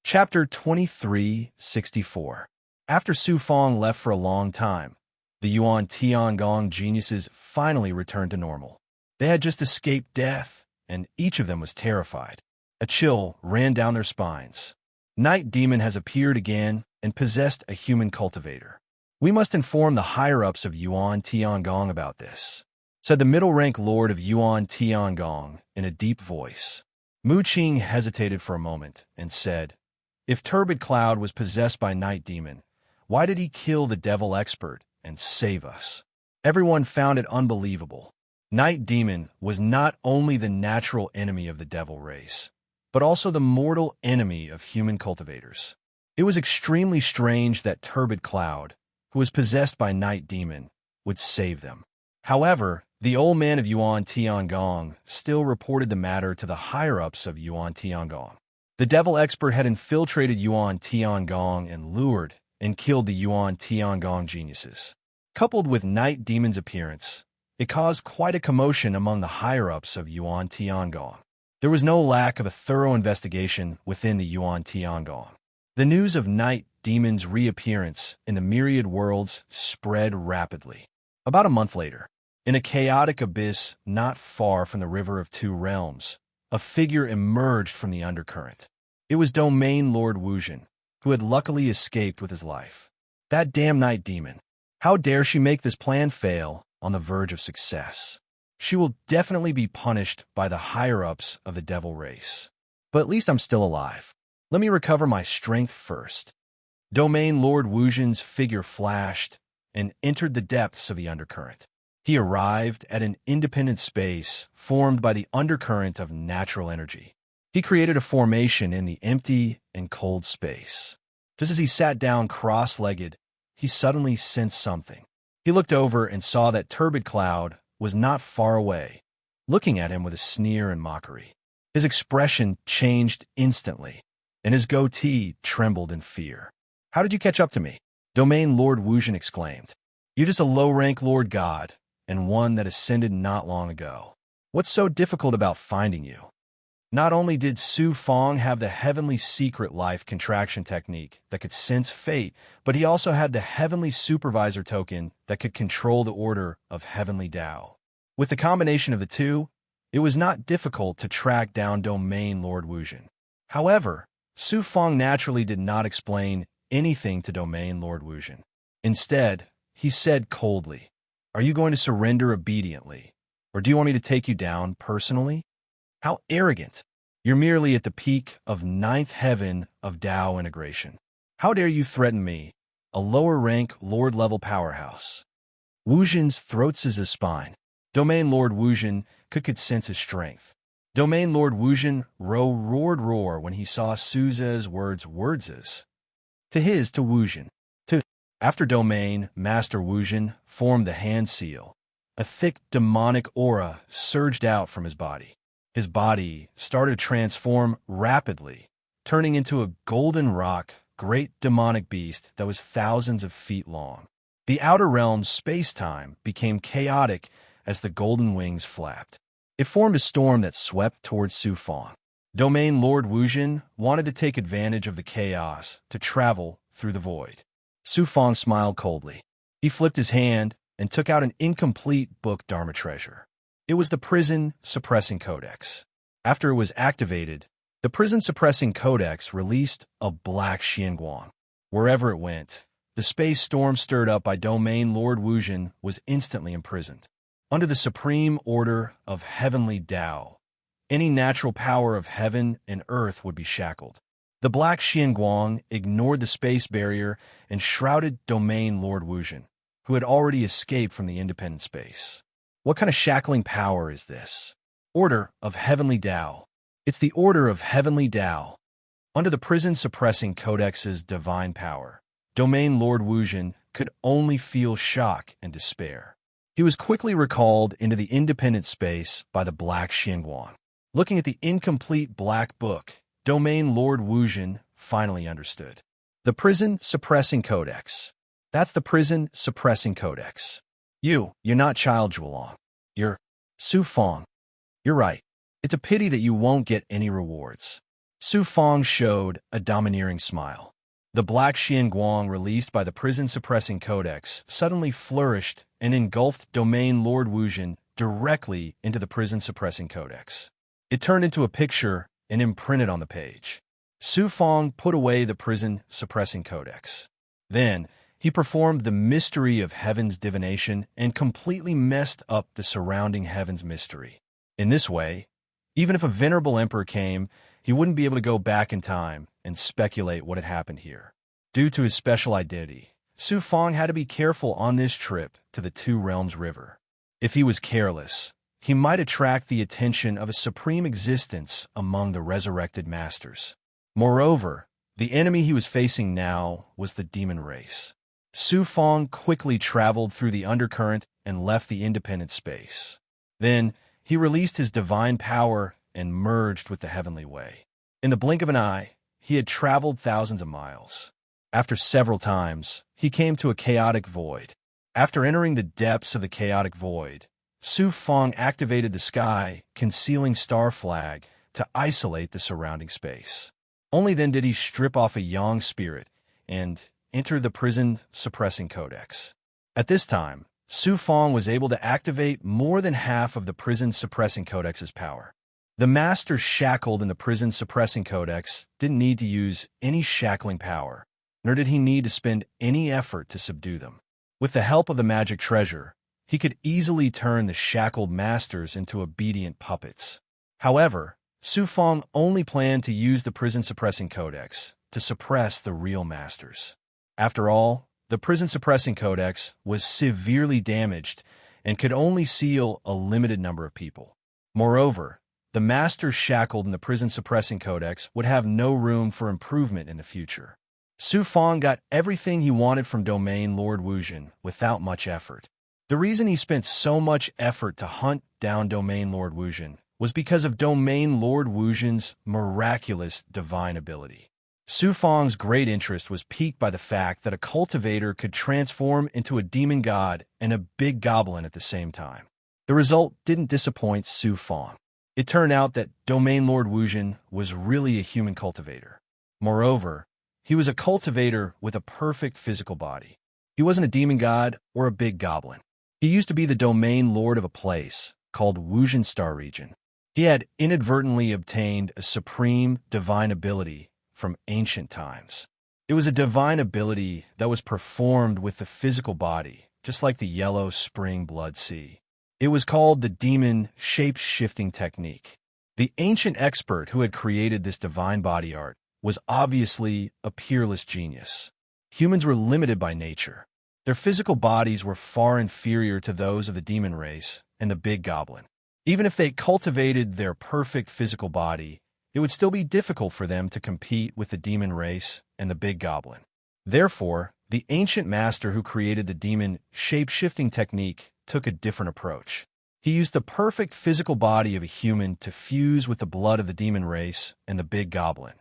Chapter 2364. After Su Fong left for a long time, the Yuan Tiangong geniuses finally returned to normal. They had just escaped death, and each of them was terrified. A chill ran down their spines. Night Demon has appeared again and possessed a human cultivator. We must inform the higher-ups of Yuan Tiangong about this, said the middle-rank lord of Yuan Tiangong in a deep voice. Mu Qing hesitated for a moment and said, "If Turbid Cloud was possessed by Night Demon, why did he kill the devil expert and save us?" Everyone found it unbelievable. Night Demon was not only the natural enemy of the devil race, but also the mortal enemy of human cultivators. It was extremely strange that Turbid Cloud, who was possessed by Night Demon, would save them. However, the old man of Yuan Tiangong still reported the matter to the higher-ups of Yuan Tiangong. The devil expert had infiltrated Yuan Tiangong and lured and killed the Yuan Tiangong geniuses. Coupled with Night Demon's appearance, it caused quite a commotion among the higher-ups of Yuan Tiangong. There was no lack of a thorough investigation within the Yuan Tiangong. The news of Night Demon's reappearance in the myriad worlds spread rapidly. About a month later, in a chaotic abyss not far from the River of Two Realms, a figure emerged from the undercurrent. It was Domain Lord Wuzhen, who had luckily escaped with his life. That damn Night Demon. How dare she make this plan fail on the verge of success? She will definitely be punished by the higher-ups of the devil race. But at least I'm still alive. Let me recover my strength first. Domain Lord Wuzhen's figure flashed and entered the depths of the undercurrent. He arrived at an independent space formed by the undercurrent of natural energy. He created a formation in the empty and cold space. Just as he sat down cross-legged, he suddenly sensed something. He looked over and saw that Turbid Cloud was not far away, looking at him with a sneer and mockery. His expression changed instantly, and his goatee trembled in fear. "How did you catch up to me?" Domain Lord Wuzhen exclaimed. "You're just a low-rank Lord God, and one that ascended not long ago. What's so difficult about finding you?" Not only did Su Fong have the heavenly secret life contraction technique that could sense fate, but he also had the heavenly supervisor token that could control the order of heavenly Tao. With the combination of the two, it was not difficult to track down Domain Lord Wuzhen. However, Su Fong naturally did not explain anything to Domain Lord Wuzhen. Instead, he said coldly, "Are you going to surrender obediently, or do you want me to take you down personally?" How arrogant! You're merely at the peak of ninth heaven of Tao integration. How dare you threaten me, a lower-rank Lord-level powerhouse? Wuzhen's throat is his spine. Domain Lord Wuzhen could sense his strength. Domain Lord Wuzhen roared when he saw Suze's wordses. To Wuzhen. After Domain Master Wuzhen formed the hand seal, a thick demonic aura surged out from his body. His body started to transform rapidly, turning into a golden rock, great demonic beast that was thousands of feet long. The outer realm's space-time became chaotic as the golden wings flapped. It formed a storm that swept towards Su Fong. Domain Lord Wuzhen wanted to take advantage of the chaos to travel through the void. Su Fong smiled coldly. He flipped his hand and took out an incomplete book Dharma treasure. It was the Prison Suppressing Codex. After it was activated, the Prison Suppressing Codex released a black Xianguang. Wherever it went, the space storm stirred up by Domain Lord Wuzhen was instantly imprisoned. Under the supreme order of heavenly Tao, any natural power of heaven and earth would be shackled. The black Xianguang ignored the space barrier and shrouded Domain Lord Wuzhen, who had already escaped from the independent space. What kind of shackling power is this? Order of Heavenly Tao. It's the Order of Heavenly Tao. Under the Prison Suppressing Codex's divine power, Domain Lord Wuzhen could only feel shock and despair. He was quickly recalled into the independent space by the black Xianguang. Looking at the incomplete black book, Domain Lord Wuzhen finally understood. The Prison Suppressing Codex. That's the Prison Suppressing Codex. You're not Child Zhuolong. You're Su Fong. You're right. It's a pity that you won't get any rewards. Su Fong showed a domineering smile. The black Xian Guang released by the prison-suppressing codex suddenly flourished and engulfed Domain Lord Wuzhen directly into the prison-suppressing codex. It turned into a picture and imprinted on the page. Su Fong put away the prison-suppressing codex. Then, he performed the mystery of heaven's divination and completely messed up the surrounding heaven's mystery. In this way, even if a venerable emperor came, he wouldn't be able to go back in time and speculate what had happened here. Due to his special identity, Su Fong had to be careful on this trip to the Two Realms River. If he was careless, he might attract the attention of a supreme existence among the resurrected masters. Moreover, the enemy he was facing now was the demon race. Su Fong quickly traveled through the undercurrent and left the independent space. Then, he released his divine power and merged with the heavenly way. In the blink of an eye, he had traveled thousands of miles. After several times, he came to a chaotic void. After entering the depths of the chaotic void, Su Fong activated the sky, concealing Star Flag, to isolate the surrounding space. Only then did he strip off a Yang spirit and enter the prison-suppressing codex. At this time, Su Fong was able to activate more than half of the prison-suppressing codex's power. The masters shackled in the prison-suppressing codex didn't need to use any shackling power, nor did he need to spend any effort to subdue them. With the help of the magic treasure, he could easily turn the shackled masters into obedient puppets. However, Su Fong only planned to use the prison-suppressing codex to suppress the real masters. After all, the prison-suppressing codex was severely damaged and could only seal a limited number of people. Moreover, the masters shackled in the prison-suppressing codex would have no room for improvement in the future. Su Fong got everything he wanted from Domain Lord Wuzhen without much effort. The reason he spent so much effort to hunt down Domain Lord Wuzhen was because of Domain Lord Wuzhen's miraculous divine ability. Su Fong's great interest was piqued by the fact that a cultivator could transform into a demon god and a big goblin at the same time. The result didn't disappoint Su Fong. It turned out that Domain Lord Wuzhen was really a human cultivator. Moreover, he was a cultivator with a perfect physical body. He wasn't a demon god or a big goblin. He used to be the domain lord of a place called Wuzhen Star Region. He had inadvertently obtained a supreme divine ability from ancient times. It was a divine ability that was performed with the physical body, just like the yellow spring blood sea. It was called the demon shape-shifting technique. The ancient expert who had created this divine body art was obviously a peerless genius. Humans were limited by nature. Their physical bodies were far inferior to those of the demon race and the big goblin. Even if they cultivated their perfect physical body, it would still be difficult for them to compete with the demon race and the big goblin. Therefore, the ancient master who created the demon shape-shifting technique took a different approach. He used the perfect physical body of a human to fuse with the blood of the demon race and the big goblin,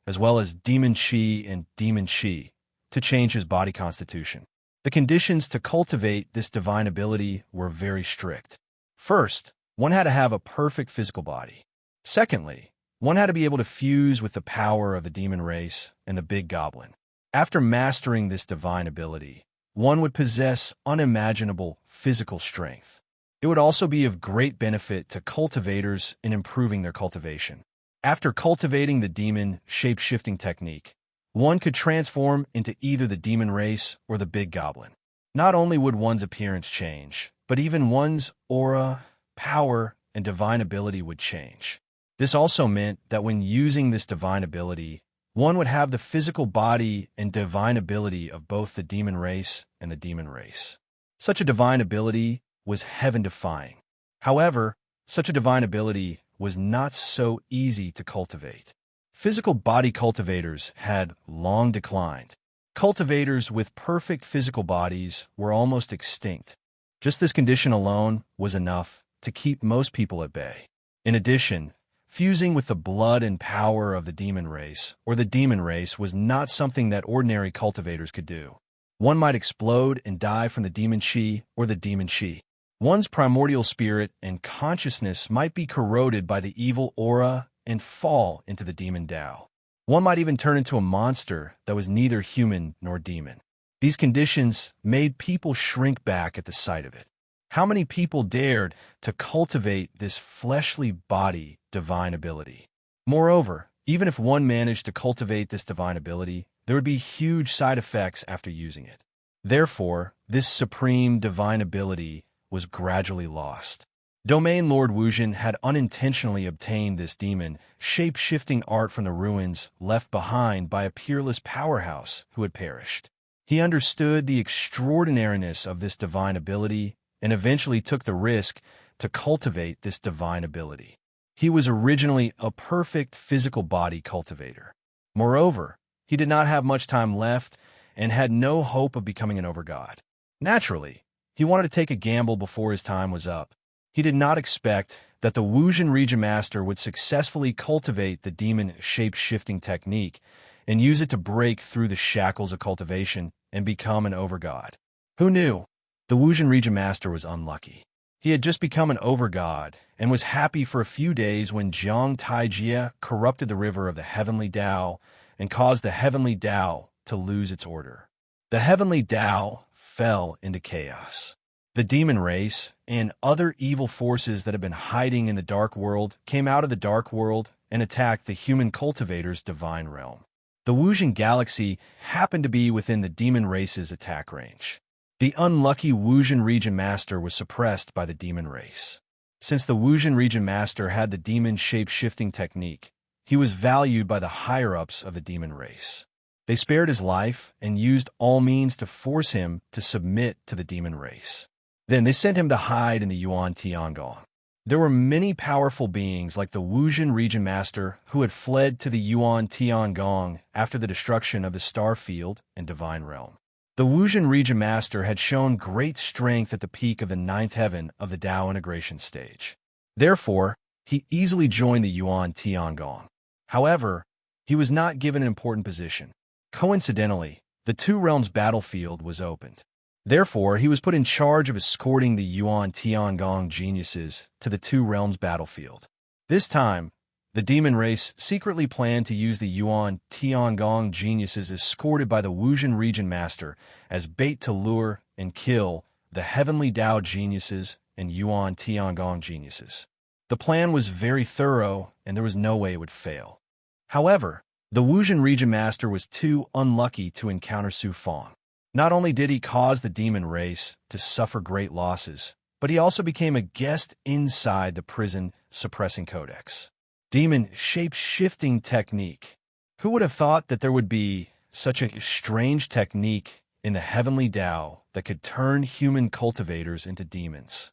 as well as demon chi and demon chi, to change his body constitution. The conditions to cultivate this divine ability were very strict. First, one had to have a perfect physical body. Secondly, one had to be able to fuse with the power of the demon race and the big goblin. After mastering this divine ability, one would possess unimaginable physical strength. It would also be of great benefit to cultivators in improving their cultivation. After cultivating the demon shape-shifting technique, one could transform into either the demon race or the big goblin. Not only would one's appearance change, but even one's aura, power, and divine ability would change. This also meant that when using this divine ability, one would have the physical body and divine ability of both the demon race and the demon race. Such a divine ability was heaven-defying. However, such a divine ability was not so easy to cultivate. Physical body cultivators had long declined. Cultivators with perfect physical bodies were almost extinct. Just this condition alone was enough to keep most people at bay. In addition, fusing with the blood and power of the demon race or the demon race was not something that ordinary cultivators could do. One might explode and die from the demon chi or the demon chi. One's primordial spirit and consciousness might be corroded by the evil aura and fall into the demon Tao. One might even turn into a monster that was neither human nor demon. These conditions made people shrink back at the sight of it. How many people dared to cultivate this fleshly body divine ability? Moreover, even if one managed to cultivate this divine ability, there would be huge side effects after using it. Therefore, this supreme divine ability was gradually lost. Domain Lord Wuzhen had unintentionally obtained this demon, shape-shifting art from the ruins left behind by a peerless powerhouse who had perished. He understood the extraordinariness of this divine ability and eventually took the risk to cultivate this divine ability. He was originally a perfect physical body cultivator. Moreover, he did not have much time left and had no hope of becoming an overgod. Naturally, he wanted to take a gamble before his time was up. He did not expect that the Wuzhen Region Master would successfully cultivate the demon shape-shifting technique and use it to break through the shackles of cultivation and become an overgod. Who knew? The Wuzhen Region Master was unlucky. He had just become an overgod and was happy for a few days when Jiang Taijie corrupted the river of the heavenly Tao and caused the heavenly Tao to lose its order. The heavenly Tao fell into chaos. The demon race and other evil forces that had been hiding in the dark world came out of the dark world and attacked the human cultivator's divine realm. The Wuzhen galaxy happened to be within the demon race's attack range. The unlucky Wuzhen Region Master was suppressed by the demon race. Since the Wuzhen Region Master had the demon shape-shifting technique, he was valued by the higher-ups of the demon race. They spared his life and used all means to force him to submit to the demon race. Then they sent him to hide in the Yuan Tiangong. There were many powerful beings like the Wuzhen Region Master who had fled to the Yuan Tiangong after the destruction of the Star Field and Divine Realm. The Wuzhen Region Master had shown great strength at the peak of the ninth heaven of the Tao integration stage. Therefore, he easily joined the Yuan Tiangong. However, he was not given an important position. Coincidentally, the two realms battlefield was opened. Therefore, he was put in charge of escorting the Yuan Tiangong geniuses to the two realms battlefield. This time, the demon race secretly planned to use the Yuan Tiangong geniuses escorted by the Wuzhen Region Master as bait to lure and kill the heavenly Tao geniuses and Yuan Tiangong geniuses. The plan was very thorough, and there was no way it would fail. However, the Wuzhen Region Master was too unlucky to encounter Su Fong. Not only did he cause the demon race to suffer great losses, but he also became a guest inside the prison suppressing codex. Demon shape-shifting technique. Who would have thought that there would be such a strange technique in the heavenly Tao that could turn human cultivators into demons?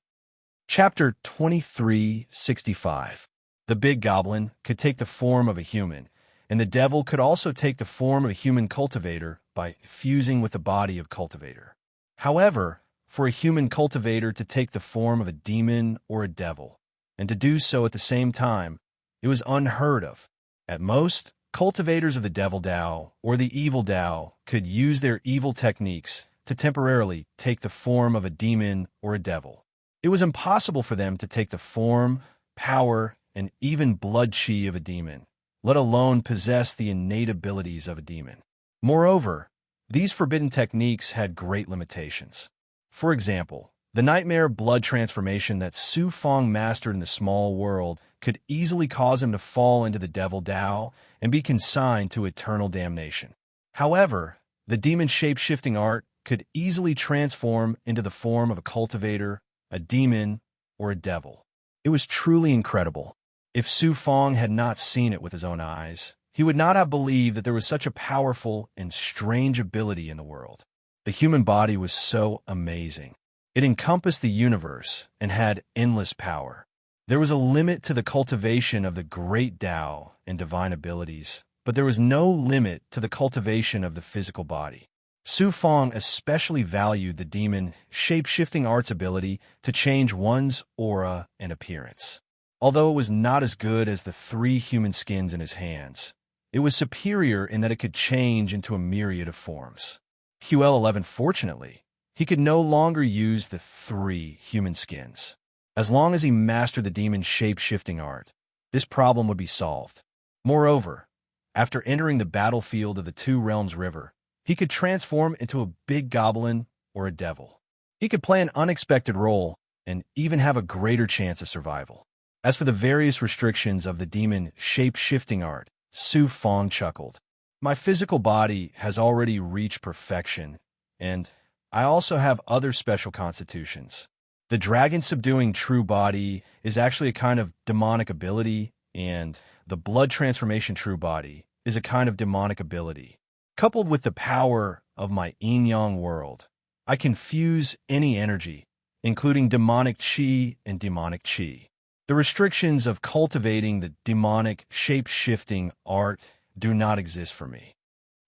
Chapter 2365. The big goblin could take the form of a human, and the devil could also take the form of a human cultivator by fusing with the body of cultivator. However, for a human cultivator to take the form of a demon or a devil, and to do so at the same time, it was unheard of. At most, cultivators of the devil Tao or the evil Tao could use their evil techniques to temporarily take the form of a demon or a devil. It was impossible for them to take the form, power, and even blood chi of a demon, let alone possess the innate abilities of a demon. Moreover, these forbidden techniques had great limitations. For example, the nightmare blood transformation that Su Fong mastered in the small world could easily cause him to fall into the devil Tao and be consigned to eternal damnation. However, the demon shape-shifting art could easily transform into the form of a cultivator, a demon, or a devil. It was truly incredible. If Su Fong had not seen it with his own eyes, he would not have believed that there was such a powerful and strange ability in the world. The human body was so amazing. It encompassed the universe and had endless power. There was a limit to the cultivation of the great Tao and divine abilities, but there was no limit to the cultivation of the physical body. Su Fong especially valued the demon shape-shifting art's ability to change one's aura and appearance. Although it was not as good as the 3 human skins in his hands, it was superior in that it could change into a myriad of forms. QL11, fortunately, he could no longer use the 3 human skins. As long as he mastered the demon shape-shifting art, this problem would be solved. Moreover, after entering the battlefield of the Two Realms River, he could transform into a big goblin or a devil. He could play an unexpected role and even have a greater chance of survival. As for the various restrictions of the demon shape-shifting art, Su Fong chuckled. My physical body has already reached perfection, and I also have other special constitutions. The dragon-subduing true body is actually a kind of demonic ability, and the blood transformation true body is a kind of demonic ability. Coupled with the power of my yin-yang world, I can fuse any energy, including demonic qi and demonic qi. The restrictions of cultivating the demonic shape-shifting art do not exist for me.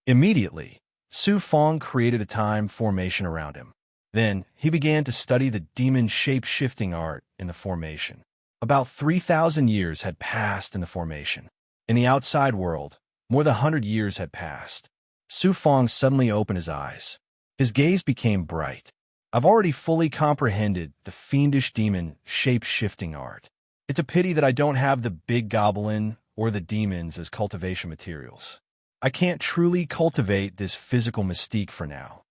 Immediately, Su Fong created a time formation around him. Then, he began to study the demon shape-shifting art in the formation. About 3,000 years had passed in the formation. In the outside world, more than 100 years had passed. Su Fong suddenly opened his eyes. His gaze became bright. I've already fully comprehended the fiendish demon shape-shifting art. It's a pity that I don't have the big goblin or the demons as cultivation materials. I can't truly cultivate this physical mystique for now.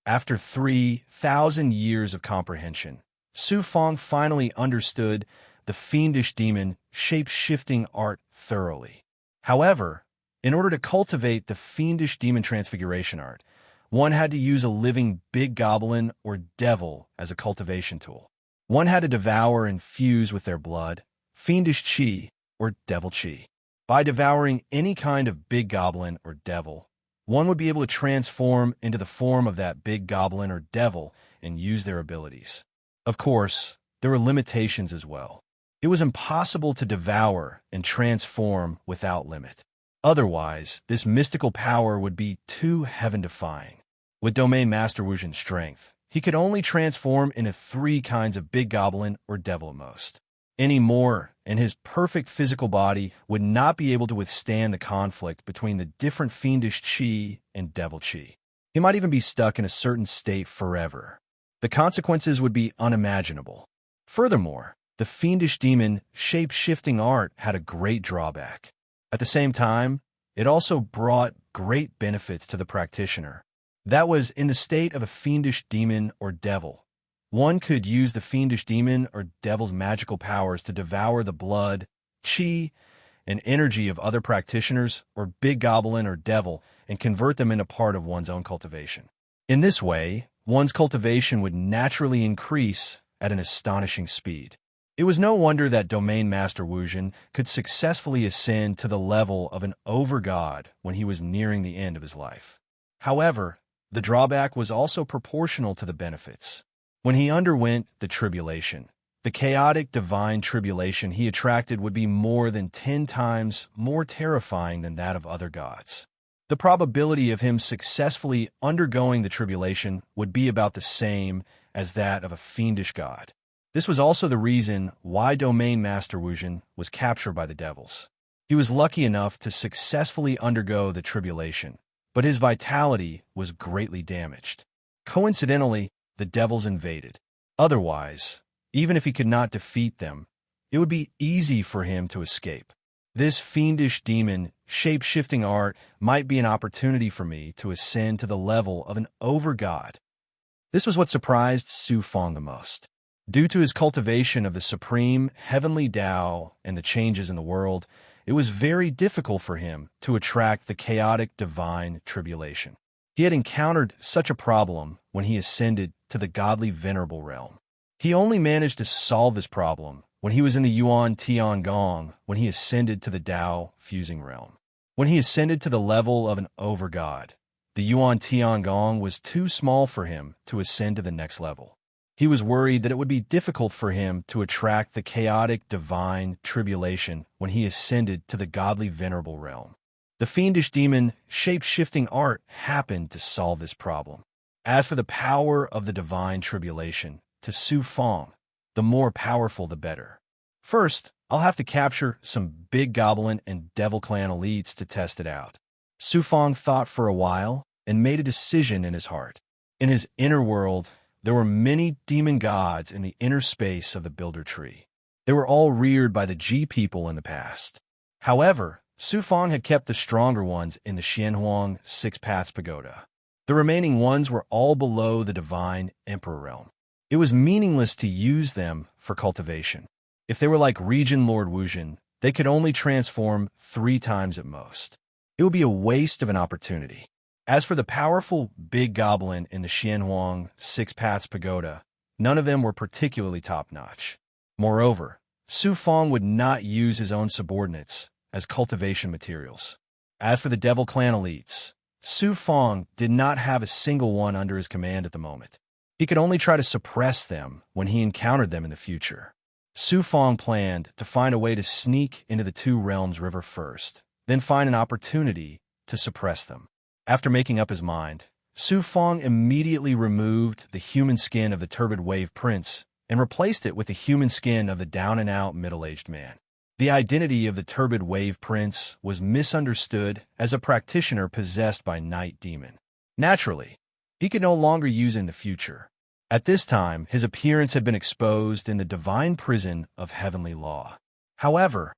After 3,000 years of comprehension, Su Fong finally understood the fiendish demon shape-shifting art thoroughly. However, in order to cultivate the fiendish demon transfiguration art, one had to use a living big goblin or devil as a cultivation tool. One had to devour and fuse with their blood, fiendish qi or devil qi. By devouring any kind of big goblin or devil, one would be able to transform into the form of that big goblin or devil and use their abilities. Of course, there were limitations as well. It was impossible to devour and transform without limit. Otherwise, this mystical power would be too heaven-defying. With Domain Master Wuzhen's strength, he could only transform into 3 kinds of big goblin or devil at most. Any more, and his perfect physical body would not be able to withstand the conflict between the different fiendish qi and devil qi. He might even be stuck in a certain state forever. The consequences would be unimaginable. Furthermore, the fiendish demon shape-shifting art had a great drawback. At the same time, it also brought great benefits to the practitioner. That was, in the state of a fiendish demon or devil, one could use the fiendish demon or devil's magical powers to devour the blood, qi, and energy of other practitioners or big goblin or devil and convert them into part of one's own cultivation. In this way, one's cultivation would naturally increase at an astonishing speed. It was no wonder that Domain Master Wuzhen could successfully ascend to the level of an over-god when he was nearing the end of his life. However, the drawback was also proportional to the benefits. When he underwent the tribulation, the chaotic divine tribulation he attracted would be more than 10 times more terrifying than that of other gods. The probability of him successfully undergoing the tribulation would be about the same as that of a fiendish god. This was also the reason why Domain Master Wuzhen was captured by the devils. He was lucky enough to successfully undergo the tribulation, but his vitality was greatly damaged. Coincidentally, the devils invaded. Otherwise, even if he could not defeat them, it would be easy for him to escape. This fiendish demon shape-shifting art might be an opportunity for me to ascend to the level of an over-god. This was what surprised Su Fong the most. Due to his cultivation of the supreme heavenly Tao and the changes in the world, it was very difficult for him to attract the chaotic divine tribulation. He had encountered such a problem when he ascended to the godly venerable realm. He only managed to solve this problem when he was in the Yuan Tiangong when he ascended to the Tao fusing realm. When he ascended to the level of an over-god, the Yuan Tiangong was too small for him to ascend to the next level. He was worried that it would be difficult for him to attract the chaotic divine tribulation when he ascended to the godly venerable realm. The fiendish demon shape-shifting art happened to solve this problem. As for the power of the divine tribulation, to Su Fong, the more powerful the better. First, I'll have to capture some big goblin and devil clan elites to test it out. Su Fong thought for a while and made a decision in his heart. In his inner world, there were many demon gods in the inner space of the Builder Tree. They were all reared by the Ji people in the past. However, Su Fang had kept the stronger ones in the Xianhuang Six Paths Pagoda. The remaining ones were all below the divine emperor realm. It was meaningless to use them for cultivation. If they were like Region Lord Wuzhen, they could only transform 3 times at most. It would be a waste of an opportunity. As for the powerful big goblin in the Xianhuang Six Paths Pagoda, none of them were particularly top-notch. Moreover, Su Fang would not use his own subordinates as cultivation materials. As for the Devil Clan elites, Su Fang did not have a single one under his command at the moment. He could only try to suppress them when he encountered them in the future. Su Fang planned to find a way to sneak into the Two Realms River first, then find an opportunity to suppress them. After making up his mind, Su Fang immediately removed the human skin of the Turbid Wave Prince and replaced it with the human skin of the down-and-out middle-aged man. The identity of the Turbid Wave Prince was misunderstood as a practitioner possessed by Night Demon. Naturally, he could no longer use it in the future. At this time, his appearance had been exposed in the divine prison of heavenly law. However,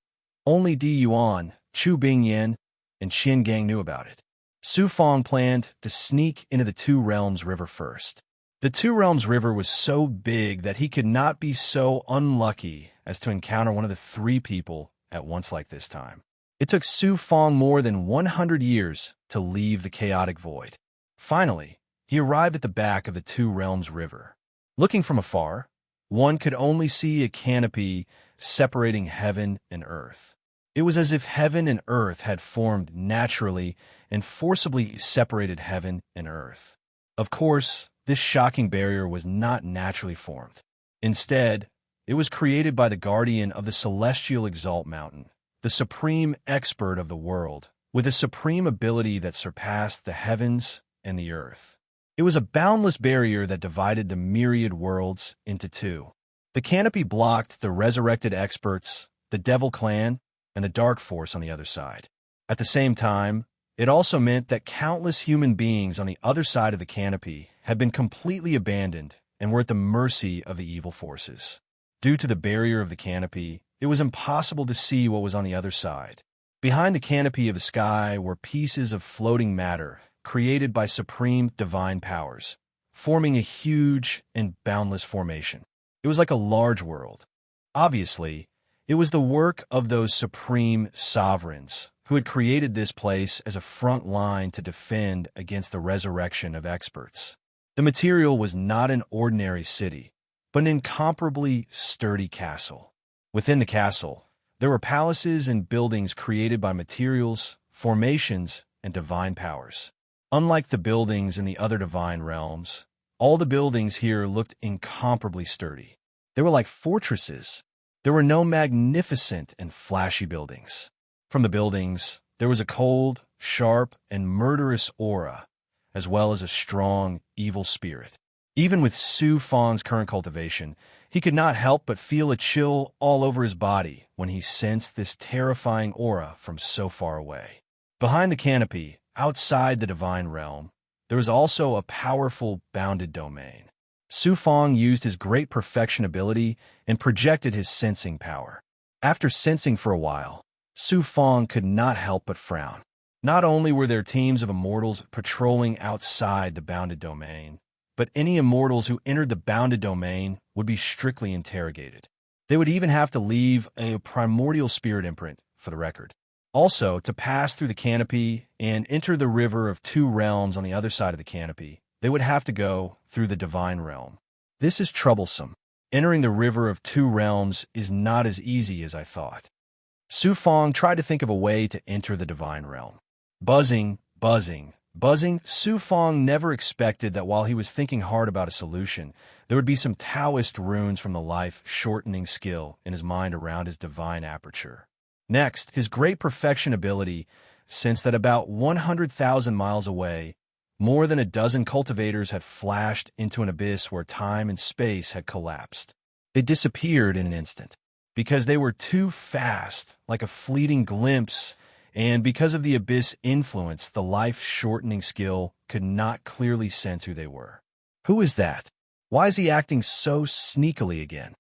only Di Yuan, Chu Bingyan, and Qin Gang knew about it. Su Fang planned to sneak into the Two Realms River first. The Two Realms River was so big that he could not be so unlucky as to encounter one of the 3 people at once like this time. It took Su Fang more than 100 years to leave the chaotic void. Finally, he arrived at the back of the Two Realms River. Looking from afar, one could only see a canopy separating heaven and earth. It was as if heaven and earth had formed naturally and forcibly separated heaven and earth. Of course, this shocking barrier was not naturally formed. Instead, it was created by the guardian of the celestial Exalt Mountain, the supreme expert of the world, with a supreme ability that surpassed the heavens and the earth. It was a boundless barrier that divided the myriad worlds into 2. The canopy blocked the resurrected experts, the Devil Clan, and the Dark Force on the other side. At the same time, it also meant that countless human beings on the other side of the canopy had been completely abandoned and were at the mercy of the evil forces. Due to the barrier of the canopy, it was impossible to see what was on the other side. Behind the canopy of the sky were pieces of floating matter created by supreme divine powers, forming a huge and boundless formation. It was like a large world. Obviously, it was the work of those supreme sovereigns who had created this place as a front line to defend against the resurrection of experts. The material was not an ordinary city, but an incomparably sturdy castle. Within the castle, there were palaces and buildings created by materials, formations, and divine powers. Unlike the buildings in the other divine realms, all the buildings here looked incomparably sturdy. They were like fortresses. There were no magnificent and flashy buildings. From the buildings, there was a cold, sharp, and murderous aura, as well as a strong, evil spirit. Even with Su Fang's current cultivation, he could not help but feel a chill all over his body when he sensed this terrifying aura from so far away. Behind the canopy, outside the divine realm, there was also a powerful bounded domain. Su Fang used his great perfection ability and projected his sensing power. After sensing for a while, Su Fang could not help but frown. Not only were there teams of immortals patrolling outside the bounded domain, but any immortals who entered the bounded domain would be strictly interrogated. They would even have to leave a primordial spirit imprint for the record. Also, to pass through the canopy and enter the river of Two Realms on the other side of the canopy, they would have to go through the divine realm. This is troublesome. Entering the river of Two Realms is not as easy as I thought. Su Fang tried to think of a way to enter the divine realm. Buzzing, Su Fang never expected that while he was thinking hard about a solution, there would be some Taoist runes from the life-shortening skill in his mind around his divine aperture. Next, his great perfection ability sensed that about 100,000 miles away, more than a dozen cultivators had flashed into an abyss where time and space had collapsed. They disappeared in an instant, because they were too fast, like a fleeting glimpse, and because of the abyss influence, the life-shortening skill could not clearly sense who they were. Who is that? Why is he acting so sneakily again?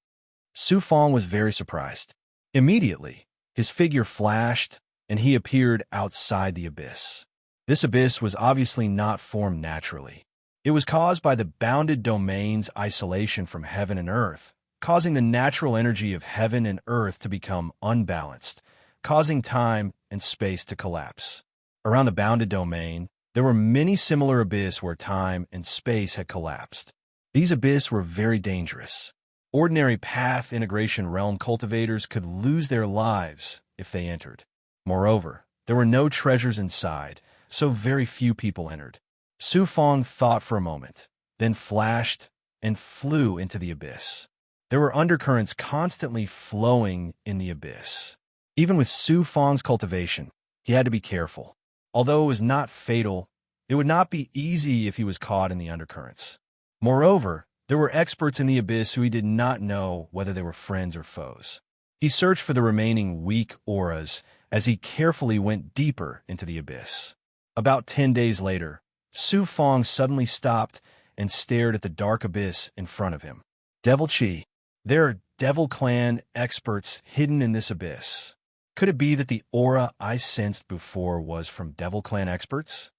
Su Fong was very surprised. Immediately, his figure flashed, and he appeared outside the abyss. This abyss was obviously not formed naturally. It was caused by the bounded domain's isolation from heaven and earth, causing the natural energy of heaven and earth to become unbalanced, causing time and space to collapse. Around the bounded domain, there were many similar abysses where time and space had collapsed. These abysses were very dangerous. Ordinary path integration realm cultivators could lose their lives if they entered. Moreover, there were no treasures inside, so very few people entered. Su Fong thought for a moment, then flashed and flew into the abyss. There were undercurrents constantly flowing in the abyss. Even with Su Fong's cultivation, he had to be careful. Although it was not fatal, it would not be easy if he was caught in the undercurrents. Moreover, there were experts in the abyss who he did not know whether they were friends or foes. He searched for the remaining weak auras as he carefully went deeper into the abyss. About 10 days later, Su Fong suddenly stopped and stared at the dark abyss in front of him. Devil Chi. There are Devil Clan experts hidden in this abyss. Could it be that the aura I sensed before was from Devil Clan experts?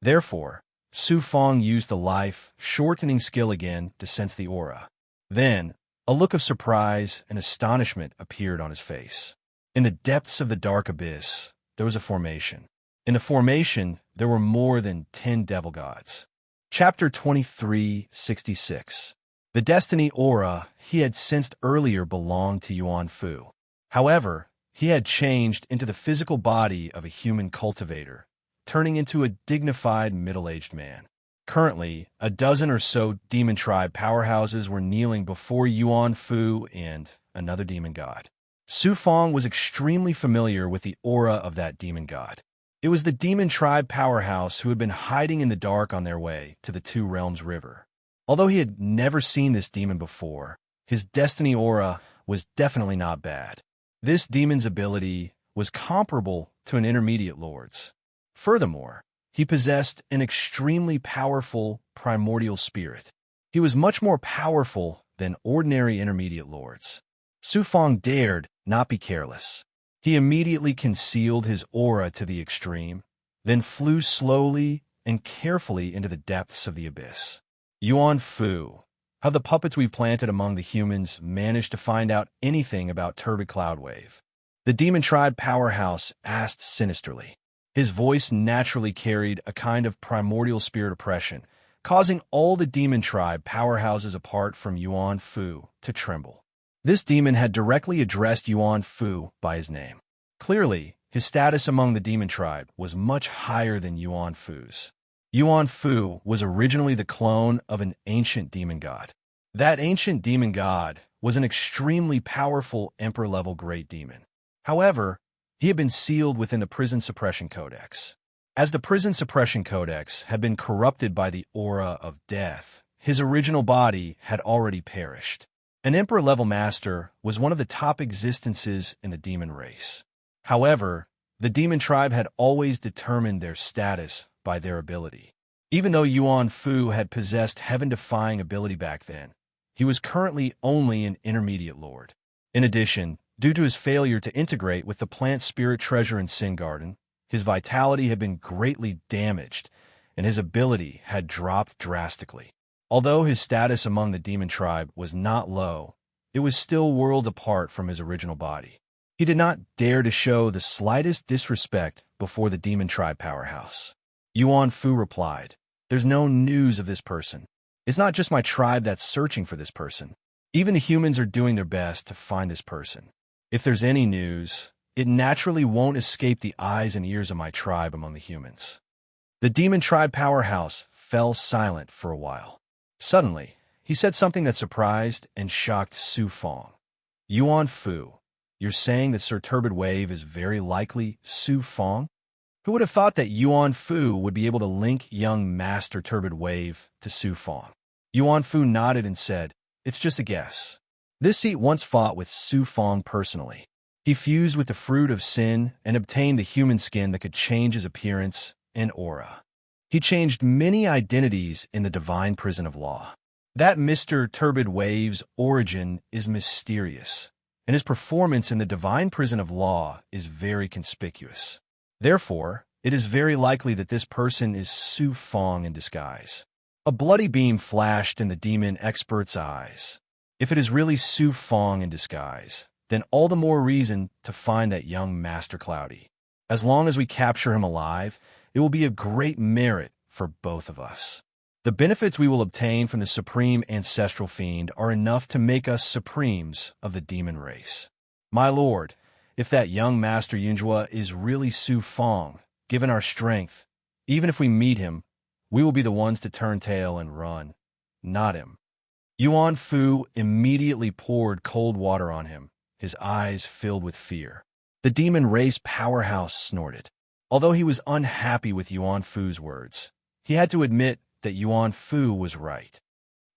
Therefore, Su Fong used the life-shortening skill again to sense the aura. Then, a look of surprise and astonishment appeared on his face. In the depths of the dark abyss, there was a formation. In the formation, there were more than 10 devil gods. Chapter 2366. The destiny aura he had sensed earlier belonged to Yuan Fu. However, he had changed into the physical body of a human cultivator, turning into a dignified middle-aged man. Currently, a dozen or so demon tribe powerhouses were kneeling before Yuan Fu and another demon god. Su Fong was extremely familiar with the aura of that demon god. It was the demon tribe powerhouse who had been hiding in the dark on their way to the Two Realms River. Although he had never seen this demon before, his destiny aura was definitely not bad. This demon's ability was comparable to an intermediate lord's. Furthermore, he possessed an extremely powerful primordial spirit. He was much more powerful than ordinary intermediate lords. Su Fong dared not be careless. He immediately concealed his aura to the extreme, then flew slowly and carefully into the depths of the abyss. Yuan Fu, how the puppets we've planted among the humans managed to find out anything about Turbid Cloudwave? The demon tribe powerhouse asked sinisterly. His voice naturally carried a kind of primordial spirit oppression, causing all the demon tribe powerhouses apart from Yuan Fu to tremble. This demon had directly addressed Yuan Fu by his name. Clearly, his status among the demon tribe was much higher than Yuan Fu's. Yuan Fu was originally the clone of an ancient demon god. That ancient demon god was an extremely powerful emperor-level great demon. However, he had been sealed within the Prison Suppression Codex. As the Prison Suppression Codex had been corrupted by the aura of death, his original body had already perished. An emperor-level master was one of the top existences in the demon race. However, the demon tribe had always determined their status by their ability. Even though Yuan Fu had possessed heaven-defying ability back then, he was currently only an intermediate lord. In addition, due to his failure to integrate with the plant spirit treasure in Sin Garden, his vitality had been greatly damaged, and his ability had dropped drastically. Although his status among the demon tribe was not low, it was still worlds apart from his original body. He did not dare to show the slightest disrespect before the demon tribe powerhouse. Yuan Fu replied, "There's no news of this person. It's not just my tribe that's searching for this person. Even the humans are doing their best to find this person. If there's any news, it naturally won't escape the eyes and ears of my tribe among the humans." The demon tribe powerhouse fell silent for a while. Suddenly, he said something that surprised and shocked Su Fong. "Yuan Fu, you're saying that Sir Turbid Wave is very likely Su Fong?" Who would have thought that Yuan Fu would be able to link young Master Turbid Wave to Su Fong? Yuan Fu nodded and said, "It's just a guess." This seat once fought with Su Fong personally. He fused with the fruit of sin and obtained the human skin that could change his appearance and aura. He changed many identities in the divine prison of law. That Mr. Turbid Wave's origin is mysterious, and his performance in the divine prison of law is very conspicuous. Therefore, it is very likely that this person is Su Fong in disguise. A bloody beam flashed in the demon expert's eyes. If it is really Su Fong in disguise, then all the more reason to find that young Master Cloudy. As long as we capture him alive, it will be a great merit for both of us. The benefits we will obtain from the Supreme Ancestral Fiend are enough to make us Supremes of the demon race. My lord, if that young Master Yunjua is really Su Fong, given our strength, even if we meet him, we will be the ones to turn tail and run, not him. Yuan Fu immediately poured cold water on him, his eyes filled with fear. The demon race powerhouse snorted. Although he was unhappy with Yuan Fu's words, he had to admit that Yuan Fu was right.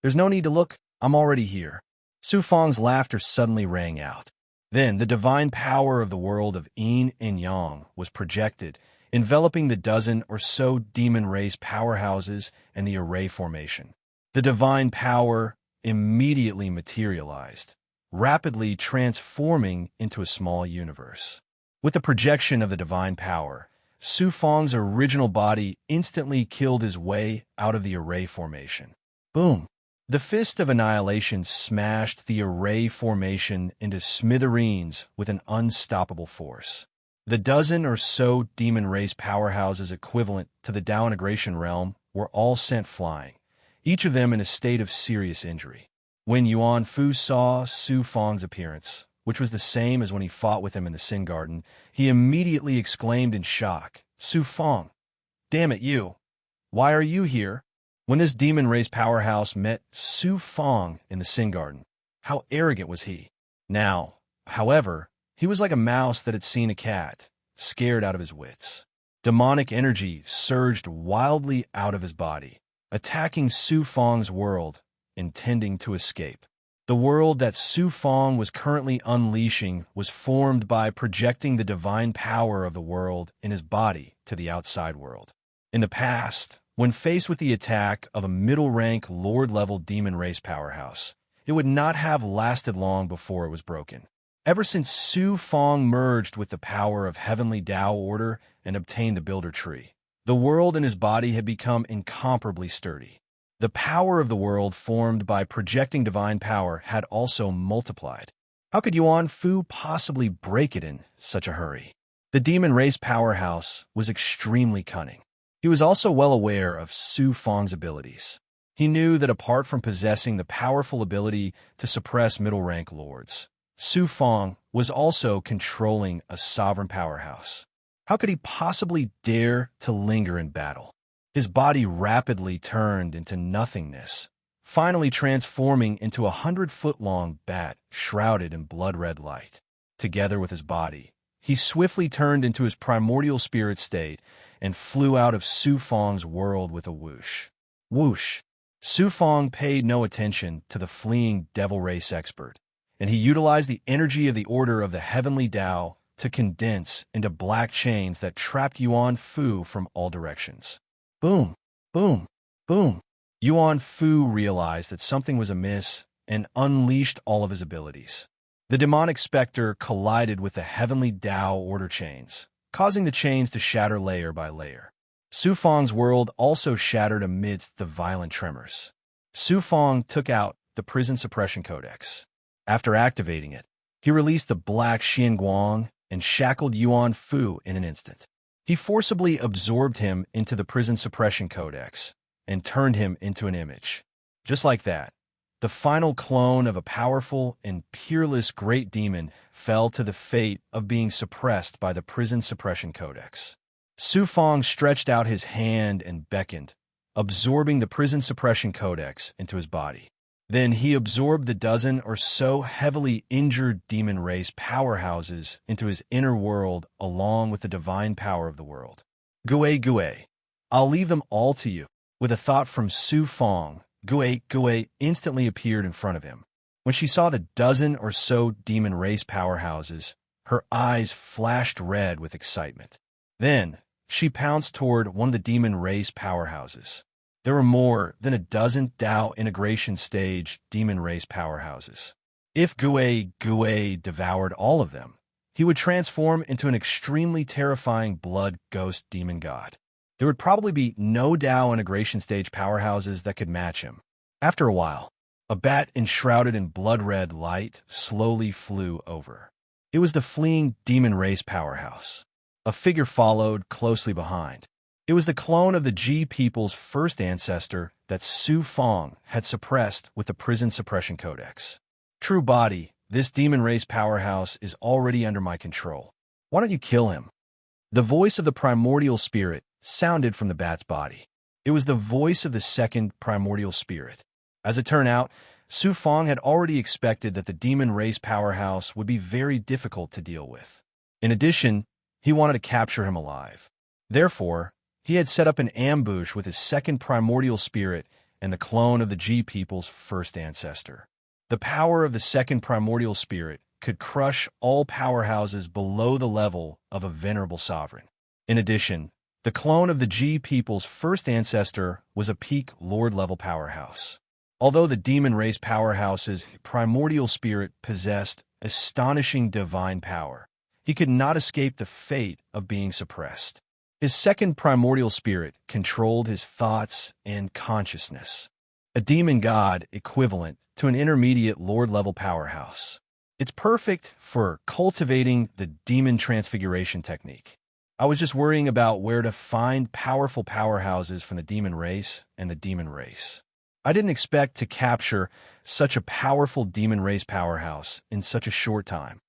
There's no need to look, I'm already here. Su Fong's laughter suddenly rang out. Then the divine power of the world of Yin and Yang was projected, enveloping the dozen or so demon race powerhouses and the array formation. The divine power immediately materialized, rapidly transforming into a small universe. With the projection of the divine power, Su Fong's original body instantly killed his way out of the array formation. Boom! The fist of annihilation smashed the array formation into smithereens with an unstoppable force. The dozen or so demon race powerhouses equivalent to the Dao integration realm were all sent flying, each of them in a state of serious injury. When Yuan Fu saw Su Fong's appearance, which was the same as when he fought with him in the Sin Garden, he immediately exclaimed in shock, "Su Fong, damn it you! Why are you here?" When this demon race powerhouse met Su Fong in the Sin Garden, how arrogant was he? Now, however, he was like a mouse that had seen a cat, scared out of his wits. Demonic energy surged wildly out of his body, attacking Su Fong's world, intending to escape. The world that Su Fong was currently unleashing was formed by projecting the divine power of the world in his body to the outside world. In the past, when faced with the attack of a middle-rank Lord-level demon race powerhouse, it would not have lasted long before it was broken. Ever since Su Fong merged with the power of Heavenly Tao Order and obtained the Builder Tree, the world in his body had become incomparably sturdy. The power of the world formed by projecting divine power had also multiplied. How could Yuan Fu possibly break it in such a hurry? The demon race powerhouse was extremely cunning. He was also well aware of Su Fong's abilities. He knew that apart from possessing the powerful ability to suppress middle-rank lords, Su Fong was also controlling a sovereign powerhouse. How could he possibly dare to linger in battle? His body rapidly turned into nothingness, finally transforming into a 100-foot-long bat shrouded in blood-red light. Together with his body, he swiftly turned into his primordial spirit state and flew out of Su Fong's world with a whoosh. Whoosh! Su Fong paid no attention to the fleeing devil race expert, and he utilized the energy of the Order of the Heavenly Tao to condense into black chains that trapped Yuan Fu from all directions. Boom, boom, boom. Yuan Fu realized that something was amiss and unleashed all of his abilities. The demonic specter collided with the Heavenly Tao Order chains, causing the chains to shatter layer by layer. Su Fong's world also shattered amidst the violent tremors. Su Fong took out the Prison Suppression Codex. After activating it, he released the Black Xianguang and shackled Yuan Fu in an instant. He forcibly absorbed him into the Prison Suppression Codex and turned him into an image. Just like that, the final clone of a powerful and peerless great demon fell to the fate of being suppressed by the Prison Suppression Codex. Su Fong stretched out his hand and beckoned, absorbing the Prison Suppression Codex into his body. Then he absorbed the dozen or so heavily injured demon race powerhouses into his inner world along with the divine power of the world. Gue Gue, I'll leave them all to you. With a thought from Su Fong, Gue Gue instantly appeared in front of him. When she saw the dozen or so demon race powerhouses, her eyes flashed red with excitement. Then, she pounced toward one of the demon race powerhouses. There were more than a dozen Tao integration stage demon race powerhouses. If Gue devoured all of them, he would transform into an extremely terrifying blood ghost demon god. There would probably be no Tao integration stage powerhouses that could match him. After a while, a bat enshrouded in blood-red light slowly flew over. It was the fleeing demon race powerhouse. A figure followed closely behind. It was the clone of the Ji people's first ancestor that Su Fong had suppressed with the Prison Suppression Codex. True body, this demon race powerhouse is already under my control. Why don't you kill him? The voice of the primordial spirit sounded from the bat's body. It was the voice of the second primordial spirit. As it turned out, Su Fong had already expected that the demon race powerhouse would be very difficult to deal with. In addition, he wanted to capture him alive. Therefore, he had set up an ambush with his second primordial spirit and the clone of the Ji people's first ancestor. The power of the second primordial spirit could crush all powerhouses below the level of a venerable sovereign. In addition, the clone of the Ji people's first ancestor was a peak lord-level powerhouse. Although the demon race powerhouse's primordial spirit possessed astonishing divine power, he could not escape the fate of being suppressed. His second primordial spirit controlled his thoughts and consciousness, a demon god equivalent to an intermediate lord-level powerhouse. It's perfect for cultivating the demon transfiguration technique. I was just worrying about where to find powerful powerhouses from the demon race and the demon race. I didn't expect to capture such a powerful demon race powerhouse in such a short time.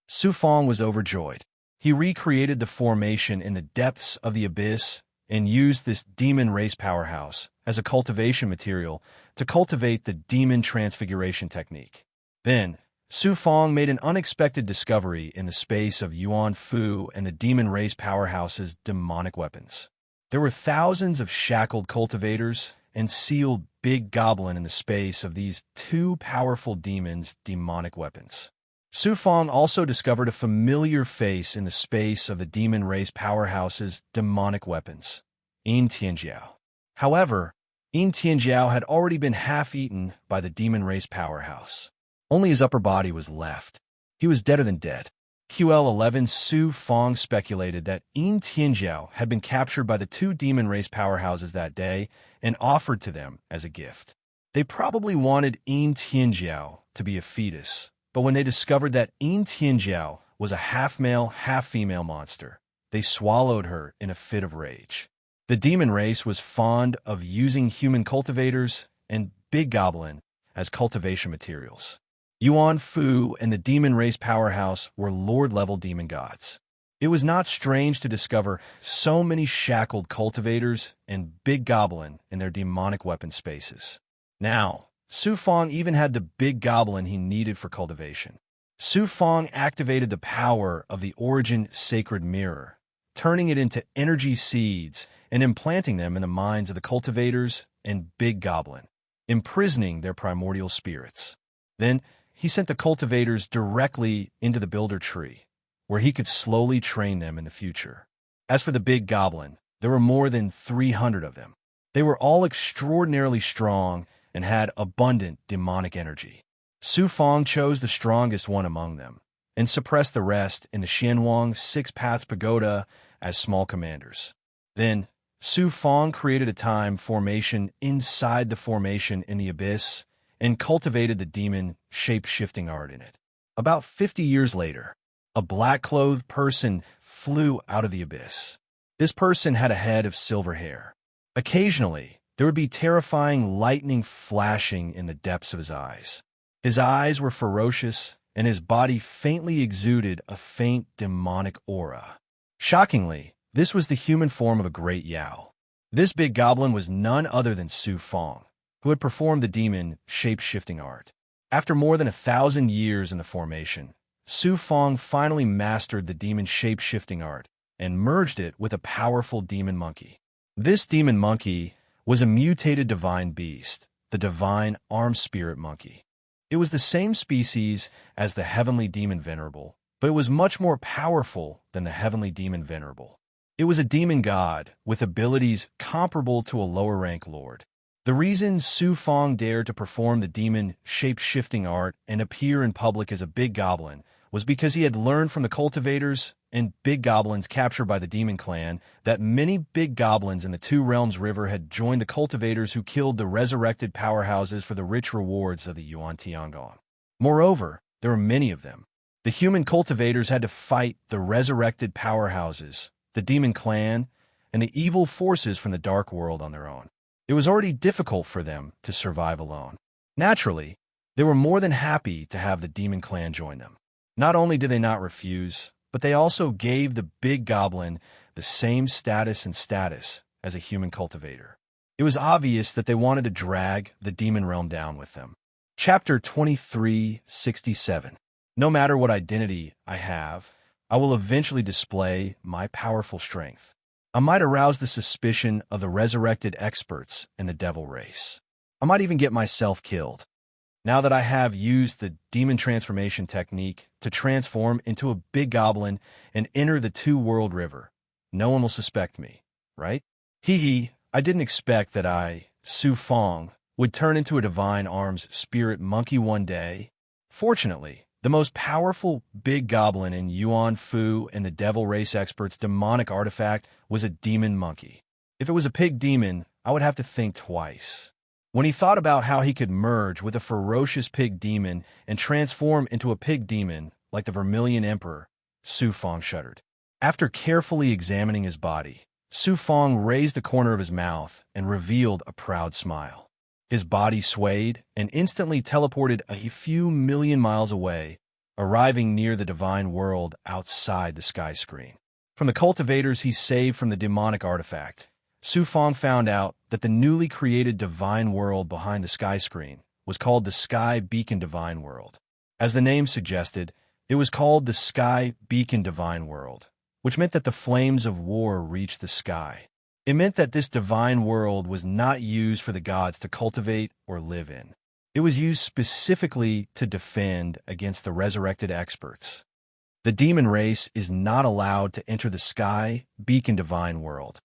Su Fong was overjoyed. He recreated the formation in the depths of the abyss and used this demon race powerhouse as a cultivation material to cultivate the demon transfiguration technique. Then, Su Fong made an unexpected discovery in the space of Yuan Fu and the demon race powerhouse's demonic weapons. There were thousands of shackled cultivators and sealed big goblin in the space of these two powerful demons' demonic weapons. Su Fong also discovered a familiar face in the space of the demon race powerhouse's demonic weapons, Yin Tianjiao. However, Yin Tianjiao had already been half-eaten by the demon race powerhouse. Only his upper body was left. He was deader than dead. QL11 Su Fong speculated that Yin Tianjiao had been captured by the two demon race powerhouses that day and offered to them as a gift. They probably wanted Yin Tianjiao to be a fetus, but when they discovered that Yin Tianjiao was a half-male, half-female monster, they swallowed her in a fit of rage. The demon race was fond of using human cultivators and big goblin as cultivation materials. Yuan Fu and the demon race powerhouse were lord-level demon gods. It was not strange to discover so many shackled cultivators and big goblin in their demonic weapon spaces. Now, Su Fong even had the big goblin he needed for cultivation. Su Fong activated the power of the Origin Sacred Mirror, turning it into energy seeds and implanting them in the minds of the cultivators and big goblin, imprisoning their primordial spirits. Then, he sent the cultivators directly into the builder tree, where he could slowly train them in the future. As for the big goblin, there were more than 300 of them. They were all extraordinarily strong and had abundant demonic energy. Su Fong chose the strongest one among them and suppressed the rest in the Xianwang Six Paths Pagoda as small commanders. Then, Su Fong created a time formation inside the formation in the abyss and cultivated the demon shape-shifting art in it. About 50 years later, a black-clothed person flew out of the abyss. This person had a head of silver hair. Occasionally, there would be terrifying lightning flashing in the depths of his eyes. His eyes were ferocious, and his body faintly exuded a faint demonic aura. Shockingly, this was the human form of a great Yao. This big goblin was none other than Su Fong, who had performed the demon shape-shifting art. After more than 1,000 years in the formation, Su Fong finally mastered the demon shape-shifting art and merged it with a powerful demon monkey. This demon monkey was a mutated divine beast, the divine armed spirit monkey. It was the same species as the heavenly demon venerable, but it was much more powerful than the heavenly demon venerable. It was a demon god with abilities comparable to a lower-rank lord. The reason Su Fong dared to perform the demon shape-shifting art and appear in public as a big goblin was because he had learned from the cultivators and big goblins captured by the demon clan that many big goblins in the Two Realms River had joined the cultivators who killed the resurrected powerhouses for the rich rewards of the Yuan Tiangong. Moreover, there were many of them. The human cultivators had to fight the resurrected powerhouses, the demon clan, and the evil forces from the dark world on their own. It was already difficult for them to survive alone. Naturally, they were more than happy to have the demon clan join them. Not only did they not refuse, but they also gave the big goblin the same status as a human cultivator. It was obvious that they wanted to drag the demon realm down with them. Chapter 2367. No matter what identity I have, I will eventually display my powerful strength. I might arouse the suspicion of the resurrected experts in the devil race. I might even get myself killed. Now that I have used the demon transformation technique to transform into a big goblin and enter the two-world river, no one will suspect me, right? Hee, I didn't expect that I, Su Fong, would turn into a divine arms spirit monkey one day. Fortunately, the most powerful big goblin in Yuan Fu and the devil race experts' demonic artifact was a demon monkey. If it was a pig demon, I would have to think twice. When he thought about how he could merge with a ferocious pig demon and transform into a pig demon like the Vermilion Emperor, Su Fong shuddered. After carefully examining his body, Su Fong raised the corner of his mouth and revealed a proud smile. His body swayed and instantly teleported a few million miles away, arriving near the divine world outside the sky screen. From the cultivators he saved from the demonic artifact, Su Fong found out that the newly created divine world behind the sky screen was called the Sky Beacon Divine World. As the name suggested, it was called the Sky Beacon Divine World, which meant that the flames of war reached the sky. It meant that this divine world was not used for the gods to cultivate or live in. It was used specifically to defend against the resurrected experts. The demon race is not allowed to enter the Sky Beacon Divine World.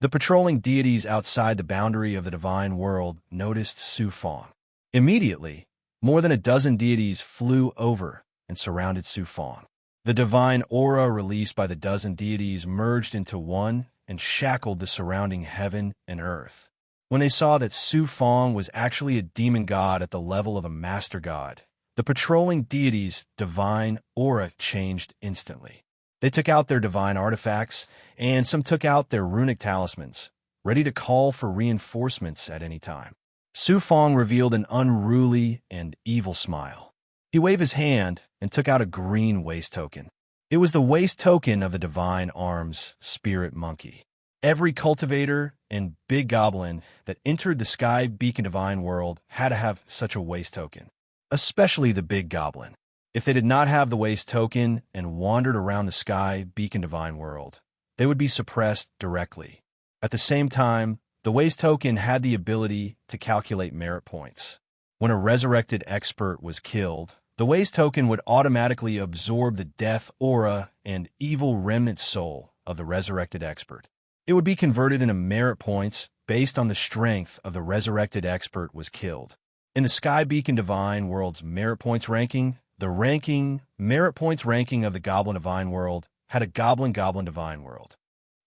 The patrolling deities outside the boundary of the divine world noticed Su Fong. Immediately, more than a dozen deities flew over and surrounded Su Fong. The divine aura released by the dozen deities merged into one and shackled the surrounding heaven and earth. When they saw that Su Fong was actually a demon god at the level of a master god, the patrolling deities' divine aura changed instantly. They took out their divine artifacts, and some took out their runic talismans, ready to call for reinforcements at any time. Su Fong revealed an unruly and evil smile. He waved his hand and took out a green waste token. It was the waste token of the divine arms spirit monkey. Every cultivator and big goblin that entered the Sky Beacon Divine World had to have such a waste token, especially the big goblin. If they did not have the waste token and wandered around the Sky Beacon Divine World, they would be suppressed directly. At the same time, the waste token had the ability to calculate merit points. When a resurrected expert was killed, the waste token would automatically absorb the death aura and evil remnant soul of the resurrected expert. It would be converted into merit points based on the strength of the resurrected expert was killed. In the Sky Beacon Divine World's merit points ranking, the merit points ranking of the Goblin Divine World had a Goblin Divine World.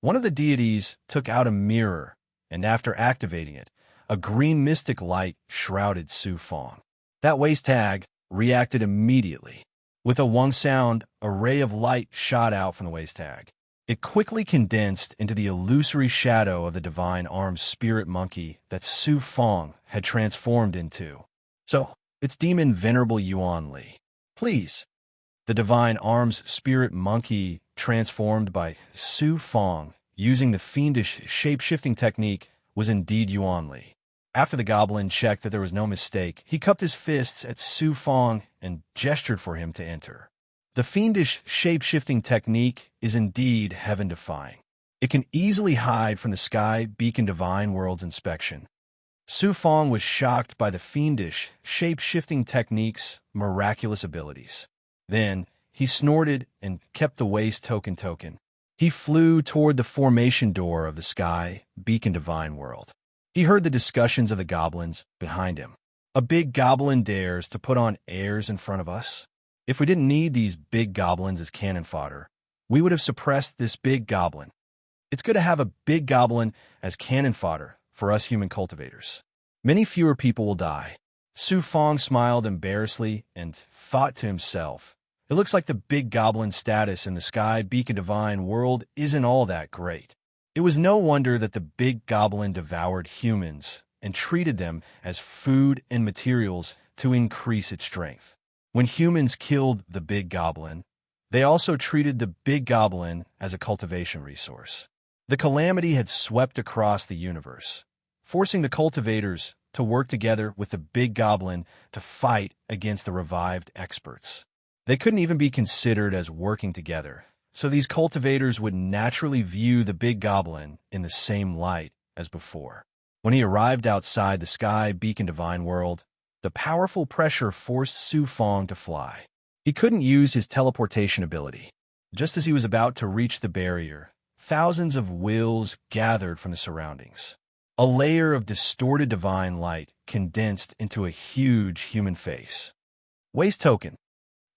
One of the deities took out a mirror, and after activating it, a green mystic light shrouded Su Fong. That waste tag reacted immediately. With a one sound, a ray of light shot out from the waste tag. It quickly condensed into the illusory shadow of the divine armed spirit monkey that Su Fong had transformed into. So, it's Demon Venerable Yuan Li. Please. The divine arms spirit monkey transformed by Su Fong using the fiendish shape-shifting technique was indeed Yuan Li. After the goblin checked that there was no mistake, he cupped his fists at Su Fong and gestured for him to enter. The fiendish shape-shifting technique is indeed heaven-defying. It can easily hide from the Sky Beacon Divine World's inspection. Su Fong was shocked by the fiendish shape-shifting technique's miraculous abilities. Then, he snorted and kept the waste token. He flew toward the formation door of the sky, beacon divine world. He heard the discussions of the goblins behind him. A big goblin dares to put on airs in front of us? If we didn't need these big goblins as cannon fodder, we would have suppressed this big goblin. It's good to have a big goblin as cannon fodder for us human cultivators. Many fewer people will die. Su Fong smiled embarrassedly and thought to himself, it looks like the big goblin status in the sky beacon divine world isn't all that great. It was no wonder that the big goblin devoured humans and treated them as food and materials to increase its strength. When humans killed the big goblin, they also treated the big goblin as a cultivation resource. The calamity had swept across the universe, forcing the cultivators to work together with the big goblin to fight against the revived experts. They couldn't even be considered as working together, so these cultivators would naturally view the big goblin in the same light as before. When he arrived outside the sky beacon divine world, the powerful pressure forced Su Fong to fly. He couldn't use his teleportation ability. Just as he was about to reach the barrier, thousands of wills gathered from the surroundings. A layer of distorted divine light condensed into a huge human face. Waste token.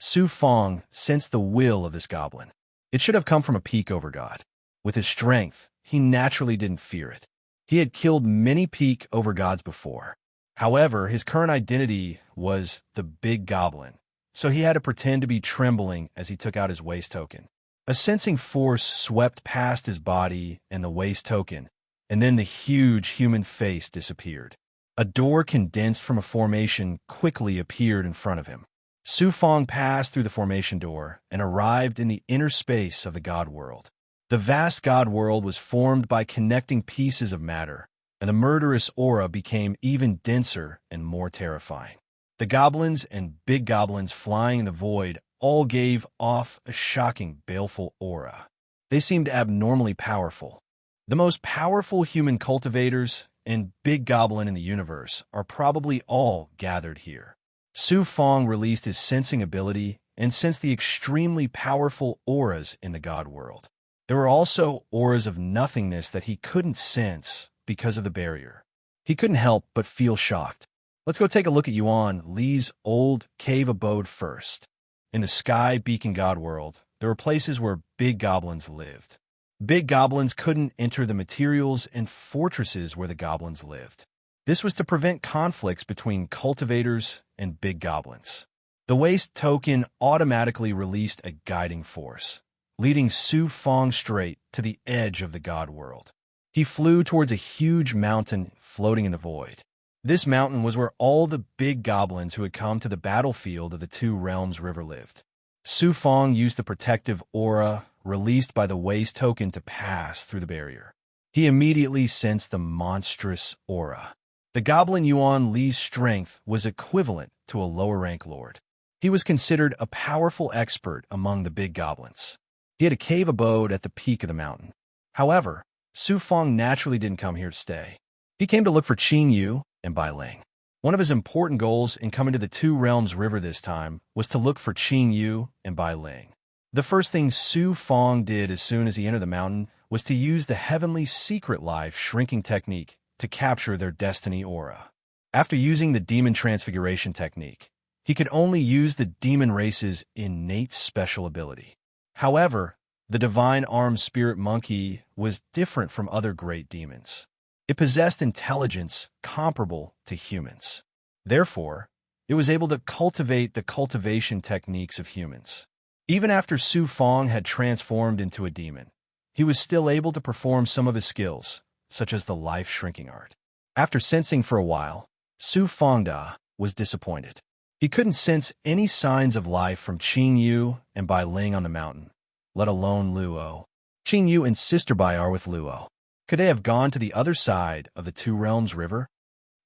Su Fong sensed the will of this goblin. It should have come from a peak over God. With his strength, he naturally didn't fear it. He had killed many peak over gods before. However, his current identity was the big goblin, so he had to pretend to be trembling as he took out his waste token. A sensing force swept past his body and the waste token, and then the huge human face disappeared. A door condensed from a formation quickly appeared in front of him. Su Fong passed through the formation door and arrived in the inner space of the God world. The vast God world was formed by connecting pieces of matter, and the murderous aura became even denser and more terrifying. The goblins and big goblins flying in the void all gave off a shocking, baleful aura. They seemed abnormally powerful. The most powerful human cultivators and big goblin in the universe are probably all gathered here. Su Fong released his sensing ability and sensed the extremely powerful auras in the God world. There were also auras of nothingness that he couldn't sense because of the barrier. He couldn't help but feel shocked. Let's go take a look at Yuan Li's old cave abode first. In the sky beacon God world, there were places where big goblins lived. Big goblins couldn't enter the materials and fortresses where the goblins lived. This was to prevent conflicts between cultivators and big goblins. The waste token automatically released a guiding force, leading Su Fong straight to the edge of the God world. He flew towards a huge mountain floating in the void. This mountain was where all the big goblins who had come to the battlefield of the Two Realms River lived. Su Fong used the protective aura released by the waste token to pass through the barrier. He immediately sensed the monstrous aura. The goblin Yuan Li's strength was equivalent to a lower-rank lord. He was considered a powerful expert among the big goblins. He had a cave abode at the peak of the mountain. However, Su Fong naturally didn't come here to stay. He came to look for Qing Yu and Bai Ling. One of his important goals in coming to the Two Realms River this time was to look for Qing Yu and Bai Ling. The first thing Su Fong did as soon as he entered the mountain was to use the heavenly secret life shrinking technique to capture their destiny aura. After using the demon transfiguration technique, he could only use the demon race's innate special ability. However, the divine armed spirit monkey was different from other great demons. It possessed intelligence comparable to humans. Therefore, it was able to cultivate the cultivation techniques of humans. Even after Su Fong had transformed into a demon, he was still able to perform some of his skills, such as the life-shrinking art. After sensing for a while, Su Fongda was disappointed. He couldn't sense any signs of life from Qing Yu and Bai Ling on the mountain, let alone Luo. Qing Yu and Sister Bai are with Luo. Could they have gone to the other side of the Two Realms River?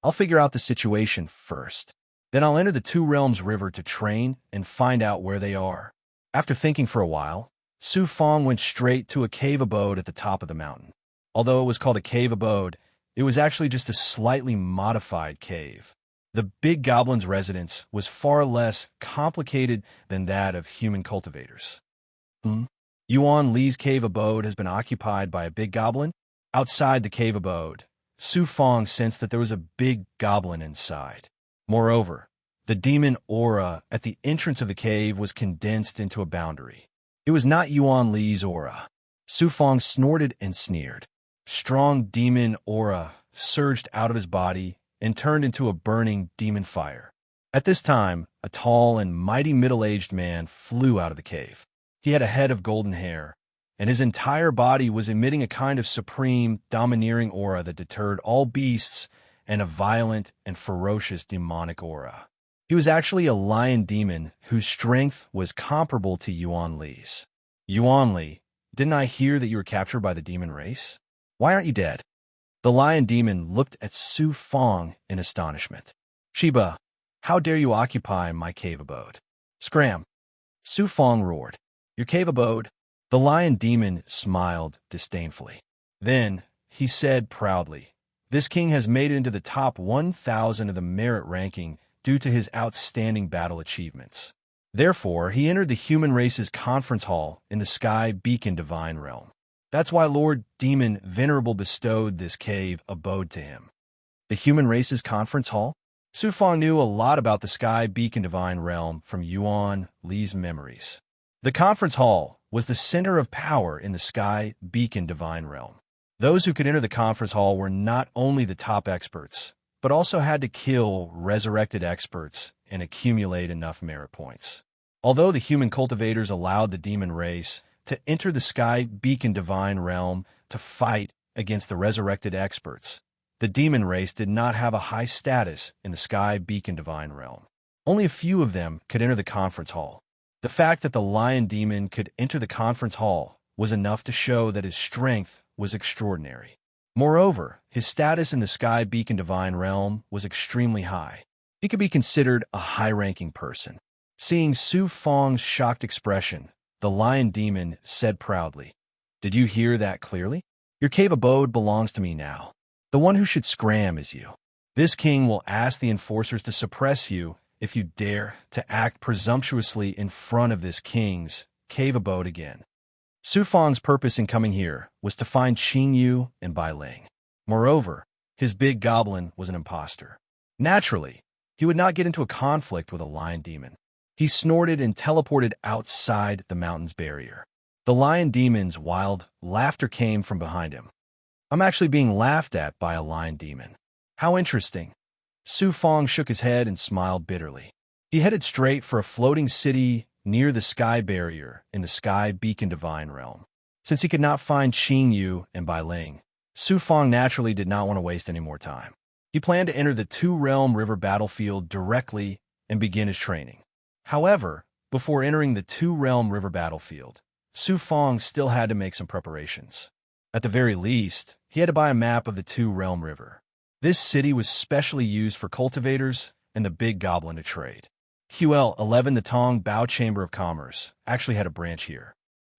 I'll figure out the situation first. Then I'll enter the Two Realms River to train and find out where they are. After thinking for a while, Su Fong went straight to a cave abode at the top of the mountain. Although it was called a cave abode, it was actually just a slightly modified cave. The big goblin's residence was far less complicated than that of human cultivators. Yuan Li's cave abode has been occupied by a big goblin. Outside the cave abode, Su Fong sensed that there was a big goblin inside. Moreover, the demon aura at the entrance of the cave was condensed into a boundary. It was not Yuan Li's aura. Su Fong snorted and sneered. Strong demon aura surged out of his body and turned into a burning demon fire. At this time, a tall and mighty middle-aged man flew out of the cave. He had a head of golden hair, and his entire body was emitting a kind of supreme, domineering aura that deterred all beasts and a violent and ferocious demonic aura. He was actually a lion demon whose strength was comparable to Yuan Li's. Yuan Li, didn't I hear that you were captured by the demon race? Why aren't you dead? The lion demon looked at Su Fong in astonishment. Sheba, how dare you occupy my cave abode? Scram! Su Fong roared. Your cave abode? The lion demon smiled disdainfully. Then he said proudly, this king has made it into the top 1,000 of the merit ranking due to his outstanding battle achievements. Therefore, he entered the human race's conference hall in the Sky Beacon Divine Realm. That's why Lord Demon Venerable bestowed this cave abode to him. The human race's conference hall? Su Fong knew a lot about the Sky Beacon Divine Realm from Yuan Li's memories. The conference hall was the center of power in the Sky Beacon Divine Realm. Those who could enter the conference hall were not only the top experts, but also had to kill resurrected experts and accumulate enough merit points. Although the human cultivators allowed the demon race to enter the Sky Beacon Divine Realm to fight against the resurrected experts, the demon race did not have a high status in the Sky Beacon Divine Realm. Only a few of them could enter the conference hall. The fact that the lion demon could enter the conference hall was enough to show that his strength was extraordinary. Moreover, his status in the Sky Beacon Divine Realm was extremely high. He could be considered a high-ranking person. Seeing Su Fong's shocked expression, the lion demon said proudly, Did you hear that clearly? Your cave abode belongs to me now. The one who should scram is you. This king will ask the enforcers to suppress you if you dare to act presumptuously in front of this king's cave abode again. Su Fong's purpose in coming here was to find Qing Yu and Bai Ling. Moreover, his big goblin was an imposter. Naturally, he would not get into a conflict with a lion demon. He snorted and teleported outside the mountain's barrier. The lion demon's wild laughter came from behind him. I'm actually being laughed at by a lion demon. How interesting. Su Fong shook his head and smiled bitterly. He headed straight for a floating city near the sky barrier in the Sky Beacon Divine Realm. Since he could not find Qing Yu and Bai Ling, Su Fong naturally did not want to waste any more time. He planned to enter the Two-Realm River battlefield directly and begin his training. However, before entering the Two-Realm River battlefield, Su Fong still had to make some preparations. At the very least, he had to buy a map of the Two-Realm River. This city was specially used for cultivators and the big goblin to trade. QL11, the Tong Bao Chamber of Commerce, actually had a branch here.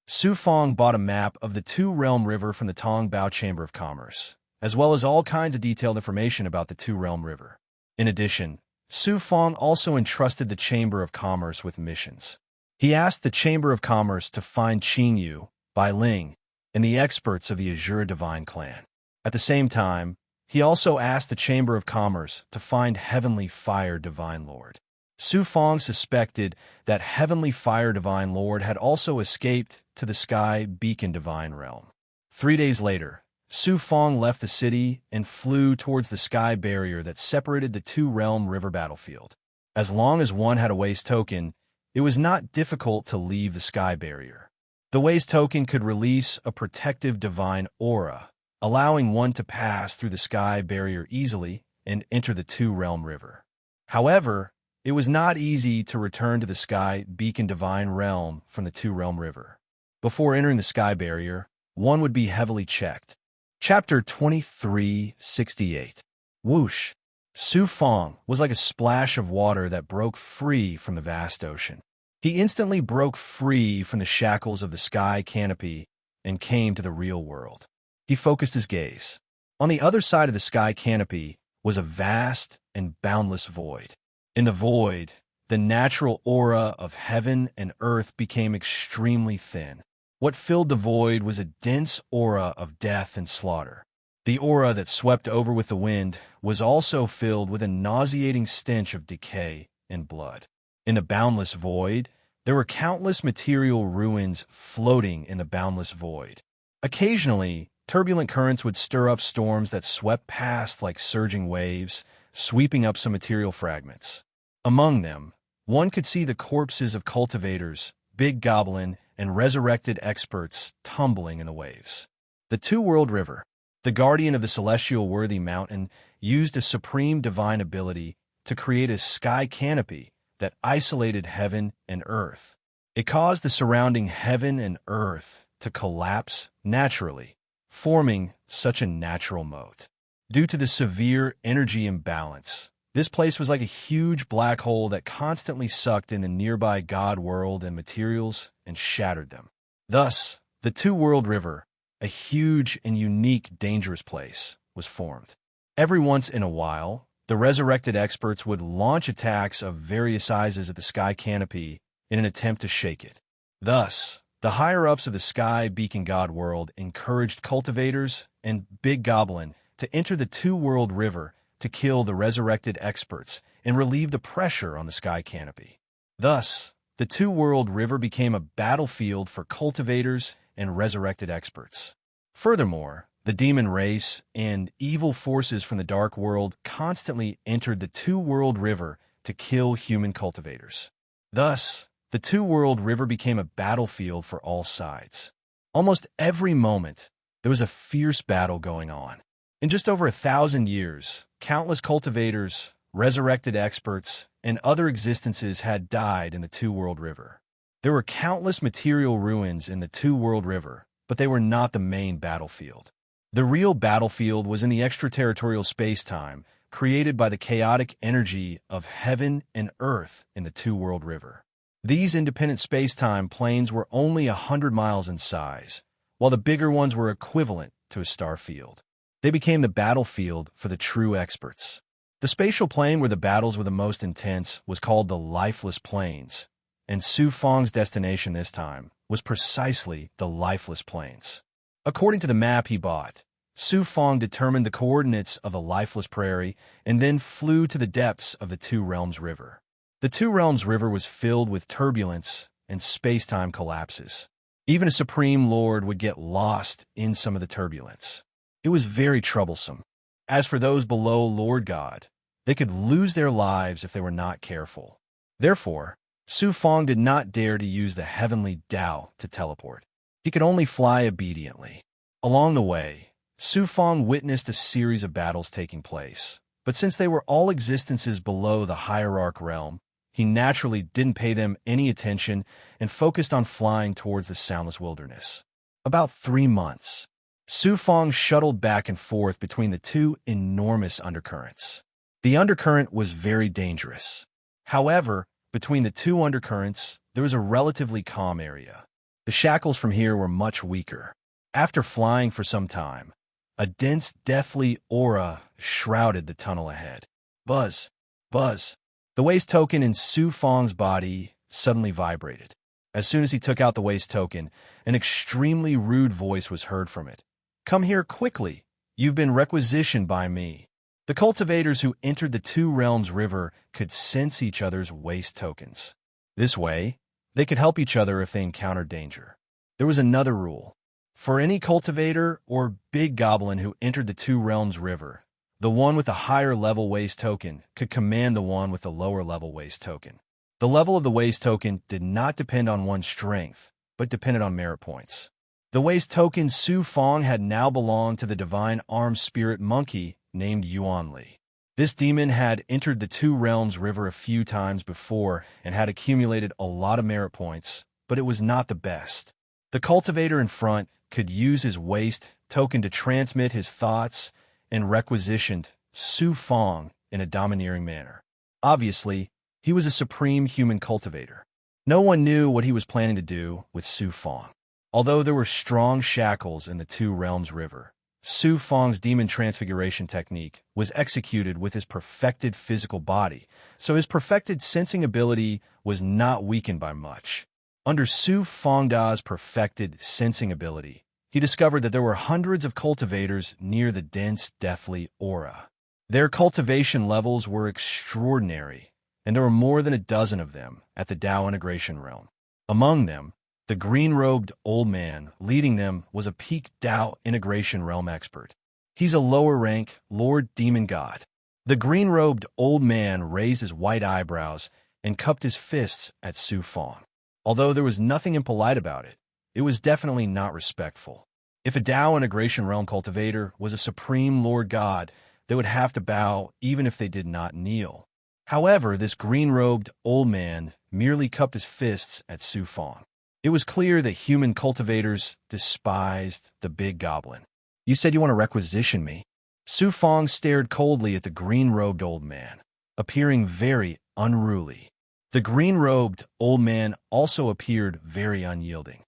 Su Fong bought a map of the Two-Realm River from the Tong Bao Chamber of Commerce, as well as all kinds of detailed information about the Two-Realm River. In addition, Su Fong also entrusted the Chamber of Commerce with missions. He asked the Chamber of Commerce to find Qing Yu, Bai Ling, and the experts of the Azure Divine Clan. At the same time, he also asked the Chamber of Commerce to find Heavenly Fire Divine Lord. Su Fong suspected that Heavenly Fire Divine Lord had also escaped to the Sky Beacon Divine Realm. 3 days later, Su Fong left the city and flew towards the sky barrier that separated the Two-Realm River battlefield. As long as one had a waste token, it was not difficult to leave the sky barrier. The waste token could release a protective divine aura, allowing one to pass through the sky barrier easily and enter the Two-Realm River. However, it was not easy to return to the Sky Beacon Divine Realm from the Two-Realm River. Before entering the sky barrier, one would be heavily checked. Chapter 2368. Whoosh! Su Fong was like a splash of water that broke free from the vast ocean. He instantly broke free from the shackles of the sky canopy and came to the real world. He focused his gaze. On the other side of the sky canopy was a vast and boundless void. In the void, the natural aura of heaven and earth became extremely thin. What filled the void was a dense aura of death and slaughter. The aura that swept over with the wind was also filled with a nauseating stench of decay and blood. In the boundless void, there were countless material ruins floating in the boundless void. Occasionally, turbulent currents would stir up storms that swept past like surging waves, sweeping up some material fragments. Among them, one could see the corpses of cultivators, big goblin, and resurrected experts tumbling in the waves. The two-world river, the guardian of the celestial worthy mountain, used a supreme divine ability to create a sky canopy that isolated heaven and earth. It caused the surrounding heaven and earth to collapse naturally, forming such a natural moat. Due to the severe energy imbalance, this place was like a huge black hole that constantly sucked in the nearby God world and materials and shattered them. Thus, the two-world river, a huge and unique dangerous place, was formed. Every once in a while, the resurrected experts would launch attacks of various sizes at the sky canopy in an attempt to shake it. Thus, the higher-ups of the Sky Beacon God world encouraged cultivators and Big Goblin to enter the two-world river to kill the resurrected experts and relieve the pressure on the sky canopy. Thus, the two-world river became a battlefield for cultivators and resurrected experts. Furthermore, the demon race and evil forces from the dark world constantly entered the two-world river to kill human cultivators. Thus, the two-world river became a battlefield for all sides. Almost every moment, there was a fierce battle going on. In just over 1,000 years, countless cultivators, resurrected experts, and other existences had died in the two-world river. There were countless material ruins in the two-world river, but they were not the main battlefield. The real battlefield was in the extraterritorial space-time, created by the chaotic energy of heaven and earth in the two-world river. These independent space-time planes were only 100 miles in size, while the bigger ones were equivalent to a star field. They became the battlefield for the true experts. The spatial plane where the battles were the most intense was called the Lifeless Plains, and Su Fong's destination this time was precisely the Lifeless Plains. According to the map he bought, Su Fong determined the coordinates of the Lifeless Prairie and then flew to the depths of the Two Realms River. The Two Realms River was filled with turbulence and space-time collapses. Even a Supreme Lord would get lost in some of the turbulence. It was very troublesome. As for those below Lord God, they could lose their lives if they were not careful. Therefore, Su Fong did not dare to use the heavenly Tao to teleport. He could only fly obediently. Along the way, Su Fong witnessed a series of battles taking place, but since they were all existences below the hierarch realm, he naturally didn't pay them any attention and focused on flying towards the soundless wilderness. About 3 months, Su Fong shuttled back and forth between the two enormous undercurrents. The undercurrent was very dangerous. However, between the two undercurrents, there was a relatively calm area. The shackles from here were much weaker. After flying for some time, a dense, deathly aura shrouded the tunnel ahead. Buzz, buzz. The waste token in Su Fong's body suddenly vibrated. As soon as he took out the waste token, an extremely rude voice was heard from it. "Come here quickly. You've been requisitioned by me." The cultivators who entered the Two Realms River could sense each other's waste tokens. This way, they could help each other if they encountered danger. There was another rule. For any cultivator or big goblin who entered the Two Realms River, the one with the higher level waste token could command the one with the lower level waste token. The level of the waste token did not depend on one's strength, but depended on merit points. The waste token Su Fong had now belonged to the divine armed spirit monkey named Yuan Li. This demon had entered the Two Realms River a few times before and had accumulated a lot of merit points, but it was not the best. The cultivator in front could use his waste token to transmit his thoughts and requisitioned Su Fong in a domineering manner. Obviously, he was a supreme human cultivator. No one knew what he was planning to do with Su Fong. Although there were strong shackles in the Two Realms River, Su Fong's demon transfiguration technique was executed with his perfected physical body, so his perfected sensing ability was not weakened by much. Under Su Fongda's perfected sensing ability, he discovered that there were hundreds of cultivators near the dense, deathly aura. Their cultivation levels were extraordinary, and there were more than a dozen of them at the Dao integration realm. Among them, the green-robed old man leading them was a peak Dao integration realm expert. He's a lower-rank Lord Demon God. The green-robed old man raised his white eyebrows and cupped his fists at Su Fong. Although there was nothing impolite about it, it was definitely not respectful. If a Dao integration realm cultivator was a supreme Lord God, they would have to bow even if they did not kneel. However, this green-robed old man merely cupped his fists at Su Fong. It was clear that human cultivators despised the big goblin. "You said you want to requisition me?" Su Fong stared coldly at the green-robed old man, appearing very unruly. The green-robed old man also appeared very unyielding.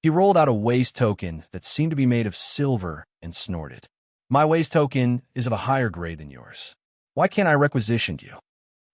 He rolled out a waste token that seemed to be made of silver and snorted. "My waste token is of a higher grade than yours. Why can't I requisition you?"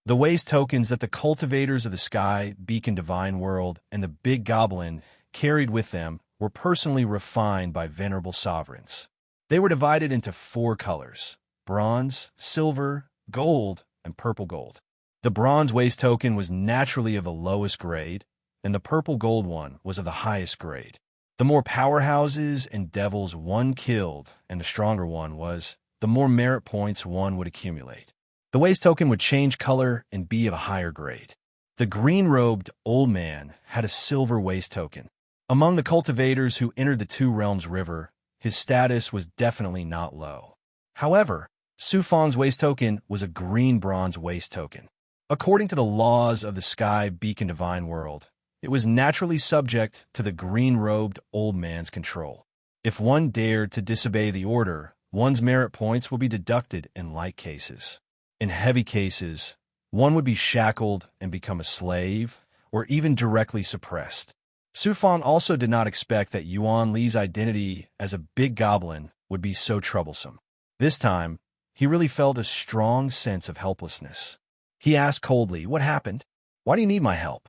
The waste tokens that the cultivators of the Sky Beacon Divine World and the Big Goblin carried with them were personally refined by venerable sovereigns. They were divided into 4 colors: bronze, silver, gold, and purple gold. The bronze waste token was naturally of the lowest grade, and the purple gold one was of the highest grade. The more powerhouses and devils one killed, and the stronger one was, the more merit points one would accumulate. The waste token would change color and be of a higher grade. The green-robed old man had a silver waste token. Among the cultivators who entered the Two Realms River, his status was definitely not low. However, Su Fong's waste token was a green-bronze waste token. According to the laws of the Sky Beacon Divine World, it was naturally subject to the green-robed old man's control. If one dared to disobey the order, one's merit points would be deducted in light cases. In heavy cases, one would be shackled and become a slave, or even directly suppressed. Su Fong also did not expect that Yuan Li's identity as a big goblin would be so troublesome. This time, he really felt a strong sense of helplessness. He asked coldly, "What happened? Why do you need my help?"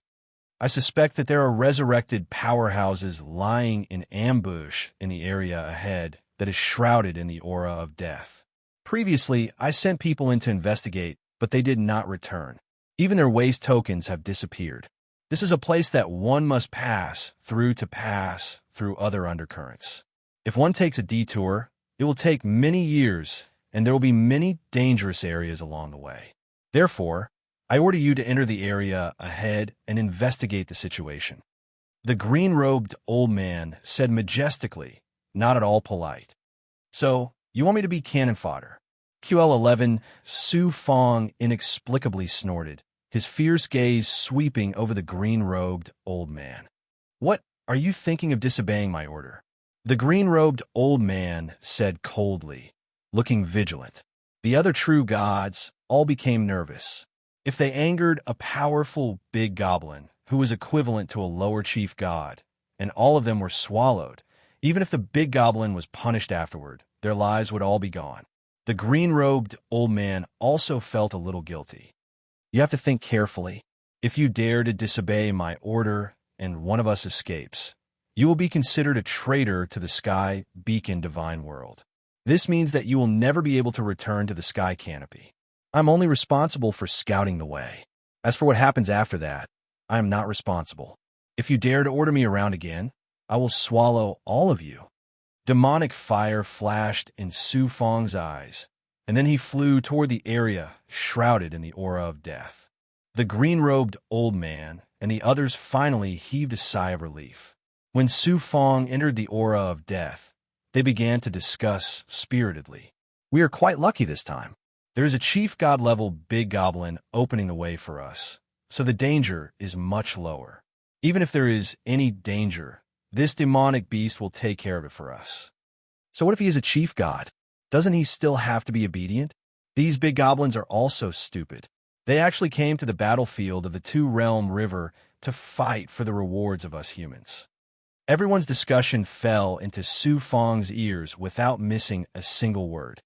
"I suspect that there are resurrected powerhouses lying in ambush in the area ahead that is shrouded in the aura of death. Previously, I sent people in to investigate, but they did not return. Even their waste tokens have disappeared. This is a place that one must pass through other undercurrents. If one takes a detour, it will take many years, and there will be many dangerous areas along the way. Therefore, I order you to enter the area ahead and investigate the situation." The green-robed old man said majestically, not at all polite. "So, you want me to be cannon fodder?" QL11, Su Fong inexplicably snorted, his fierce gaze sweeping over the green-robed old man. "What, are you thinking of disobeying my order?" The green-robed old man said coldly, looking vigilant. The other true gods all became nervous. If they angered a powerful big goblin who was equivalent to a lower chief god, and all of them were swallowed, even if the big goblin was punished afterward, their lives would all be gone. The green-robed old man also felt a little guilty. "You have to think carefully. If you dare to disobey my order and one of us escapes, you will be considered a traitor to the Sky Beacon Divine World. This means that you will never be able to return to the Sky Canopy. I'm only responsible for scouting the way. As for what happens after that, I am not responsible. If you dare to order me around again, I will swallow all of you." Demonic fire flashed in Su Fong's eyes, and then he flew toward the area shrouded in the aura of death. The green-robed old man and the others finally heaved a sigh of relief. When Su Fong entered the aura of death, they began to discuss spiritedly. "We are quite lucky this time. There is a chief god-level big goblin opening the way for us, so the danger is much lower. Even if there is any danger, this demonic beast will take care of it for us." "So what if he is a chief god? Doesn't he still have to be obedient?" "These big goblins are also stupid. They actually came to the battlefield of the Two-Realm River to fight for the rewards of us humans." Everyone's discussion fell into Su Fong's ears without missing a single word.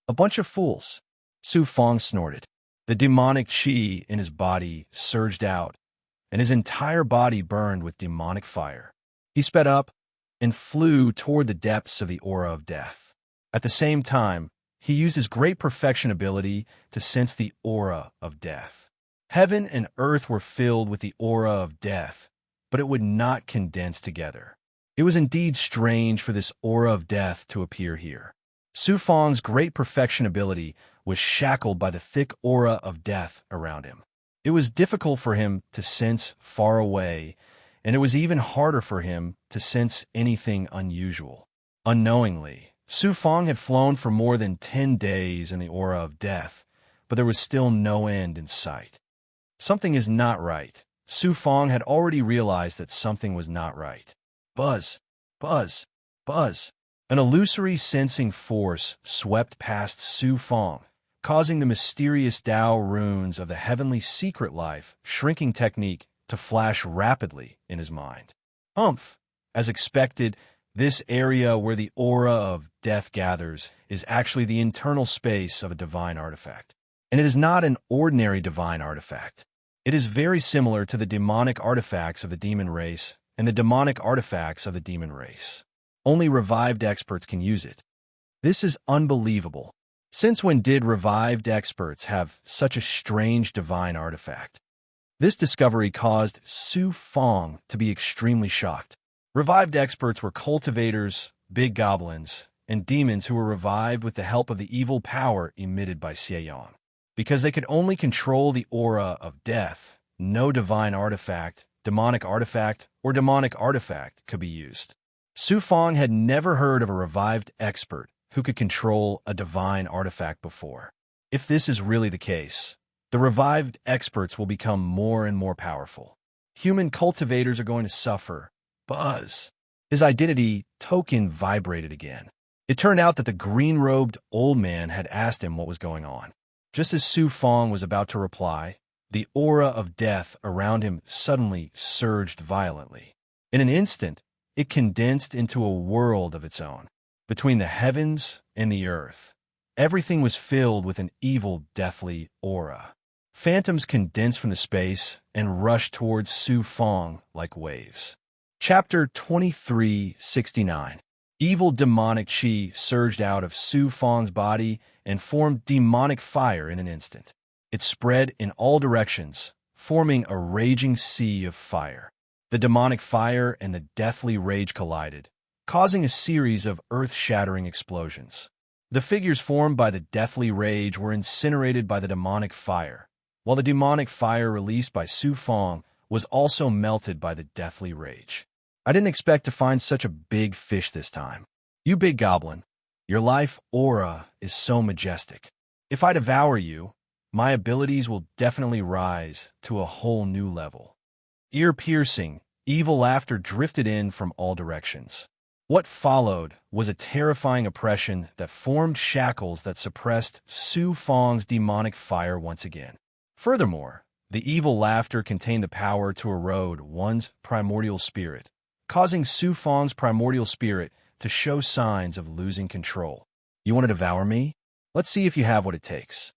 "A bunch of fools," Su Fong snorted. The demonic chi in his body surged out, and his entire body burned with demonic fire. He sped up and flew toward the depths of the aura of death. At the same time, he used his great perfection ability to sense the aura of death. Heaven and earth were filled with the aura of death, but it would not condense together. It was indeed strange for this aura of death to appear here. Su Fang's great perfection ability was shackled by the thick aura of death around him. It was difficult for him to sense far away, and it was even harder for him to sense anything unusual. Unknowingly, Su Fang had flown for more than 10 days in the aura of death, but there was still no end in sight. Something is not right. Su Fang had already realized that something was not right. Buzz, buzz, buzz. An illusory sensing force swept past Su Fang, causing the mysterious Tao runes of the heavenly secret life shrinking technique to flash rapidly in his mind. As expected, this area where the aura of death gathers is actually the internal space of a divine artifact. And it is not an ordinary divine artifact. It is very similar to the demonic artifacts of the demon race and the demonic artifacts of the demon race. Only revived experts can use it. This is unbelievable. Since when did revived experts have such a strange divine artifact? This discovery caused Su Fang to be extremely shocked. Revived experts were cultivators, big goblins, and demons who were revived with the help of the evil power emitted by Xieyang. Because they could only control the aura of death, no divine artifact, demonic artifact, or demonic artifact could be used. Su Fang had never heard of a revived expert who could control a divine artifact before. If this is really the case, the revived experts will become more and more powerful. Human cultivators are going to suffer. Buzz. His identity token vibrated again. It turned out that the green-robed old man had asked him what was going on. Just as Su Fang was about to reply, the aura of death around him suddenly surged violently. In an instant, it condensed into a world of its own. Between the heavens and the earth, everything was filled with an evil, deathly aura. Phantoms condensed from the space and rushed towards Su Fang like waves. Chapter 2369. Evil demonic chi surged out of Su Fang's body and formed demonic fire in an instant. It spread in all directions, forming a raging sea of fire. The demonic fire and the deathly rage collided, causing a series of earth-shattering explosions. The figures formed by the deathly rage were incinerated by the demonic fire, while the demonic fire released by Su Fang was also melted by the deathly rage. I didn't expect to find such a big fish this time. You big goblin, your life aura is so majestic. If I devour you, my abilities will definitely rise to a whole new level. Ear-piercing, evil laughter drifted in from all directions. What followed was a terrifying oppression that formed shackles that suppressed Su Fang's demonic fire once again. Furthermore, the evil laughter contained the power to erode one's primordial spirit, causing Su Fang's primordial spirit to show signs of losing control. You want to devour me? Let's see if you have what it takes.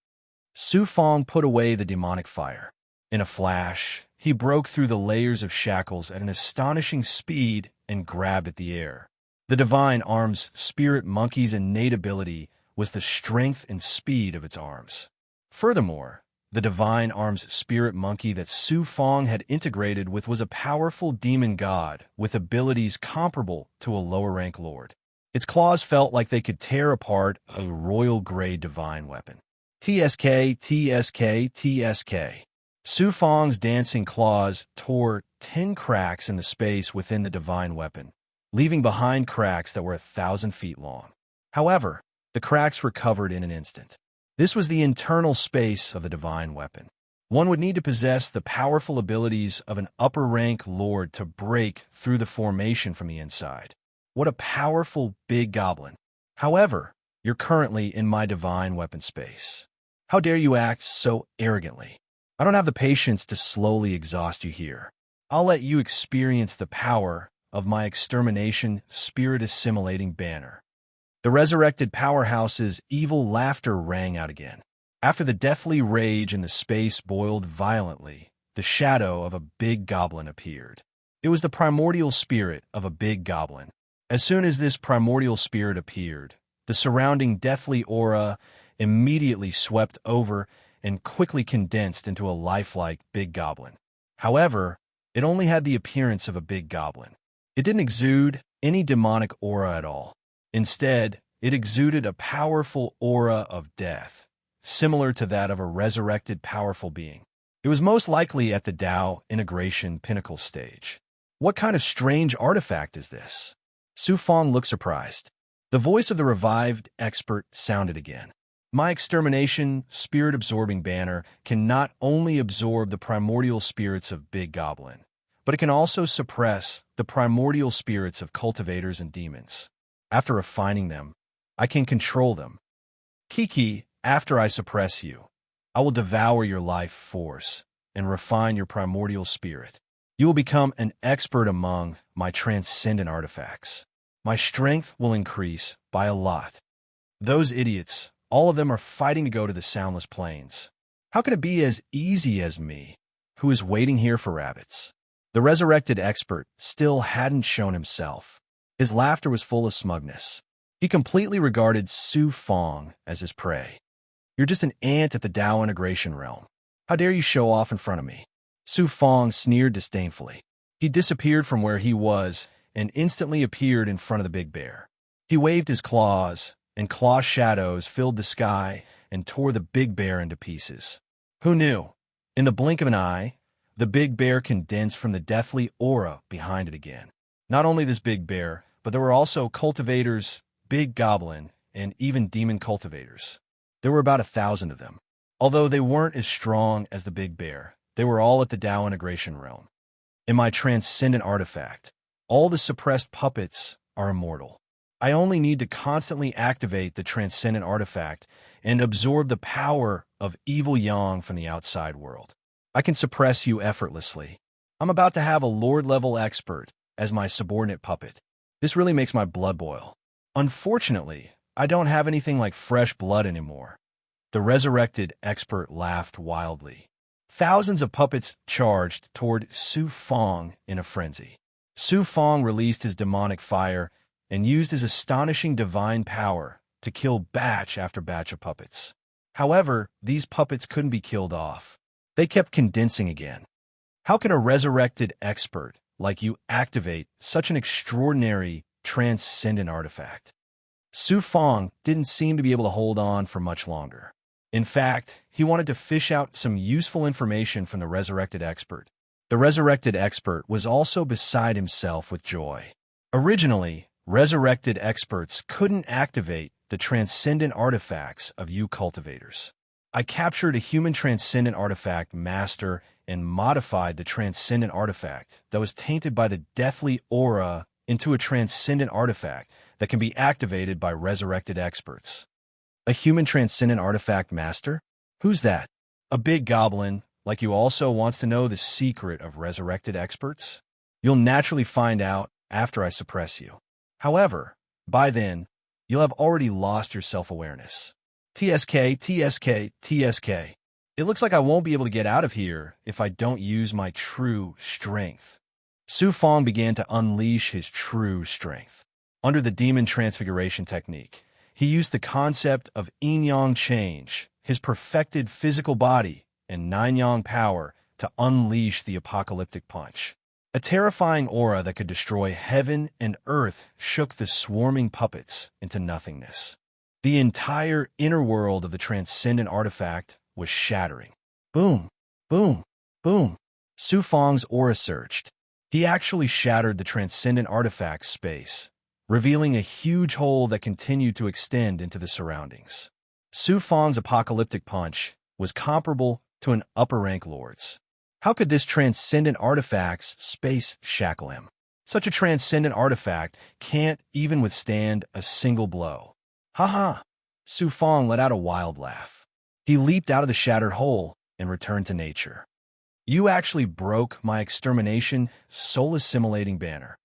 Su Fang put away the demonic fire. In a flash, he broke through the layers of shackles at an astonishing speed and grabbed at the air. The divine arm's spirit monkey's innate ability was the strength and speed of its arms. Furthermore, the divine arm's spirit monkey that Su Fang had integrated with was a powerful demon god with abilities comparable to a lower-rank lord. Its claws felt like they could tear apart a royal-grade divine weapon. TSK, TSK, TSK. Su Fang's dancing claws tore 10 cracks in the space within the divine weapon, leaving behind cracks that were 1,000 feet long. However, the cracks recovered in an instant. This was the internal space of the divine weapon. One would need to possess the powerful abilities of an upper-rank lord to break through the formation from the inside. What a powerful big goblin. However, you're currently in my divine weapon space. How dare you act so arrogantly? I don't have the patience to slowly exhaust you here. I'll let you experience the power of my extermination spirit-assimilating banner. The resurrected powerhouse's evil laughter rang out again. After the deathly rage in the space boiled violently, the shadow of a big goblin appeared. It was the primordial spirit of a big goblin. As soon as this primordial spirit appeared, the surrounding deathly aura immediately swept over and quickly condensed into a lifelike big goblin. However, it only had the appearance of a big goblin. It didn't exude any demonic aura at all. Instead, it exuded a powerful aura of death, similar to that of a resurrected powerful being. It was most likely at the Tao integration pinnacle stage. What kind of strange artifact is this? Su Fong looked surprised. The voice of the revived expert sounded again. My extermination, spirit-absorbing banner can not only absorb the primordial spirits of Big Goblin, but it can also suppress the primordial spirits of cultivators and demons. After refining them, I can control them. Kiki, after I suppress you, I will devour your life force and refine your primordial spirit. You will become an expert among my transcendent artifacts. My strength will increase by a lot. Those idiots, all of them are fighting to go to the Soundless Plains. How can it be as easy as me, who is waiting here for rabbits? The resurrected expert still hadn't shown himself. His laughter was full of smugness. He completely regarded Su Fong as his prey. You're just an ant at the Tao integration realm. How dare you show off in front of me? Su Fong sneered disdainfully. He disappeared from where he was and instantly appeared in front of the big bear. He waved his claws, and claw shadows filled the sky and tore the big bear into pieces. Who knew? In the blink of an eye, the big bear condensed from the deathly aura behind it again. Not only this big bear, but there were also cultivators, big goblin, and even demon cultivators. There were about 1,000 of them. Although they weren't as strong as the big bear, they were all at the Tao integration realm. In my transcendent artifact, all the suppressed puppets are immortal. I only need to constantly activate the transcendent artifact and absorb the power of evil yang from the outside world. I can suppress you effortlessly. I'm about to have a Lord-level expert as my subordinate puppet. This really makes my blood boil. Unfortunately, I don't have anything like fresh blood anymore. The resurrected expert laughed wildly. Thousands of puppets charged toward Su Fong in a frenzy. Su Fong released his demonic fire and used his astonishing divine power to kill batch after batch of puppets. However, these puppets couldn't be killed off. They kept condensing again. How can a resurrected expert like you activate such an extraordinary, transcendent artifact? Su Fong didn't seem to be able to hold on for much longer. In fact, he wanted to fish out some useful information from the resurrected expert. The resurrected expert was also beside himself with joy. Originally, resurrected experts couldn't activate the transcendent artifacts of you cultivators. I captured a human transcendent artifact master and modified the transcendent artifact that was tainted by the deathly aura into a transcendent artifact that can be activated by resurrected experts. A human transcendent artifact master? Who's that? A big goblin, like you also wants to know the secret of resurrected experts? You'll naturally find out after I suppress you. However, by then, you'll have already lost your self-awareness. TSK, TSK, TSK. It looks like I won't be able to get out of here if I don't use my true strength. Su Fong began to unleash his true strength. Under the demon transfiguration technique, he used the concept of yin-yang change, his perfected physical body, and nine-yang power to unleash the apocalyptic punch. A terrifying aura that could destroy heaven and earth shook the swarming puppets into nothingness. The entire inner world of the transcendent artifact was shattering. Boom, boom, boom. Su Fong's aura surged. He actually shattered the transcendent artifact's space, revealing a huge hole that continued to extend into the surroundings. Su Fong's apocalyptic punch was comparable to an upper-rank lord's. How could this transcendent artifact's space shackle him? Such a transcendent artifact can't even withstand a single blow. Ha ha! Su Fong let out a wild laugh. He leaped out of the shattered hole and returned to nature. You actually broke my extermination, soul-assimilating banner.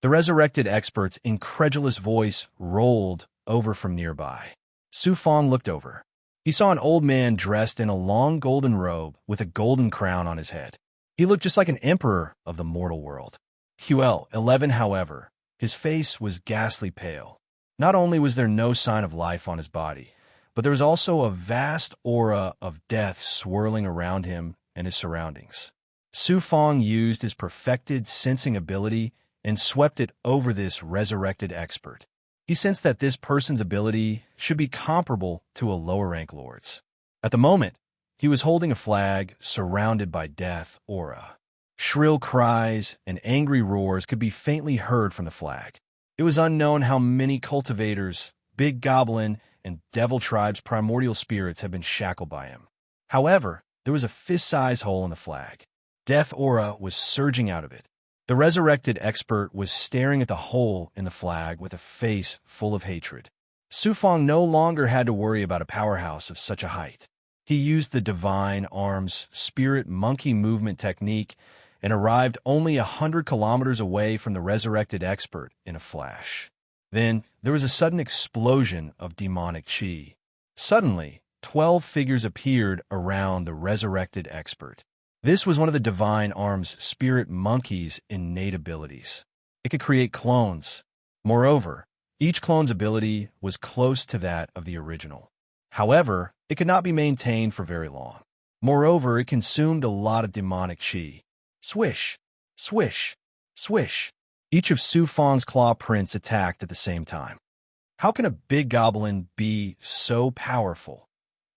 The resurrected expert's incredulous voice rolled over from nearby. Su Fong looked over. He saw an old man dressed in a long golden robe with a golden crown on his head. He looked just like an emperor of the mortal world. QL11, however, his face was ghastly pale. Not only was there no sign of life on his body, but there was also a vast aura of death swirling around him and his surroundings. Su Fong used his perfected sensing ability and swept it over this resurrected expert. He sensed that this person's ability should be comparable to a lower-rank lord's. At the moment, he was holding a flag surrounded by death aura. Shrill cries and angry roars could be faintly heard from the flag. It was unknown how many cultivators, big goblin, and devil tribes' primordial spirits had been shackled by him. However, there was a fist-sized hole in the flag. Death aura was surging out of it. The resurrected expert was staring at the hole in the flag with a face full of hatred. Su Fong no longer had to worry about a powerhouse of such a height. He used the divine arms spirit monkey movement technique and arrived only 100 kilometers away from the resurrected expert in a flash. Then there was a sudden explosion of demonic chi. Suddenly, 12 figures appeared around the resurrected expert. This was one of the divine arms spirit monkey's innate abilities. It could create clones. Moreover, each clone's ability was close to that of the original. However, it could not be maintained for very long. Moreover, it consumed a lot of demonic chi. Swish, swish, swish. Each of Su Fong's claw prints attacked at the same time. How can a big goblin be so powerful?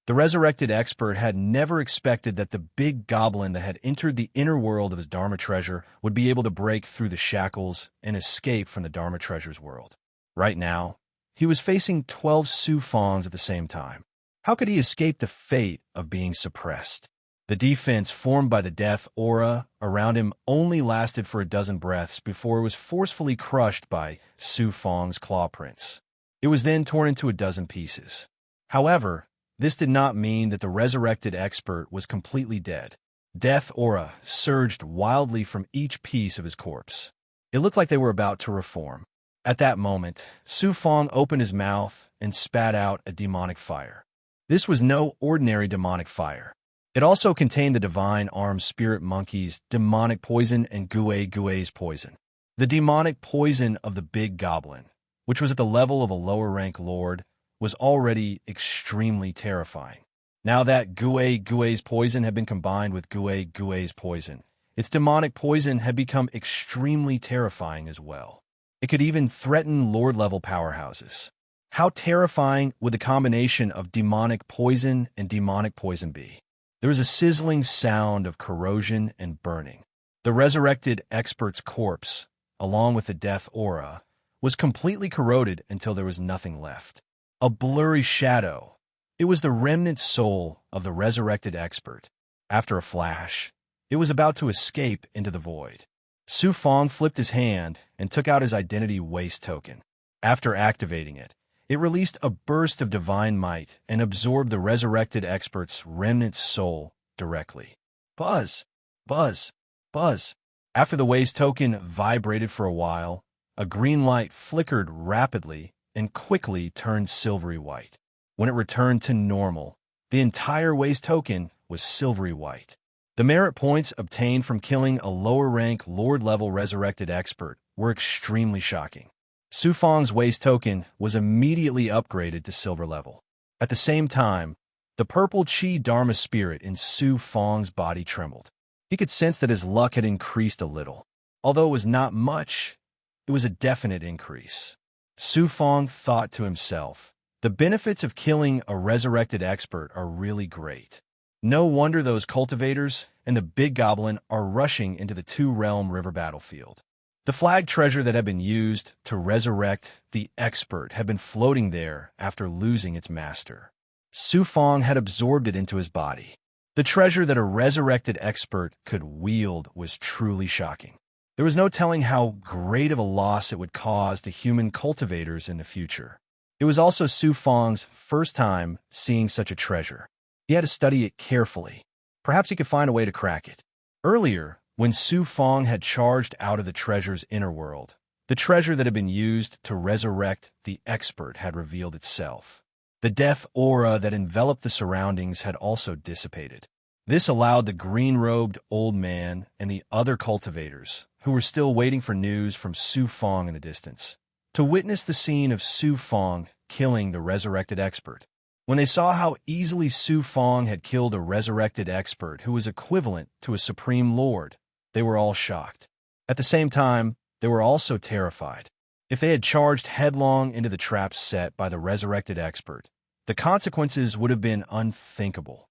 The resurrected expert had never expected that the big goblin that had entered the inner world of his Dharma treasure would be able to break through the shackles and escape from the Dharma treasure's world. Right now, he was facing 12 Su Fongs at the same time. How could he escape the fate of being suppressed? The defense formed by the death aura around him only lasted for a dozen breaths before it was forcefully crushed by Su Fong's claw prints. It was then torn into a dozen pieces. However, this did not mean that the resurrected expert was completely dead. Death aura surged wildly from each piece of his corpse. It looked like they were about to reform. At that moment, Su Fong opened his mouth and spat out a demonic fire. This was no ordinary demonic fire. It also contained the divine armed spirit monkey's demonic poison and Gue's poison. The demonic poison of the big goblin, which was at the level of a lower-rank lord, was already extremely terrifying. Now that Gue's poison had been combined with Gue's poison, its demonic poison had become extremely terrifying as well. It could even threaten lord-level powerhouses. How terrifying would the combination of demonic poison and demonic poison be? There was a sizzling sound of corrosion and burning. The resurrected expert's corpse, along with the death aura, was completely corroded until there was nothing left. A blurry shadow. It was the remnant soul of the resurrected expert. After a flash, it was about to escape into the void. Su Fong flipped his hand and took out his identity waste token. After activating it, it released a burst of divine might and absorbed the resurrected expert's remnant soul directly. Buzz, buzz, buzz. After the waste token vibrated for a while, a green light flickered rapidly and quickly turned silvery white. When it returned to normal, the entire waste token was silvery white. The merit points obtained from killing a lower-rank Lord-level resurrected expert were extremely shocking. Su Fong's waste token was immediately upgraded to silver level. At the same time, the purple Chi Dharma spirit in Su Fong's body trembled. He could sense that his luck had increased a little. Although it was not much, it was a definite increase. Su Fong thought to himself, the benefits of killing a resurrected expert are really great. No wonder those cultivators and the big goblin are rushing into the two-realm river battlefield. The flag treasure that had been used to resurrect the expert had been floating there after losing its master. Su Fong had absorbed it into his body. The treasure that a resurrected expert could wield was truly shocking. There was no telling how great of a loss it would cause to human cultivators in the future. It was also Su Fong's first time seeing such a treasure. He had to study it carefully. Perhaps he could find a way to crack it. Earlier, when Su Fong had charged out of the treasure's inner world, the treasure that had been used to resurrect the expert had revealed itself. The death aura that enveloped the surroundings had also dissipated. This allowed the green-robed old man and the other cultivators, who were still waiting for news from Su Fong in the distance, to witness the scene of Su Fong killing the resurrected expert. When they saw how easily Su Fong had killed a resurrected expert who was equivalent to a supreme lord, they were all shocked. At the same time, they were also terrified. If they had charged headlong into the traps set by the resurrected expert, the consequences would have been unthinkable.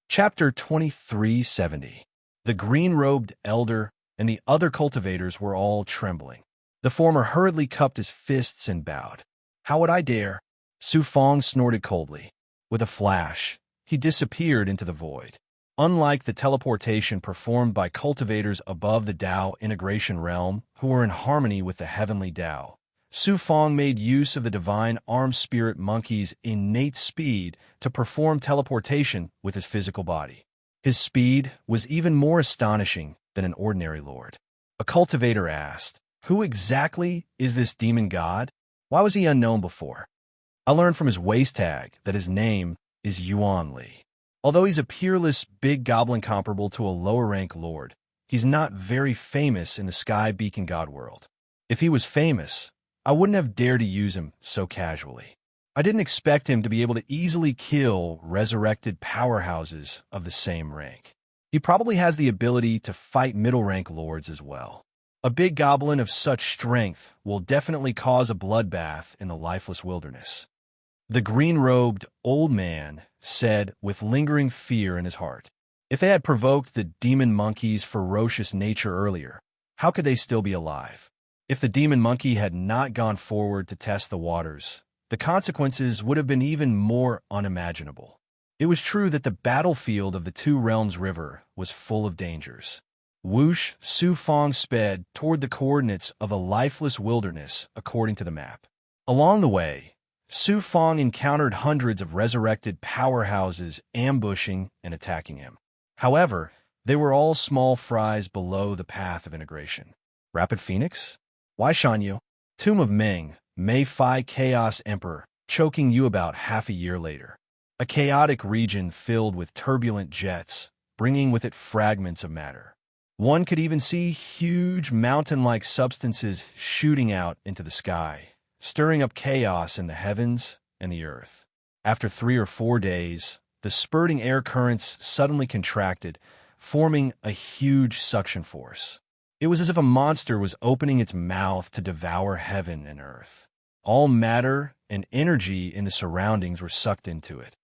Chapter 2370. The green-robed elder and the other cultivators were all trembling. The former hurriedly cupped his fists and bowed. "How would I dare?" Su Fong snorted coldly. With a flash, he disappeared into the void. Unlike the teleportation performed by cultivators above the Tao integration realm who were in harmony with the heavenly Tao, Su Fong made use of the divine armed spirit monkey's innate speed to perform teleportation with his physical body. His speed was even more astonishing than an ordinary lord. A cultivator asked, "Who exactly is this demon god? Why was he unknown before?" "I learned from his waist tag that his name is Yuan Li. Although he's a peerless big goblin comparable to a lower-rank lord, he's not very famous in the Sky Beacon God world. If he was famous, I wouldn't have dared to use him so casually. I didn't expect him to be able to easily kill resurrected powerhouses of the same rank. He probably has the ability to fight middle-rank lords as well. A big goblin of such strength will definitely cause a bloodbath in the lifeless wilderness." The green-robed old man said with lingering fear in his heart. If they had provoked the demon monkey's ferocious nature earlier, how could they still be alive? If the demon monkey had not gone forward to test the waters, the consequences would have been even more unimaginable. It was true that the battlefield of the Two Realms River was full of dangers. Whoosh, Su Fong sped toward the coordinates of a lifeless wilderness according to the map. Along the way, Su Fong encountered hundreds of resurrected powerhouses ambushing and attacking him. However, they were all small fries below the path of integration. Rapid Phoenix? Why Shanyu? Tomb of Ming, Mei Fai Chaos Emperor, choking you about half a year later. A chaotic region filled with turbulent jets, bringing with it fragments of matter. One could even see huge mountain-like substances shooting out into the sky, stirring up chaos in the heavens and the earth. After 3 or 4 days, the spurting air currents suddenly contracted, forming a huge suction force. It was as if a monster was opening its mouth to devour heaven and earth. All matter and energy in the surroundings were sucked into it.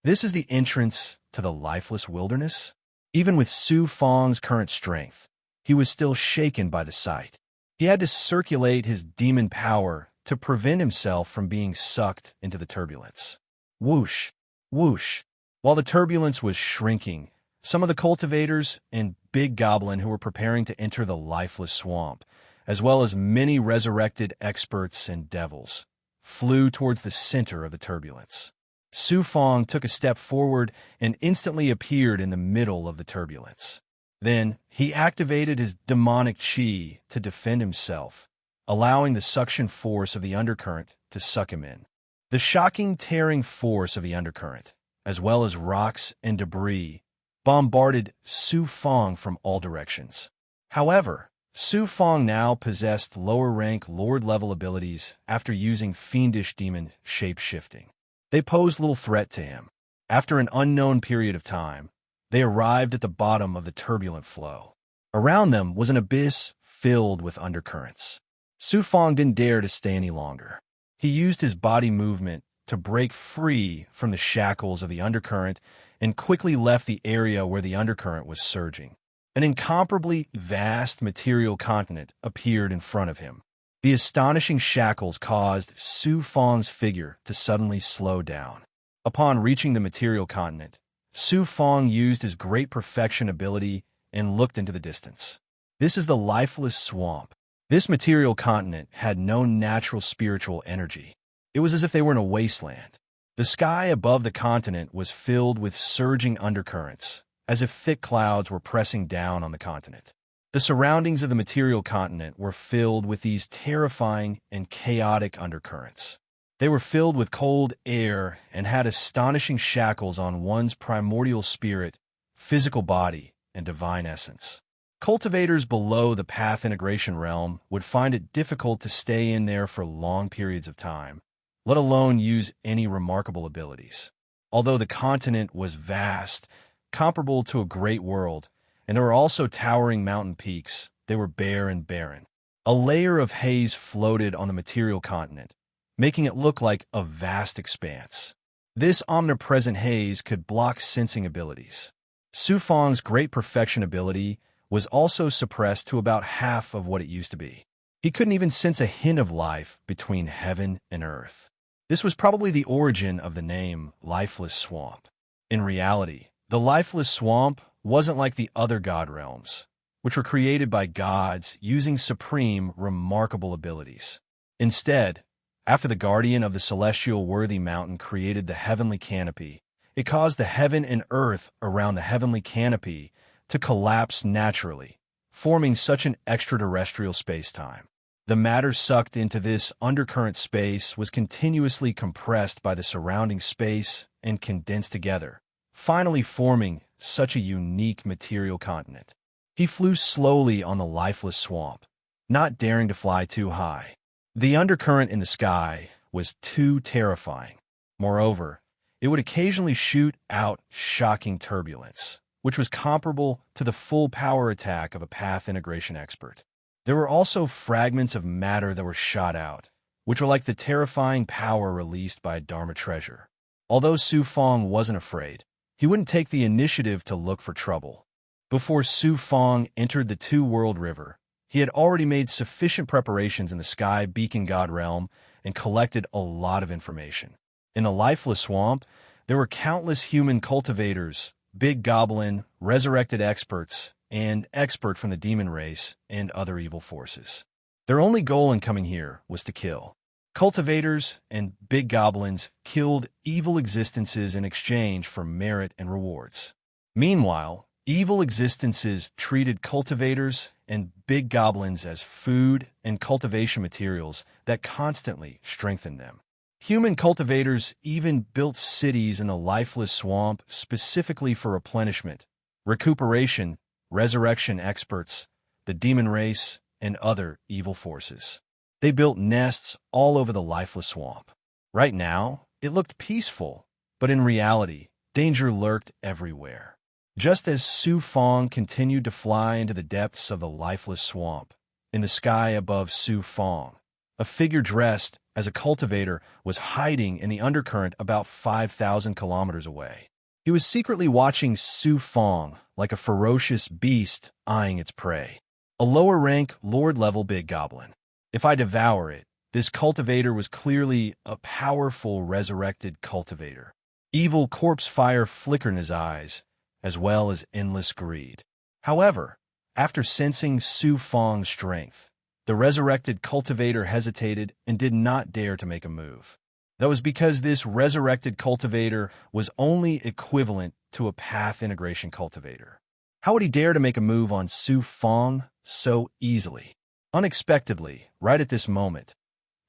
This is the entrance to the lifeless wilderness? Even with Su Fong's current strength, he was still shaken by the sight. He had to circulate his demon power to prevent himself from being sucked into the turbulence. Whoosh, whoosh. While the turbulence was shrinking, some of the cultivators and big goblin who were preparing to enter the lifeless swamp, as well as many resurrected experts and devils, flew towards the center of the turbulence. Su Fong took a step forward and instantly appeared in the middle of the turbulence. Then he activated his demonic chi to defend himself, allowing the suction force of the undercurrent to suck him in. The shocking tearing force of the undercurrent, as well as rocks and debris, bombarded Su Fong from all directions. However, Su Fong now possessed lower-rank lord-level abilities after using fiendish demon shape-shifting. They posed little threat to him. After an unknown period of time, they arrived at the bottom of the turbulent flow. Around them was an abyss filled with undercurrents. Su Fong didn't dare to stay any longer. He used his body movement to break free from the shackles of the undercurrent and quickly left the area where the undercurrent was surging. An incomparably vast material continent appeared in front of him. The astonishing shackles caused Su Fong's figure to suddenly slow down. Upon reaching the material continent, Su Fong used his great perfection ability and looked into the distance. This is the lifeless swamp. This material continent had no natural spiritual energy. It was as if they were in a wasteland. The sky above the continent was filled with surging undercurrents, as if thick clouds were pressing down on the continent. The surroundings of the material continent were filled with these terrifying and chaotic undercurrents. They were filled with cold air and had astonishing shackles on one's primordial spirit, physical body, and divine essence. Cultivators below the path integration realm would find it difficult to stay in there for long periods of time, let alone use any remarkable abilities. Although the continent was vast, comparable to a great world, and there were also towering mountain peaks, they were bare and barren. A layer of haze floated on the material continent, making it look like a vast expanse. This omnipresent haze could block sensing abilities. Su Fang's great perfection ability was also suppressed to about half of what it used to be. He couldn't even sense a hint of life between heaven and earth. This was probably the origin of the name Lifeless Swamp. In reality, the Lifeless Swamp wasn't like the other god realms, which were created by gods using supreme, remarkable abilities. Instead, after the guardian of the celestial worthy mountain created the heavenly canopy, it caused the heaven and earth around the heavenly canopy to collapse naturally, forming such an extraterrestrial space-time. The matter sucked into this undercurrent space was continuously compressed by the surrounding space and condensed together, finally forming such a unique material continent. He flew slowly on the lifeless swamp, not daring to fly too high. The undercurrent in the sky was too terrifying. Moreover, it would occasionally shoot out shocking turbulence, which was comparable to the full power attack of a path integration expert. There were also fragments of matter that were shot out, which were like the terrifying power released by a Dharma treasure. Although Su Fang wasn't afraid, he wouldn't take the initiative to look for trouble. Before Su Fang entered the Two-World River, he had already made sufficient preparations in the Sky Beacon God realm and collected a lot of information. In the Lifeless Swamp, there were countless human cultivators, big goblin, resurrected experts, and expert from the demon race and other evil forces. Their only goal in coming here was to kill. Cultivators and big goblins killed evil existences in exchange for merit and rewards. Meanwhile, evil existences treated cultivators and big goblins as food and cultivation materials that constantly strengthened them. Human cultivators even built cities in the Lifeless Swamp specifically for replenishment, recuperation, resurrection experts, the demon race, and other evil forces. They built nests all over the Lifeless Swamp. Right now, it looked peaceful, but in reality, danger lurked everywhere. Just as Su Fang continued to fly into the depths of the Lifeless Swamp, in the sky above Su Fang, a figure dressed as a cultivator was hiding in the undercurrent about 5,000 kilometers away. He was secretly watching Su Fang like a ferocious beast eyeing its prey. A lower-rank, Lord-level big goblin. If I devour it, this cultivator was clearly a powerful resurrected cultivator. Evil corpse fire flickered in his eyes, as well as endless greed. However, after sensing Su Fang's strength, the resurrected cultivator hesitated and did not dare to make a move. That was because this resurrected cultivator was only equivalent to a path integration cultivator. How would he dare to make a move on Su Fang so easily? Unexpectedly, right at this moment,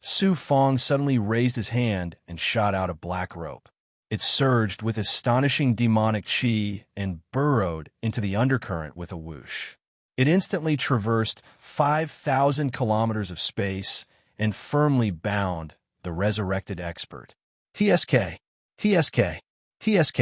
Su Fang suddenly raised his hand and shot out a black rope. It surged with astonishing demonic chi and burrowed into the undercurrent with a whoosh. It instantly traversed 5,000 kilometers of space and firmly bound the resurrected expert. TSK, TSK, TSK.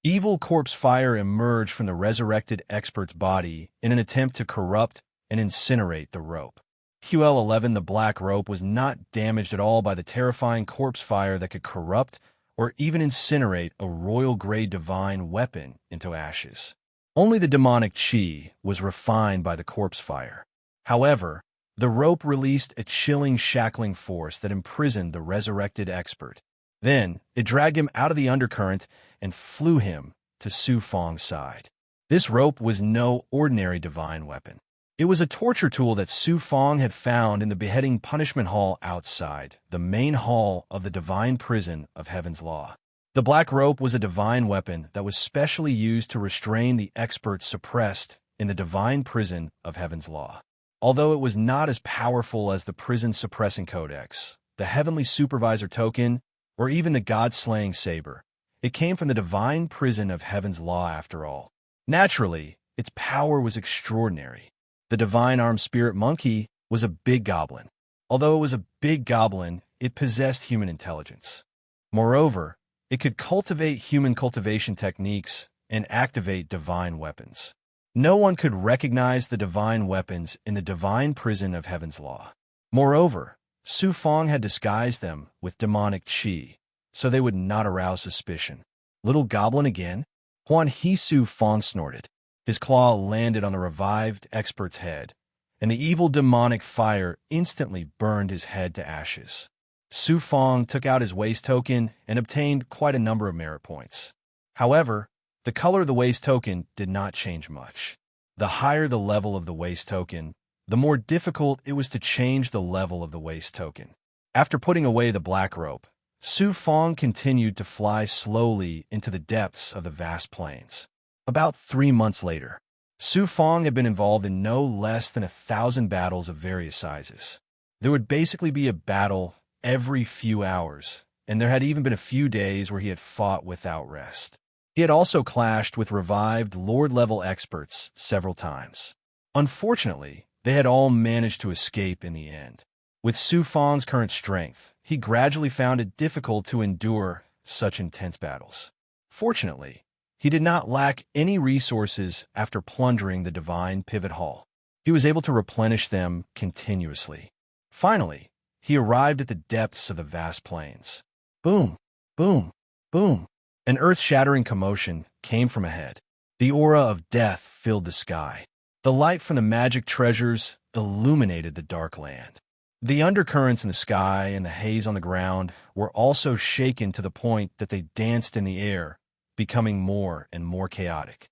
Evil corpse fire emerged from the resurrected expert's body in an attempt to corrupt and incinerate the rope. QL-11, the black rope, was not damaged at all by the terrifying corpse fire that could corrupt or even incinerate a royal-grade divine weapon into ashes. Only the demonic chi was refined by the corpse fire. However, the rope released a chilling, shackling force that imprisoned the resurrected expert. Then, it dragged him out of the undercurrent and flew him to Su Fang's side. This rope was no ordinary divine weapon. It was a torture tool that Su Fang had found in the beheading punishment hall outside, the main hall of the divine prison of Heaven's Law. The black rope was a divine weapon that was specially used to restrain the expert suppressed in the divine prison of Heaven's Law. Although it was not as powerful as the prison suppressing codex, the heavenly supervisor token, or even the god-slaying saber. It came from the divine prison of heaven's law after all. Naturally, its power was extraordinary. The divine armed spirit monkey was a big goblin. Although it was a big goblin, it possessed human intelligence. Moreover, it could cultivate human cultivation techniques and activate divine weapons. No one could recognize the divine weapons in the divine prison of heaven's law. Moreover, Su Fong had disguised them with demonic qi, so they would not arouse suspicion. Little goblin again? Huan He Su Fong snorted. His claw landed on the revived expert's head, and the evil demonic fire instantly burned his head to ashes. Su Fong took out his waste token and obtained quite a number of merit points. However, the color of the waste token did not change much. The higher the level of the waste token, the more difficult it was to change the level of the waste token. After putting away the black rope, Su Fong continued to fly slowly into the depths of the vast plains. About 3 months later, Su Fong had been involved in no less than 1,000 battles of various sizes. There would basically be a battle every few hours, and there had even been a few days where he had fought without rest. He had also clashed with revived Lord-level experts several times. Unfortunately, they had all managed to escape in the end. With Su Fong's current strength, he gradually found it difficult to endure such intense battles. Fortunately, he did not lack any resources after plundering the divine pivot hall. He was able to replenish them continuously. Finally, he arrived at the depths of the vast plains. Boom, boom, boom. An earth-shattering commotion came from ahead. The aura of death filled the sky. The light from the magic treasures illuminated the dark land. The undercurrents in the sky and the haze on the ground were also shaken to the point that they danced in the air, becoming more and more chaotic.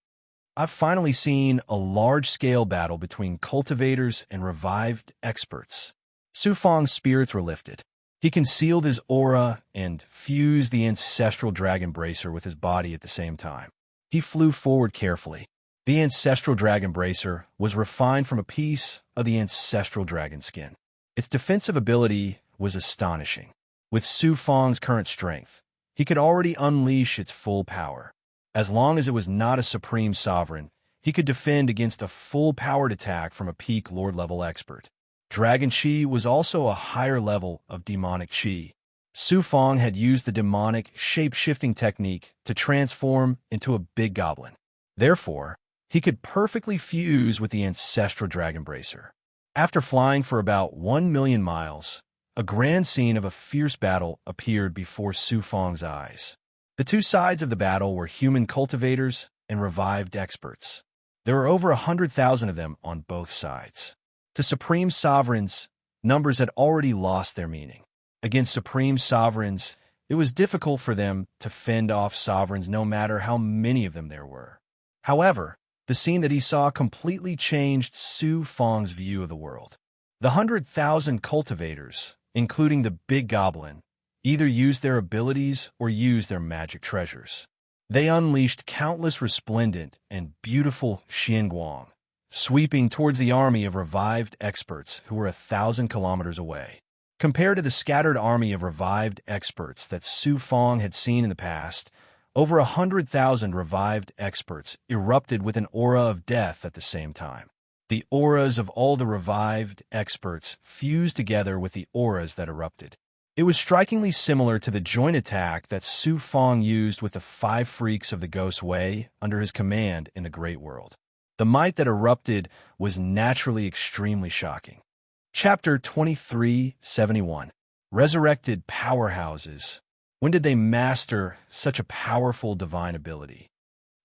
I've finally seen a large-scale battle between cultivators and revived experts. Su Fong's spirits were lifted. He concealed his aura and fused the ancestral dragon bracer with his body at the same time. He flew forward carefully. The ancestral dragon bracer was refined from a piece of the ancestral dragon skin. Its defensive ability was astonishing. With Su Fong's current strength, he could already unleash its full power. As long as it was not a supreme sovereign, he could defend against a full-powered attack from a peak Lord-level expert. Dragon Qi was also a higher level of demonic Qi. Su Fong had used the demonic shape-shifting technique to transform into a big goblin. Therefore, he could perfectly fuse with the ancestral dragon bracer. After flying for about 1,000,000 miles, a grand scene of a fierce battle appeared before Su Fong's eyes. The two sides of the battle were human cultivators and revived experts. There were over 100,000 of them on both sides. To supreme sovereigns, numbers had already lost their meaning. Against supreme sovereigns, it was difficult for them to fend off sovereigns no matter how many of them there were. However, the scene that he saw completely changed Su Fong's view of the world. The 100,000 cultivators, including the big goblin, either used their abilities or used their magic treasures. They unleashed countless resplendent and beautiful Xianguang, sweeping towards the army of revived experts who were 1,000 kilometers away. Compared to the scattered army of revived experts that Su Fong had seen in the past, over 100,000 revived experts erupted with an aura of death at the same time. The auras of all the revived experts fused together with the auras that erupted. It was strikingly similar to the joint attack that Su Fong used with the 5 freaks of the Ghost Way under his command in the Great World. The might that erupted was naturally extremely shocking. Chapter 2371. Resurrected Powerhouses. When did they master such a powerful divine ability?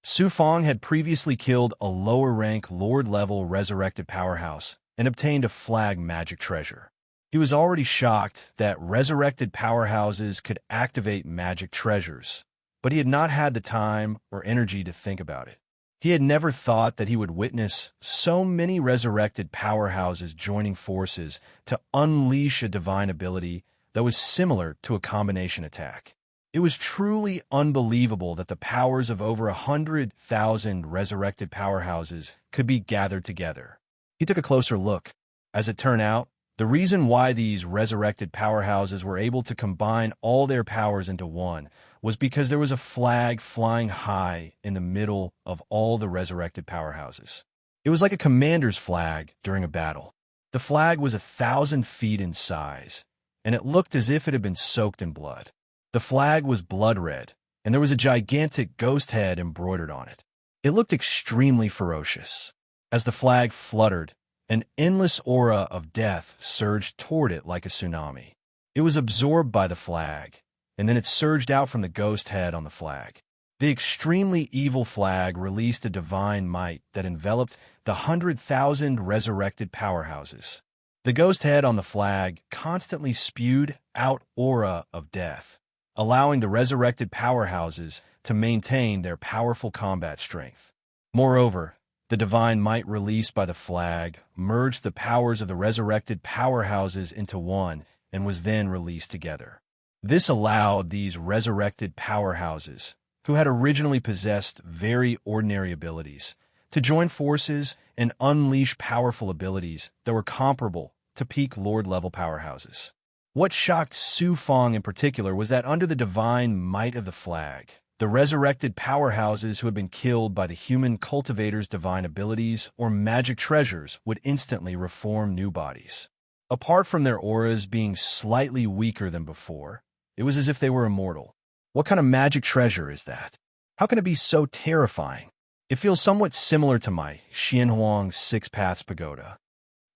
Su Fong had previously killed a lower-rank Lord-level resurrected powerhouse and obtained a flag magic treasure. He was already shocked that resurrected powerhouses could activate magic treasures, but he had not had the time or energy to think about it. He had never thought that he would witness so many resurrected powerhouses joining forces to unleash a divine ability that was similar to a combination attack. It was truly unbelievable that the powers of over 100,000 resurrected powerhouses could be gathered together. He took a closer look. As it turned out, The reason why these resurrected powerhouses were able to combine all their powers into one was because there was a flag flying high in the middle of all the resurrected powerhouses. It was like a commander's flag during a battle. The flag was 1,000 feet in size, and it looked as if it had been soaked in blood. The flag was blood red, and there was a gigantic ghost head embroidered on it. It looked extremely ferocious. As the flag fluttered, an endless aura of death surged toward it like a tsunami. It was absorbed by the flag, and then it surged out from the ghost head on the flag. The extremely evil flag released a divine might that enveloped the 100,000 resurrected powerhouses. The ghost head on the flag constantly spewed out aura of death, allowing the resurrected powerhouses to maintain their powerful combat strength. Moreover, the divine might released by the flag merged the powers of the resurrected powerhouses into one and was then released together. This allowed these resurrected powerhouses, who had originally possessed very ordinary abilities, to join forces and unleash powerful abilities that were comparable to peak Lord-level powerhouses. What shocked Su Fong in particular was that under the divine might of the flag, the resurrected powerhouses who had been killed by the human cultivators' divine abilities or magic treasures would instantly reform new bodies. Apart from their auras being slightly weaker than before, it was as if they were immortal. What kind of magic treasure is that? How can it be so terrifying? It feels somewhat similar to my Xianhuang's Six Paths Pagoda.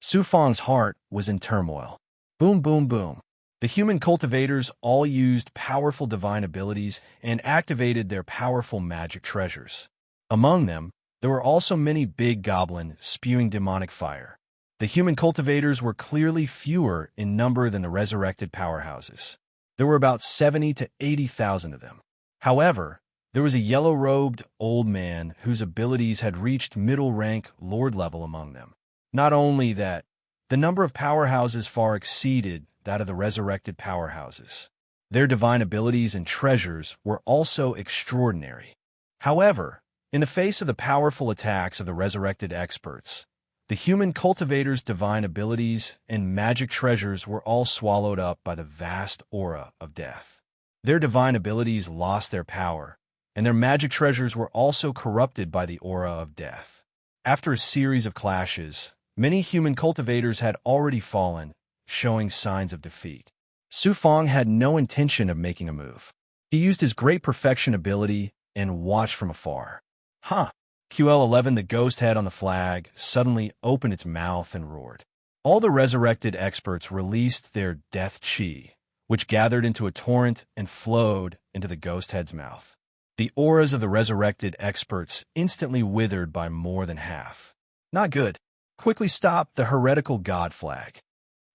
Su Fong's heart was in turmoil. Boom, boom, boom. The human cultivators all used powerful divine abilities and activated their powerful magic treasures. Among them, there were also many big goblins spewing demonic fire. The human cultivators were clearly fewer in number than the resurrected powerhouses. There were about 70 to 80,000 of them. However, there was a yellow-robed old man whose abilities had reached middle-rank lord level among them. Not only that, the number of powerhouses far exceeded that of the resurrected powerhouses. Their divine abilities and treasures were also extraordinary. However, in the face of the powerful attacks of the resurrected experts, the human cultivators' divine abilities and magic treasures were all swallowed up by the vast aura of death. Their divine abilities lost their power, and their magic treasures were also corrupted by the aura of death. After a series of clashes, many human cultivators had already fallen, showing signs of defeat. Su Fong had no intention of making a move. He used his great perfection ability and watched from afar. QL11, the ghost head on the flag, suddenly opened its mouth and roared. All the resurrected experts released their death chi, which gathered into a torrent and flowed into the ghost head's mouth. The auras of the resurrected experts instantly withered by more than half. Not good. Quickly stop the heretical god flag.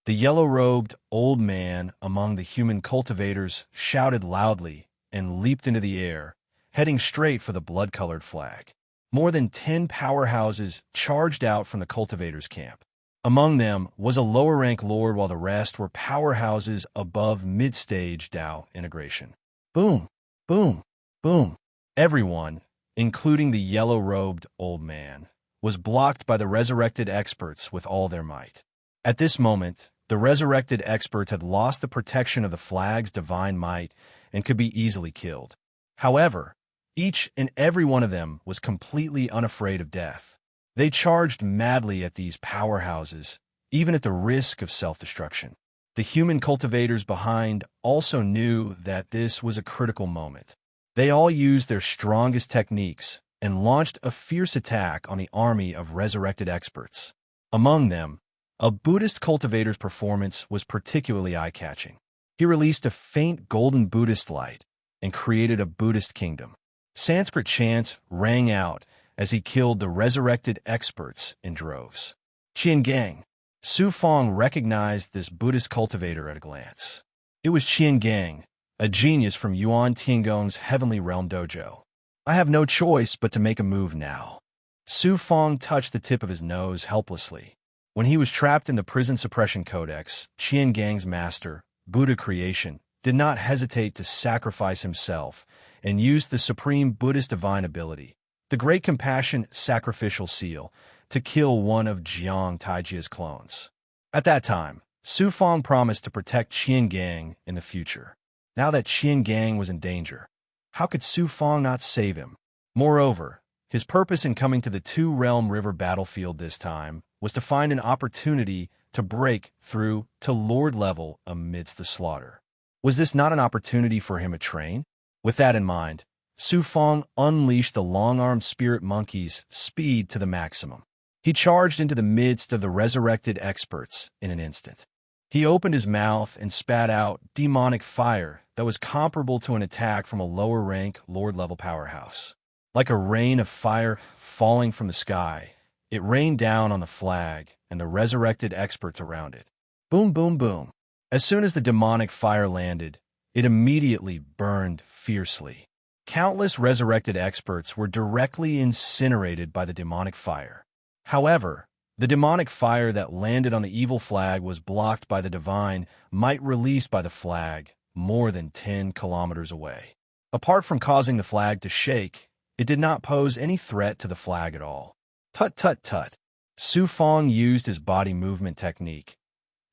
The yellow-robed old man among the human cultivators shouted loudly and leaped into the air, heading straight for the blood-colored flag. More than 10 powerhouses charged out from the cultivators' camp. Among them was a lower-rank lord, while the rest were powerhouses above mid-stage Dao integration. Boom, boom, boom. Everyone, including the yellow-robed old man, was blocked by the resurrected experts with all their might. At this moment, the resurrected experts had lost the protection of the flag's divine might and could be easily killed. However, each and every one of them was completely unafraid of death. They charged madly at these powerhouses, even at the risk of self-destruction. The human cultivators behind also knew that this was a critical moment. They all used their strongest techniques and launched a fierce attack on the army of resurrected experts. Among them, a Buddhist cultivator's performance was particularly eye-catching. He released a faint golden Buddhist light and created a Buddhist kingdom. Sanskrit chants rang out as he killed the resurrected experts in droves. Qian Gang. Su Fong recognized this Buddhist cultivator at a glance. It was Qian Gang, a genius from Yuan Tiangong's Heavenly Realm dojo. I have no choice but to make a move now. Su Fong touched the tip of his nose helplessly. When he was trapped in the prison suppression codex, Qian Gang's master, Buddha creation, did not hesitate to sacrifice himself and used the supreme Buddhist divine ability, the Great Compassion Sacrificial Seal, to kill one of Jiang Taijia's clones. At that time, Su Fong promised to protect Qian Gang in the future. Now that Qian Gang was in danger, how could Su Fong not save him? Moreover, his purpose in coming to the Two-Realm River battlefield this time was to find an opportunity to break through to Lord level amidst the slaughter. Was this not an opportunity for him to train? With that in mind, Su Fong unleashed the long-armed spirit monkey's speed to the maximum. He charged into the midst of the resurrected experts in an instant. He opened his mouth and spat out demonic fire that was comparable to an attack from a lower-rank Lord-level powerhouse. Like a rain of fire falling from the sky, it rained down on the flag and the resurrected experts around it. Boom, boom, boom. As soon as the demonic fire landed, it immediately burned fiercely. Countless resurrected experts were directly incinerated by the demonic fire. However, the demonic fire that landed on the evil flag was blocked by the divine might released by the flag more than 10 kilometers away. Apart from causing the flag to shake, it did not pose any threat to the flag at all. Tut tut tut. Su Fong used his body movement technique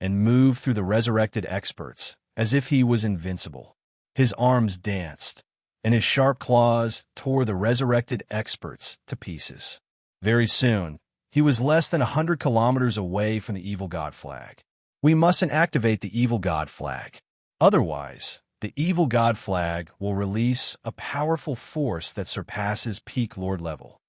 and moved through the resurrected experts as if he was invincible. His arms danced, and his sharp claws tore the resurrected experts to pieces. Very soon, he was less than 100 kilometers away from the evil god flag. We mustn't activate the evil god flag. Otherwise, the evil god flag will release a powerful force that surpasses peak Lord level.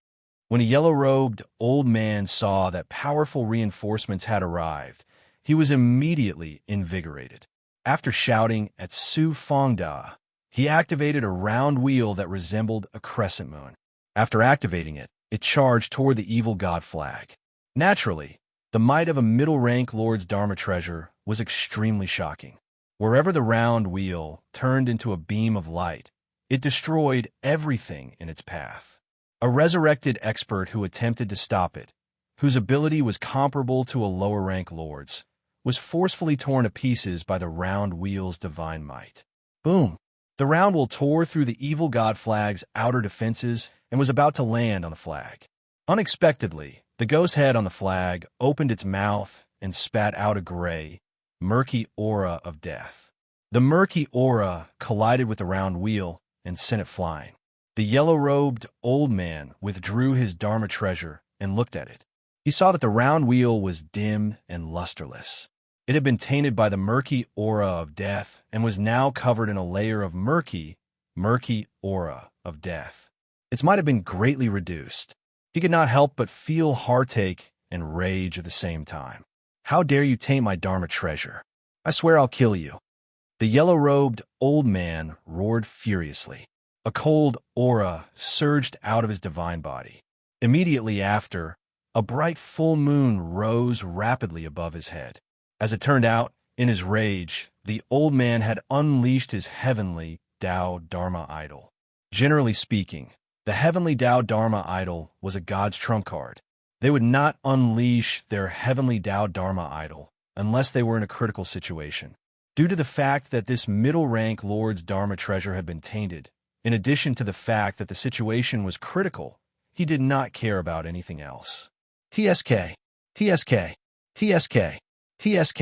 When a yellow-robed old man saw that powerful reinforcements had arrived, he was immediately invigorated. After shouting at Su Fongda, he activated a round wheel that resembled a crescent moon. After activating it, it charged toward the evil god flag. Naturally, the might of a middle-rank lord's Dharma treasure was extremely shocking. Wherever the round wheel turned into a beam of light, it destroyed everything in its path. A resurrected expert who attempted to stop it, whose ability was comparable to a lower-rank lord's, was forcefully torn to pieces by the round wheel's divine might. Boom! The round wheel tore through the evil god flag's outer defenses and was about to land on the flag. Unexpectedly, the ghost head on the flag opened its mouth and spat out a gray, murky aura of death. The murky aura collided with the round wheel and sent it flying. The yellow-robed old man withdrew his Dharma treasure and looked at it. He saw that the round wheel was dim and lusterless. It had been tainted by the murky aura of death and was now covered in a layer of murky aura of death. Its might have been greatly reduced. He could not help but feel heartache and rage at the same time. How dare you taint my Dharma treasure? I swear I'll kill you. The yellow-robed old man roared furiously. A cold aura surged out of his divine body. Immediately after, a bright full moon rose rapidly above his head. As it turned out, in his rage, the old man had unleashed his heavenly Tao Dharma idol. Generally speaking, the heavenly Tao Dharma idol was a god's trump card. They would not unleash their heavenly Tao Dharma idol unless they were in a critical situation. Due to the fact that this middle-rank lord's Dharma treasure had been tainted, in addition to the fact that the situation was critical, he did not care about anything else. TSK, TSK, TSK, TSK.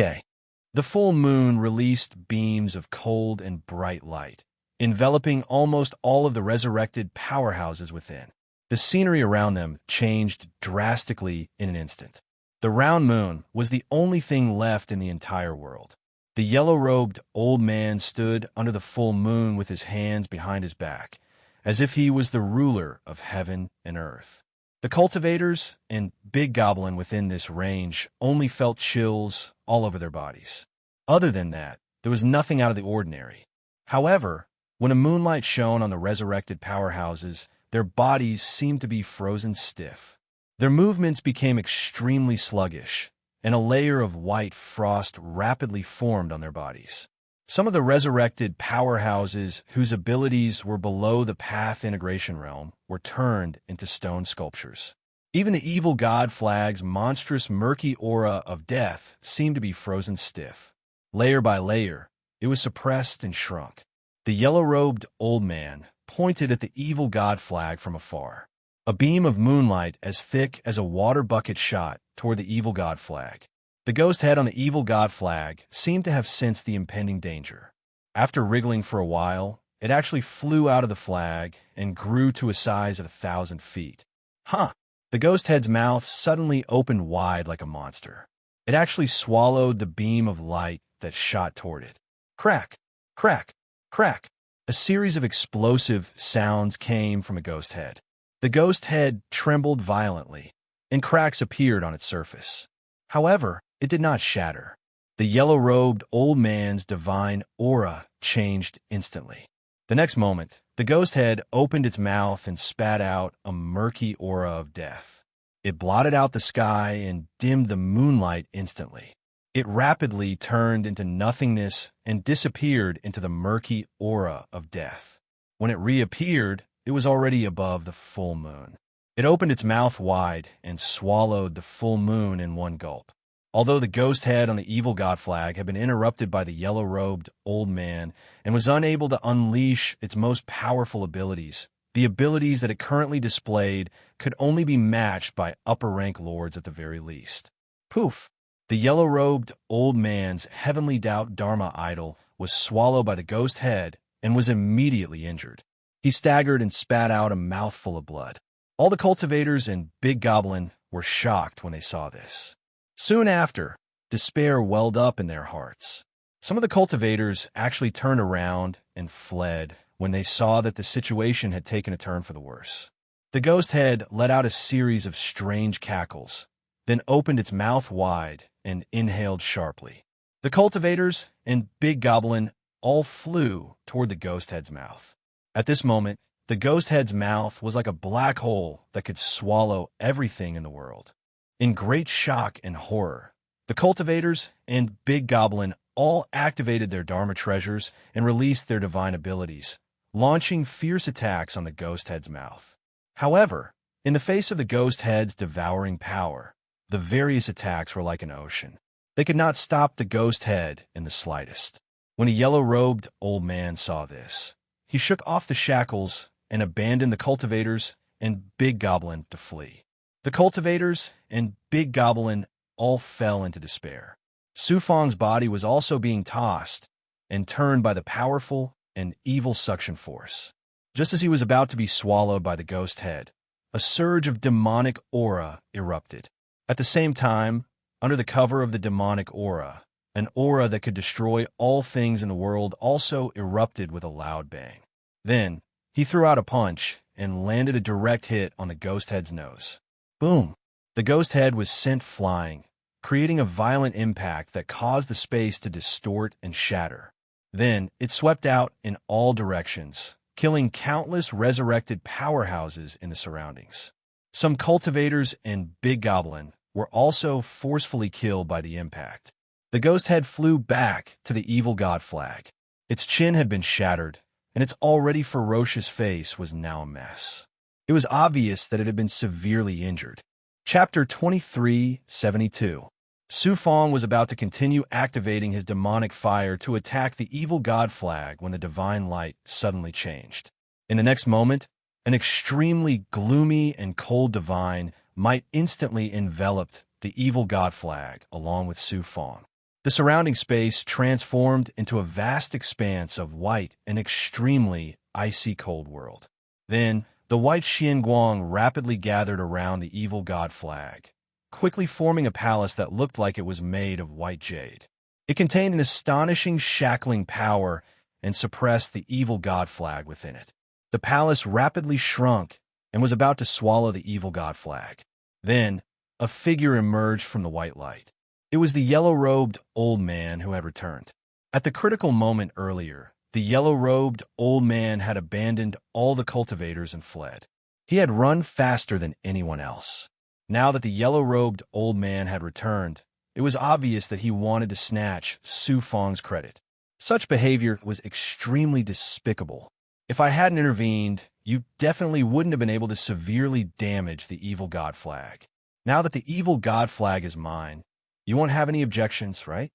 The full moon released beams of cold and bright light, enveloping almost all of the resurrected powerhouses within. The scenery around them changed drastically in an instant. The round moon was the only thing left in the entire world. The yellow-robed old man stood under the full moon with his hands behind his back, as if he was the ruler of heaven and earth. The cultivators and big goblin within this range only felt chills all over their bodies. Other than that, there was nothing out of the ordinary. However, when a moonlight shone on the resurrected powerhouses, their bodies seemed to be frozen stiff. Their movements became extremely sluggish, and a layer of white frost rapidly formed on their bodies. Some of the resurrected powerhouses whose abilities were below the path integration realm were turned into stone sculptures. Even the evil god flag's monstrous murky aura of death seemed to be frozen stiff. Layer by layer, it was suppressed and shrunk. The yellow-robed old man pointed at the evil god flag from afar. A beam of moonlight as thick as a water bucket shot toward the evil god flag. The ghost head on the evil god flag seemed to have sensed the impending danger. After wriggling for a while, it actually flew out of the flag and grew to a size of 1,000 feet. Huh! The ghost head's mouth suddenly opened wide like a monster. It actually swallowed the beam of light that shot toward it. Crack! Crack! Crack! A series of explosive sounds came from a ghost head. The ghost head trembled violently, and cracks appeared on its surface. However, it did not shatter. The yellow-robed old man's divine aura changed instantly. The next moment, the ghost head opened its mouth and spat out a murky aura of death. It blotted out the sky and dimmed the moonlight instantly. It rapidly turned into nothingness and disappeared into the murky aura of death. When it reappeared, it was already above the full moon. It opened its mouth wide and swallowed the full moon in one gulp. Although the ghost head on the evil god flag had been interrupted by the yellow-robed old man and was unable to unleash its most powerful abilities, the abilities that it currently displayed could only be matched by upper-rank lords at the very least. Poof! The yellow-robed old man's heavenly doubt Dharma idol was swallowed by the ghost head and was immediately injured. He staggered and spat out a mouthful of blood. All the cultivators and Big Goblin were shocked when they saw this. Soon after, despair welled up in their hearts. Some of the cultivators actually turned around and fled when they saw that the situation had taken a turn for the worse. The ghost head let out a series of strange cackles, then opened its mouth wide and inhaled sharply. The cultivators and Big Goblin all flew toward the ghost head's mouth. At this moment, the ghost head's mouth was like a black hole that could swallow everything in the world. In great shock and horror, the cultivators and Big Goblin all activated their Dharma treasures and released their divine abilities, launching fierce attacks on the ghost head's mouth. However, in the face of the ghost head's devouring power, the various attacks were like an ocean. They could not stop the ghost head in the slightest. When a yellow-robed old man saw this, he shook off the shackles and abandoned the cultivators and Big Goblin to flee. The cultivators and Big Goblin all fell into despair. Su Fang's body was also being tossed and turned by the powerful and evil suction force. Just as he was about to be swallowed by the ghost head, a surge of demonic aura erupted. At the same time, under the cover of the demonic aura, an aura that could destroy all things in the world also erupted with a loud bang. Then, he threw out a punch and landed a direct hit on the ghost head's nose. Boom! The ghost head was sent flying, creating a violent impact that caused the space to distort and shatter. Then, it swept out in all directions, killing countless resurrected powerhouses in the surroundings. Some cultivators and Big Goblin were also forcefully killed by the impact. The ghost head flew back to the evil god flag. Its chin had been shattered, and its already ferocious face was now a mess. It was obvious that it had been severely injured. Chapter 2372. Su Fang was about to continue activating his demonic fire to attack the evil god flag when the divine light suddenly changed. In the next moment, an extremely gloomy and cold divine might instantly enveloped the evil god flag along with Su Fang. The surrounding space transformed into a vast expanse of white and extremely icy cold world. Then, the white Xianguang rapidly gathered around the evil god flag, quickly forming a palace that looked like it was made of white jade. It contained an astonishing shackling power and suppressed the evil god flag within it. The palace rapidly shrunk and was about to swallow the evil god flag. Then, a figure emerged from the white light. It was the yellow-robed old man who had returned. At the critical moment earlier, the yellow-robed old man had abandoned all the cultivators and fled. He had run faster than anyone else. Now that the yellow-robed old man had returned, it was obvious that he wanted to snatch Su Fang's credit. Such behavior was extremely despicable. If I hadn't intervened, you definitely wouldn't have been able to severely damage the evil god flag. Now that the evil god flag is mine, you won't have any objections, right?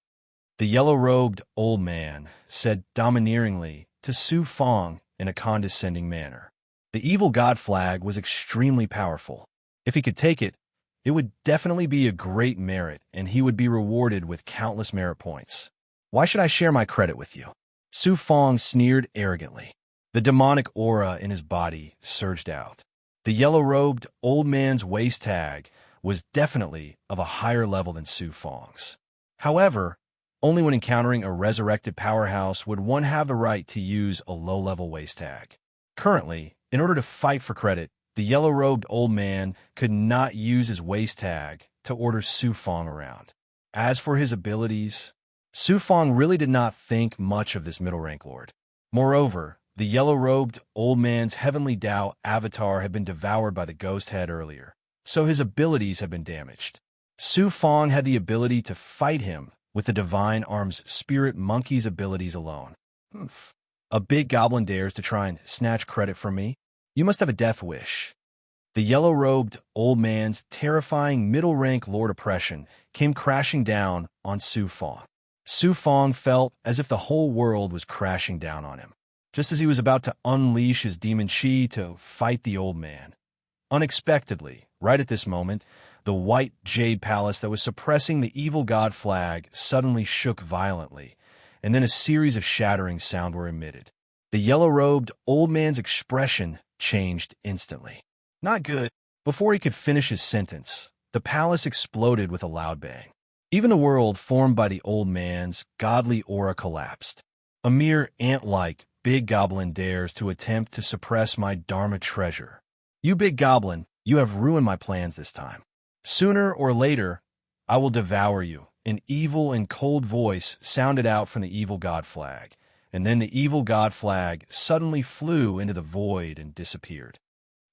The yellow-robed old man said domineeringly to Su Fang in a condescending manner. The evil god flag was extremely powerful. If he could take it, It would definitely be a great merit, and he would be rewarded with countless merit points. Why should I share my credit with you? Su Fong sneered arrogantly. The demonic aura in his body surged out. The yellow-robed old man's waist tag was definitely of a higher level than Su Fong's. However, only when encountering a resurrected powerhouse would one have the right to use a low-level waist tag. Currently, in order to fight for credit, the yellow-robed old man could not use his waist tag to order Su Fong around. As for his abilities, Su Fong really did not think much of this middle-rank lord. Moreover, the yellow-robed old man's heavenly Tao avatar had been devoured by the ghost head earlier, so his abilities had been damaged. Su Fong had the ability to fight him with the divine arm's spirit monkey's abilities alone. A big goblin dares to try and snatch credit from me? You must have a death wish. The yellow-robed old man's terrifying middle-rank lord oppression came crashing down on Su Fong. Su Fong felt as if the whole world was crashing down on him, just as he was about to unleash his demon chi to fight the old man. Unexpectedly, right at this moment, the white jade palace that was suppressing the evil god flag suddenly shook violently, and then a series of shattering sounds were emitted. The yellow-robed old man's expression changed instantly. Not good. Before he could finish his sentence, the palace exploded with a loud bang. Even the world formed by the old man's godly aura collapsed. A mere ant-like big goblin dares to attempt to suppress my Dharma treasure. You big goblin, you have ruined my plans this time. Sooner or later, I will devour you. An evil and cold voice sounded out from the evil god flag, and then the evil god flag suddenly flew into the void and disappeared.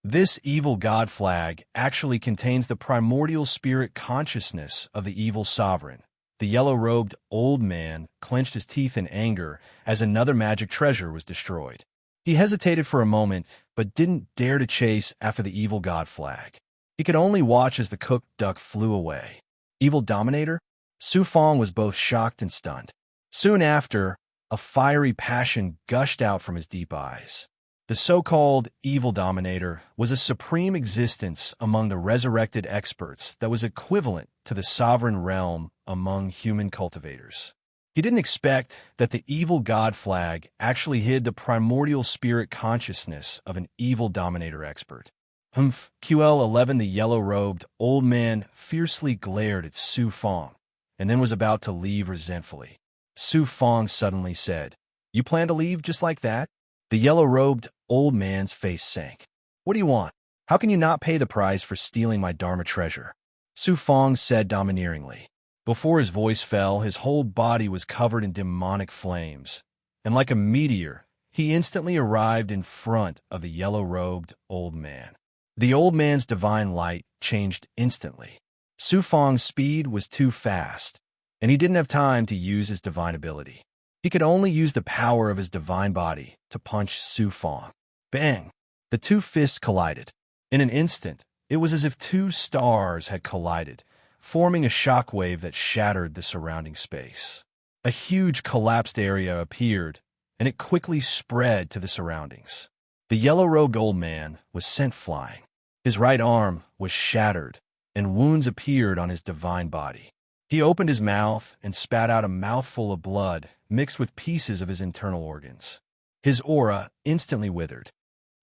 This evil god flag actually contains the primordial spirit consciousness of the evil sovereign. The yellow-robed old man clenched his teeth in anger as another magic treasure was destroyed. He hesitated for a moment, but didn't dare to chase after the evil god flag. He could only watch as the cooked duck flew away. Evil Dominator? Su Fong was both shocked and stunned. Soon after, a fiery passion gushed out from his deep eyes. The so-called Evil Dominator was a supreme existence among the resurrected experts that was equivalent to the sovereign realm among human cultivators. He didn't expect that the evil god flag actually hid the primordial spirit consciousness of an Evil Dominator expert. QL11, the yellow-robed old man fiercely glared at Su Fong, and then was about to leave resentfully. Su Fong suddenly said, "You plan to leave just like that?" The yellow-robed old man's face sank. "What do you want? How can you not pay the price for stealing my Dharma treasure?" Su Fong said domineeringly. Before his voice fell, his whole body was covered in demonic flames, and like a meteor, he instantly arrived in front of the yellow-robed old man. The old man's divine light changed instantly. Su Fong's speed was too fast, and he didn't have time to use his divine ability. He could only use the power of his divine body to punch Su Fong. Bang! The two fists collided. In an instant, it was as if two stars had collided, forming a shockwave that shattered the surrounding space. A huge collapsed area appeared, and it quickly spread to the surroundings. The yellow-robed old man was sent flying. His right arm was shattered, and wounds appeared on his divine body. He opened his mouth and spat out a mouthful of blood mixed with pieces of his internal organs. His aura instantly withered.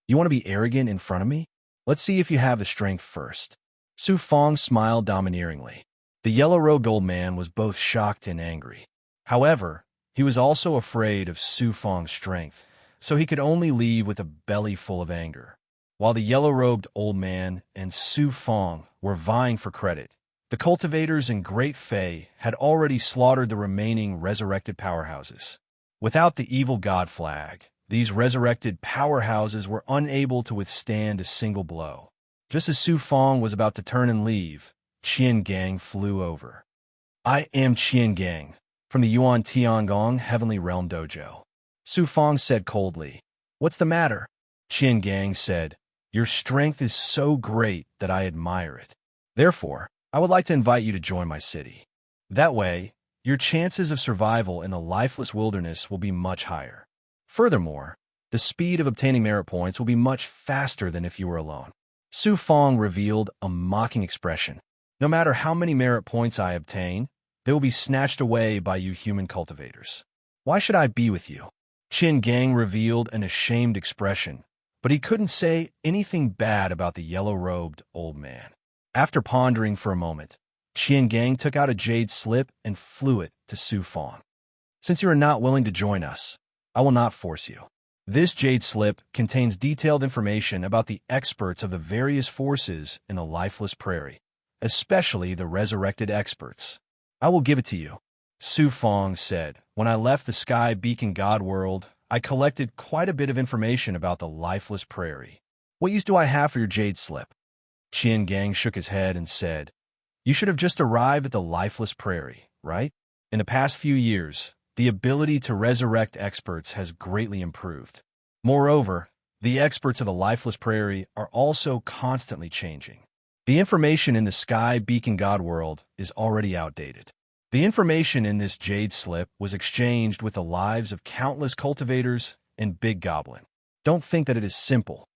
"You want to be arrogant in front of me? Let's see if you have the strength first." Su Fong smiled domineeringly. The yellow-robed old man was both shocked and angry. However, he was also afraid of Su Fong's strength, so he could only leave with a belly full of anger. While the yellow-robed old man and Su Fong were vying for credit, the cultivators in Great Fei had already slaughtered the remaining resurrected powerhouses. Without the evil god flag, these resurrected powerhouses were unable to withstand a single blow. Just as Su Fong was about to turn and leave, Qian Gang flew over. "I am Qian Gang, from the Yuan Tiangong Heavenly Realm Dojo." Su Fong said coldly. "What's the matter?" Qian Gang said, "Your strength is so great that I admire it. Therefore, I would like to invite you to join my city. That way, your chances of survival in the lifeless wilderness will be much higher. Furthermore, the speed of obtaining merit points will be much faster than if you were alone." Su Fong revealed a mocking expression. No matter how many merit points I obtain, they will be snatched away by you human cultivators. Why should I be with you? Qin Gang revealed an ashamed expression, but he couldn't say anything bad about the yellow-robed old man. After pondering for a moment, Qin Gang took out a jade slip and flew it to Su Fong. Since you are not willing to join us, I will not force you. This jade slip contains detailed information about the experts of the various forces in the lifeless prairie, especially the resurrected experts. I will give it to you. Su Fong said, when I left the Sky Beacon God World, I collected quite a bit of information about the lifeless prairie. What use do I have for your jade slip? Qin Gang shook his head and said, you should have just arrived at the lifeless prairie, right? In the past few years, the ability to resurrect experts has greatly improved. Moreover, the experts of the lifeless prairie are also constantly changing. The information in the Sky Beacon God World is already outdated. The information in this jade slip was exchanged with the lives of countless cultivators and Big Goblin. Don't think that it is simple.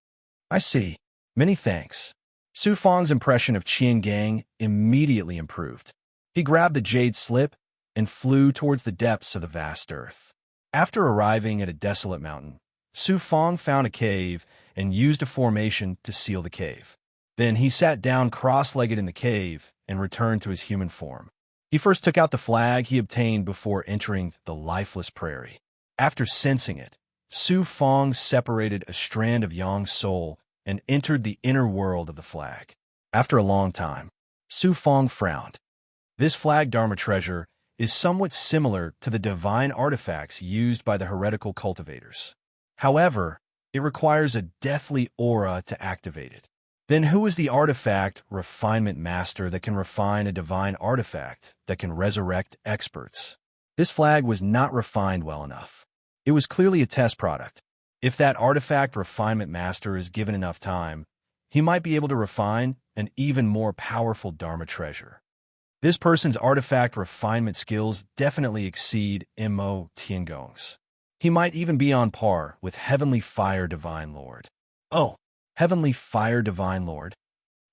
I see. Many thanks. Su Fong's impression of Qin Gang immediately improved. He grabbed the jade slip and flew towards the depths of the vast earth. After arriving at a desolate mountain, Su Fong found a cave and used a formation to seal the cave. Then he sat down cross-legged in the cave and returned to his human form. He first took out the flag he obtained before entering the lifeless prairie. After sensing it, Su Fong separated a strand of Yang's soul and entered the inner world of the flag. After a long time, Su Fong frowned. This flag Dharma treasure is somewhat similar to the divine artifacts used by the heretical cultivators. However, it requires a deathly aura to activate it. Then who is the artifact refinement master that can refine a divine artifact that can resurrect experts? This flag was not refined well enough. It was clearly a test product. If that artifact refinement master is given enough time, he might be able to refine an even more powerful Dharma treasure. This person's artifact refinement skills definitely exceed Mo Tiangong's. He might even be on par with Heavenly Fire Divine Lord. Oh! Heavenly Fire Divine Lord.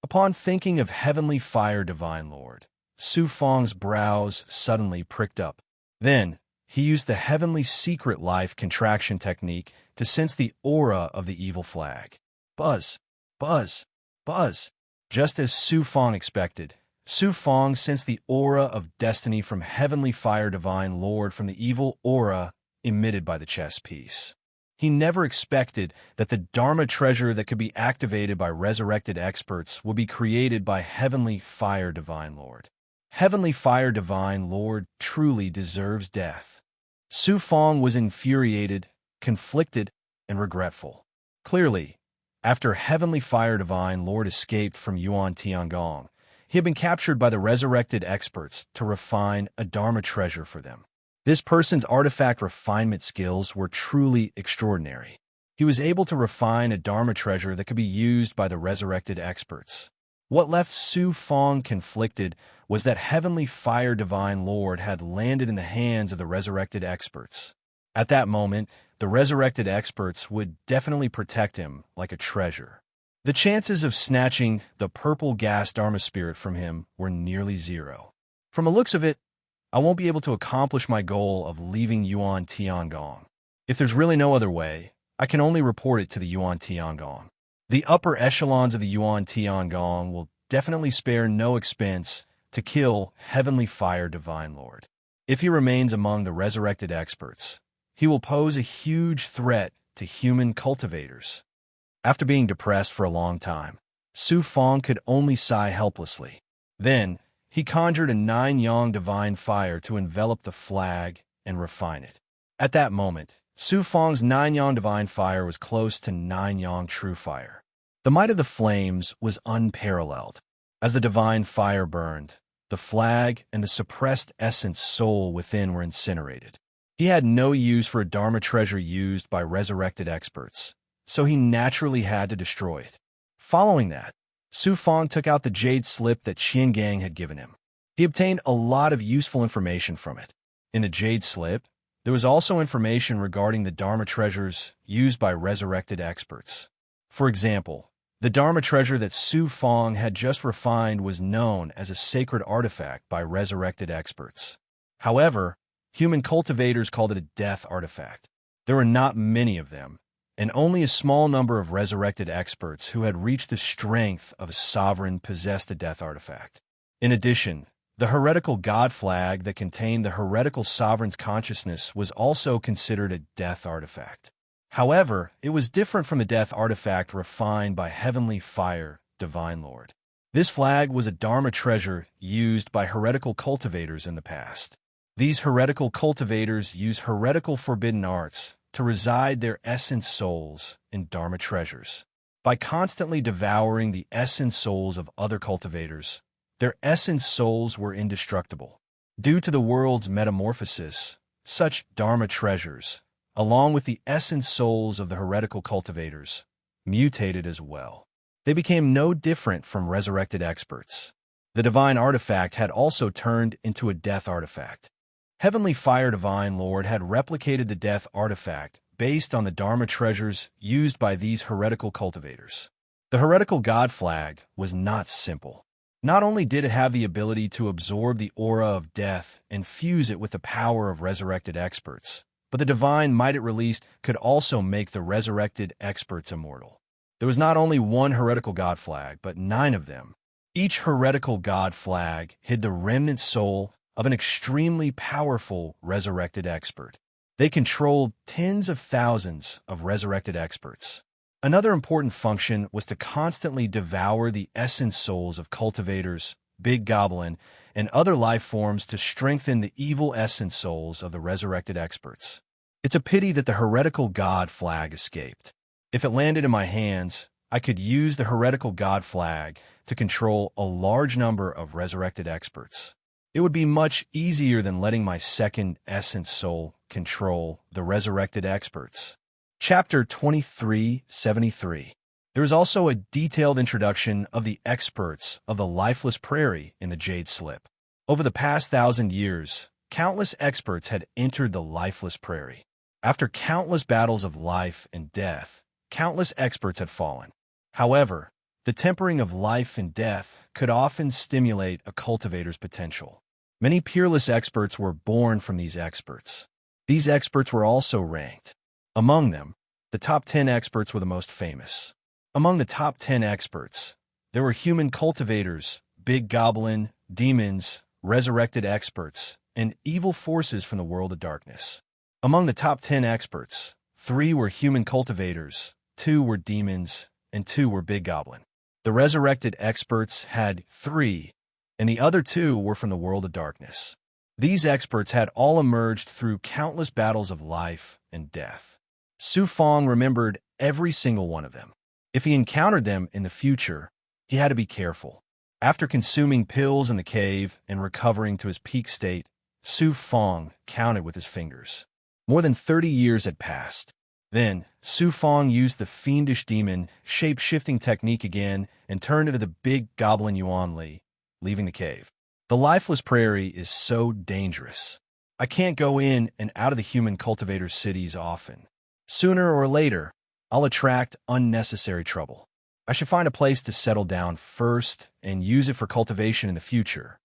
Upon thinking of Heavenly Fire Divine Lord, Su Fong's brows suddenly pricked up. Then, he used the Heavenly Secret Life contraction technique to sense the aura of the evil flag. Buzz, buzz, buzz. Just as Su Fong expected, Su Fong sensed the aura of destiny from Heavenly Fire Divine Lord from the evil aura emitted by the chess piece. He never expected that the Dharma treasure that could be activated by resurrected experts would be created by Heavenly Fire Divine Lord. Heavenly Fire Divine Lord truly deserves death. Su Fong was infuriated, conflicted, and regretful. Clearly, after Heavenly Fire Divine Lord escaped from Yuan Tiangong, he had been captured by the resurrected experts to refine a Dharma treasure for them. This person's artifact refinement skills were truly extraordinary. He was able to refine a Dharma treasure that could be used by the resurrected experts. What left Su Fong conflicted was that Heavenly Fire Divine Lord had landed in the hands of the resurrected experts. At that moment, the resurrected experts would definitely protect him like a treasure. The chances of snatching the purple gas Dharma spirit from him were nearly zero. From the looks of it, I won't be able to accomplish my goal of leaving Yuan Tiangong. If there's really no other way, I can only report it to the Yuan Tiangong. The upper echelons of the Yuan Tiangong will definitely spare no expense to kill Heavenly Fire Divine Lord. If he remains among the resurrected experts, he will pose a huge threat to human cultivators. After being depressed for a long time, Su Fong could only sigh helplessly. Then, he conjured a 9-yang divine fire to envelop the flag and refine it. At that moment, Su Fong's 9-yang divine fire was close to 9-yang true fire. The might of the flames was unparalleled. As the divine fire burned, the flag and the suppressed essence soul within were incinerated. He had no use for a Dharma treasure used by resurrected experts, so he naturally had to destroy it. Following that, Su Fong took out the jade slip that Qin Gang had given him. He obtained a lot of useful information from it. In the jade slip, there was also information regarding the Dharma treasures used by resurrected experts. For example, The Dharma treasure that Su Fong had just refined was known as a sacred artifact by resurrected experts. However, human cultivators called it a death artifact. There were not many of them, and only a small number of resurrected experts who had reached the strength of a sovereign possessed a death artifact. In addition, the heretical god flag that contained the heretical sovereign's consciousness was also considered a death artifact. However, it was different from the death artifact refined by Heavenly Fire, Divine Lord. This flag was a Dharma treasure used by heretical cultivators in the past. These heretical cultivators use heretical forbidden arts to reside their essence souls in Dharma treasures. By constantly devouring the essence souls of other cultivators, their essence souls were indestructible. Due to the world's metamorphosis, such Dharma treasures, along with the essence souls of the heretical cultivators, mutated as well. They became no different from resurrected experts. The divine artifact had also turned into a death artifact. Heavenly Fire Divine Lord had replicated the death artifact based on the Dharma treasures used by these heretical cultivators. The heretical god flag was not simple. Not only did it have the ability to absorb the aura of death and fuse it with the power of resurrected experts, but the divine might it released could also make the resurrected experts immortal. There was not only one heretical god flag, but 9 of them. Each heretical god flag hid the remnant soul of an extremely powerful resurrected expert. They controlled tens of thousands of resurrected experts. Another important function was to constantly devour the essence souls of cultivators, big goblin, and other life forms to strengthen the evil essence souls of the resurrected experts. It's a pity that the heretical god flag escaped. If it landed in my hands, I could use the heretical god flag to control a large number of resurrected experts. It would be much easier than letting my second essence soul control the resurrected experts. Chapter 2373. There is also a detailed introduction of the experts of the lifeless prairie in the Jade Slip. Over the past 1,000 years, countless experts had entered the lifeless prairie. After countless battles of life and death, countless experts had fallen. However, the tempering of life and death could often stimulate a cultivator's potential. Many peerless experts were born from these experts. These experts were also ranked. Among them, the top 10 experts were the most famous. Among the top 10 experts, there were human cultivators, big goblin, demons, resurrected experts, and evil forces from the world of darkness. Among the top 10 experts, 3 were human cultivators, 2 were demons, and 2 were big goblin. The resurrected experts had 3, and the other 2 were from the world of darkness. These experts had all emerged through countless battles of life and death. Su Fong remembered every single one of them. If he encountered them in the future, he had to be careful. After consuming pills in the cave and recovering to his peak state, Su Fong counted with his fingers. More than 30 years had passed. Then, Su Fong used the fiendish demon shape-shifting technique again and turned into the big goblin Yuan Li, leaving the cave. The lifeless prairie is so dangerous. I can't go in and out of the human cultivator cities often. Sooner or later, I'll attract unnecessary trouble. I should find a place to settle down first and use it for cultivation in the future.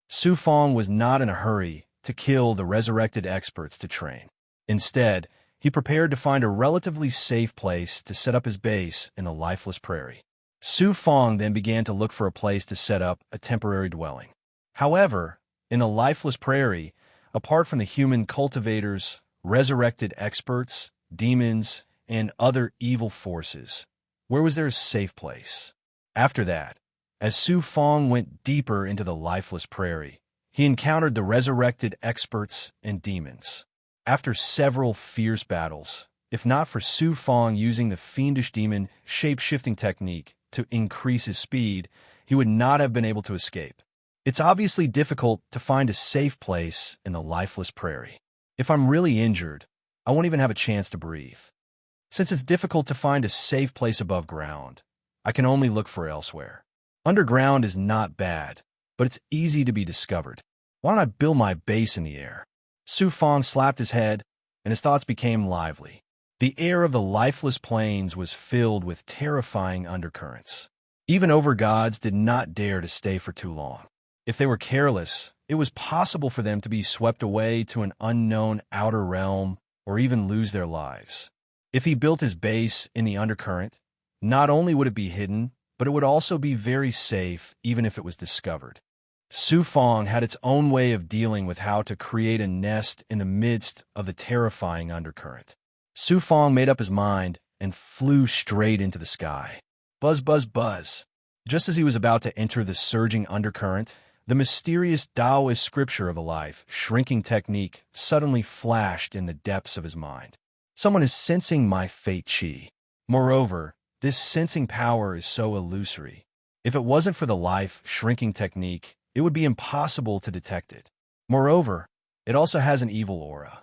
Su Fong was not in a hurry to kill the resurrected experts to train. Instead, he prepared to find a relatively safe place to set up his base in the lifeless prairie. Su Fong then began to look for a place to set up a temporary dwelling. However, in the lifeless prairie, apart from the human cultivators, resurrected experts, demons, and other evil forces, where was there a safe place? After that, as Su Fong went deeper into the lifeless prairie, he encountered the resurrected experts and demons. After several fierce battles, if not for Su Fong using the fiendish demon shape-shifting technique to increase his speed, he would not have been able to escape. It's obviously difficult to find a safe place in the lifeless prairie. If I'm really injured, I won't even have a chance to breathe. Since it's difficult to find a safe place above ground, I can only look for elsewhere. Underground is not bad, but it's easy to be discovered. Why don't I build my base in the air? Su Fong slapped his head, and his thoughts became lively. The air of the lifeless plains was filled with terrifying undercurrents. Even overgods did not dare to stay for too long. If they were careless, it was possible for them to be swept away to an unknown outer realm or even lose their lives. If he built his base in the undercurrent, not only would it be hidden, but it would also be very safe even if it was discovered. Su Fong had its own way of dealing with how to create a nest in the midst of the terrifying undercurrent. Su Fong made up his mind and flew straight into the sky. Buzz, buzz, buzz. Just as he was about to enter the surging undercurrent, the mysterious Taoist scripture of a life shrinking technique suddenly flashed in the depths of his mind. Someone is sensing my fate chi. Moreover, this sensing power is so illusory. If it wasn't for the life shrinking technique, it would be impossible to detect it. Moreover, it also has an evil aura.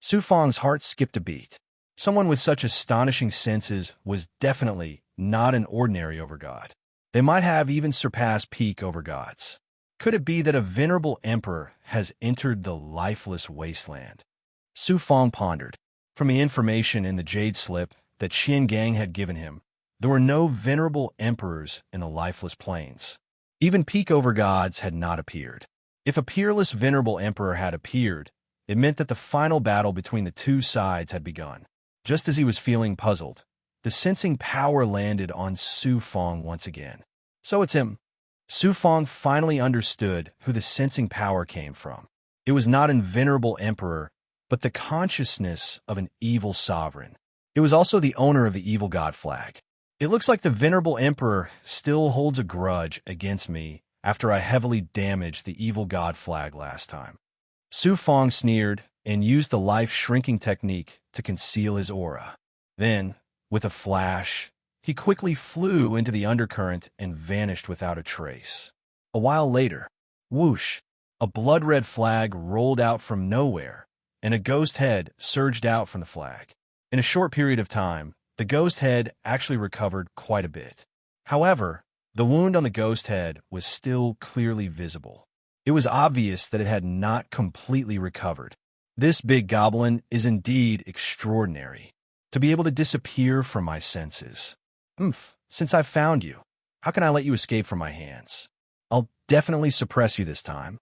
Su Fong's heart skipped a beat. Someone with such astonishing senses was definitely not an ordinary overgod. They might have even surpassed peak overgods. Could it be that a venerable emperor has entered the lifeless wasteland? Su Fong pondered. From the information in the jade slip that Qian Gang had given him, there were no venerable emperors in the lifeless plains. Even peak overgods had not appeared. If a peerless venerable emperor had appeared, it meant that the final battle between the two sides had begun. Just as he was feeling puzzled, the sensing power landed on Su Fong once again. So it's him. Su Fong finally understood who the sensing power came from. It was not an venerable emperor, but the consciousness of an evil sovereign. It was also the owner of the evil god flag. It looks like the venerable emperor still holds a grudge against me after I heavily damaged the evil god flag last time. Su Fong sneered and used the life-shrinking technique to conceal his aura. Then, with a flash, he quickly flew into the undercurrent and vanished without a trace. A while later, whoosh, a blood-red flag rolled out from nowhere, and a ghost head surged out from the flag. In a short period of time, the ghost head actually recovered quite a bit. However, the wound on the ghost head was still clearly visible. It was obvious that it had not completely recovered. This big goblin is indeed extraordinary. To be able to disappear from my senses. Since I've found you, how can I let you escape from my hands? I'll definitely suppress you this time.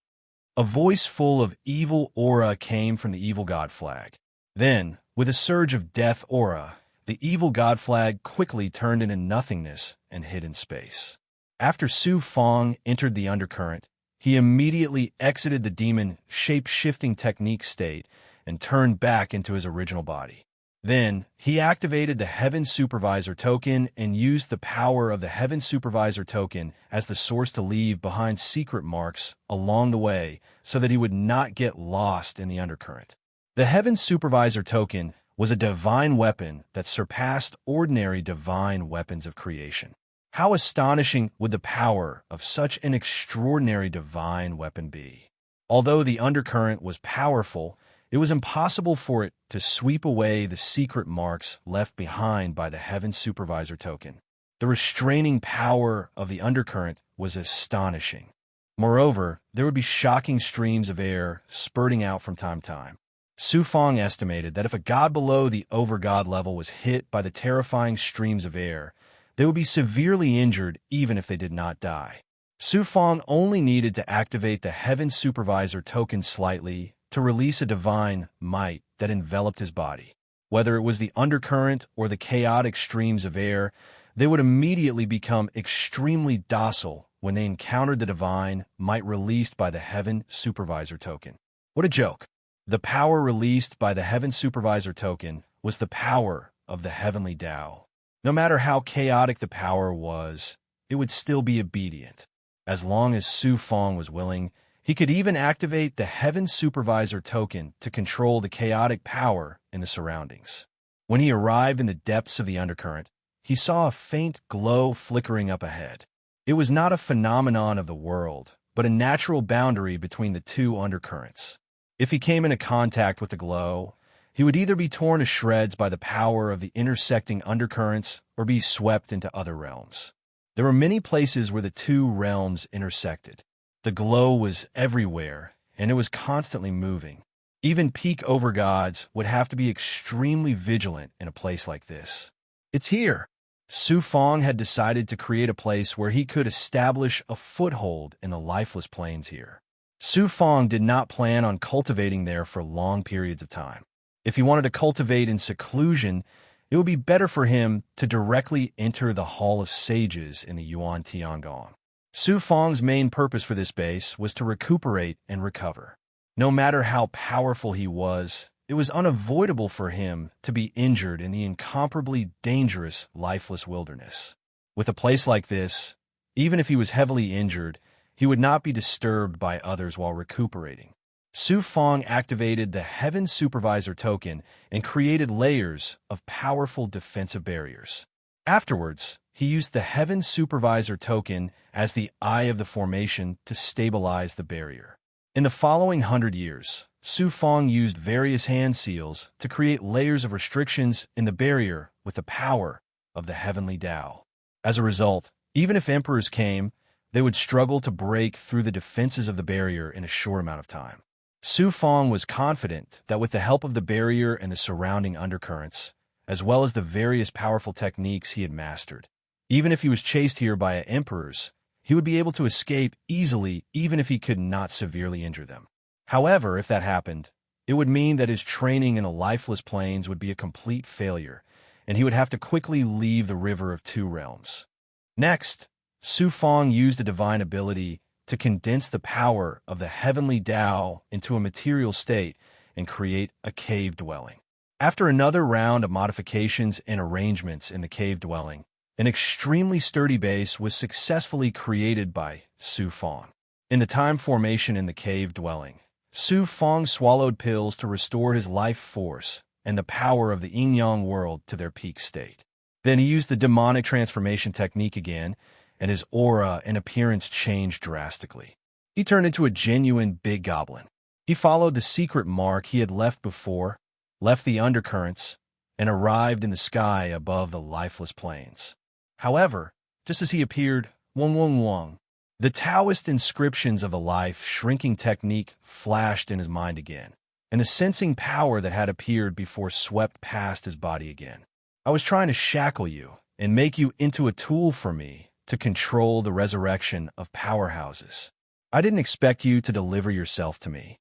A voice full of evil aura came from the evil god flag. Then, with a surge of death aura, the evil god flag quickly turned into nothingness and hid in space. After Su Fong entered the undercurrent, he immediately exited the demon shape-shifting technique state and turned back into his original body. Then, he activated the Heaven Supervisor token and used the power of the Heaven Supervisor token as the source to leave behind secret marks along the way so that he would not get lost in the undercurrent. The Heaven Supervisor token was a divine weapon that surpassed ordinary divine weapons of creation. How astonishing would the power of such an extraordinary divine weapon be? Although the undercurrent was powerful, it was impossible for it to sweep away the secret marks left behind by the Heaven Supervisor token. The restraining power of the undercurrent was astonishing. Moreover, there would be shocking streams of air spurting out from time to time. Su Fong estimated that if a god below the overgod level was hit by the terrifying streams of air, they would be severely injured even if they did not die. Su Fong only needed to activate the Heaven Supervisor token slightly to release a divine might that enveloped his body. Whether it was the undercurrent or the chaotic streams of air, they would immediately become extremely docile when they encountered the divine might released by the Heaven Supervisor token. What a joke! The power released by the Heaven Supervisor token was the power of the heavenly Tao. No matter how chaotic the power was, it would still be obedient. As long as Su Fong was willing, he could even activate the Heaven Supervisor token to control the chaotic power in the surroundings. When he arrived in the depths of the undercurrent, he saw a faint glow flickering up ahead. It was not a phenomenon of the world, but a natural boundary between the two undercurrents. If he came into contact with the glow, he would either be torn to shreds by the power of the intersecting undercurrents or be swept into other realms. There were many places where the two realms intersected. The glow was everywhere, and it was constantly moving. Even peak overgods would have to be extremely vigilant in a place like this. It's here. Su Fong had decided to create a place where he could establish a foothold in the lifeless plains here. Su Fong did not plan on cultivating there for long periods of time. If he wanted to cultivate in seclusion, it would be better for him to directly enter the Hall of Sages in the Yuan Tiangong. Su Fong's main purpose for this base was to recuperate and recover. No matter how powerful he was, it was unavoidable for him to be injured in the incomparably dangerous, lifeless wilderness. With a place like this, even if he was heavily injured, he would not be disturbed by others while recuperating. Su Fong activated the Heaven Supervisor token and created layers of powerful defensive barriers. Afterwards, he used the Heaven Supervisor token as the eye of the formation to stabilize the barrier. In the following 100 years, Su Fong used various hand seals to create layers of restrictions in the barrier with the power of the Heavenly Tao. As a result, even if emperors came, they would struggle to break through the defenses of the barrier in a short amount of time. Su Fong was confident that with the help of the barrier and the surrounding undercurrents, as well as the various powerful techniques he had mastered, even if he was chased here by emperors, he would be able to escape easily even if he could not severely injure them. However, if that happened, it would mean that his training in the lifeless plains would be a complete failure, and he would have to quickly leave the River of Two Realms. Next, Su Fong used a divine ability to condense the power of the Heavenly Tao into a material state and create a cave dwelling. After another round of modifications and arrangements in the cave dwelling, an extremely sturdy base was successfully created by Su Fong. In the time formation in the cave dwelling, Su Fong swallowed pills to restore his life force and the power of the yin-yang world to their peak state. Then he used the demonic transformation technique again, and his aura and appearance changed drastically. He turned into a genuine big goblin. He followed the secret mark he had left before, left the undercurrents, and arrived in the sky above the lifeless plains. However, just as he appeared, Wong Wong Wong, the Taoist inscriptions of the life-shrinking technique flashed in his mind again, and the sensing power that had appeared before swept past his body again. I was trying to shackle you and make you into a tool for me to control the resurrection of powerhouses. I didn't expect you to deliver yourself to me.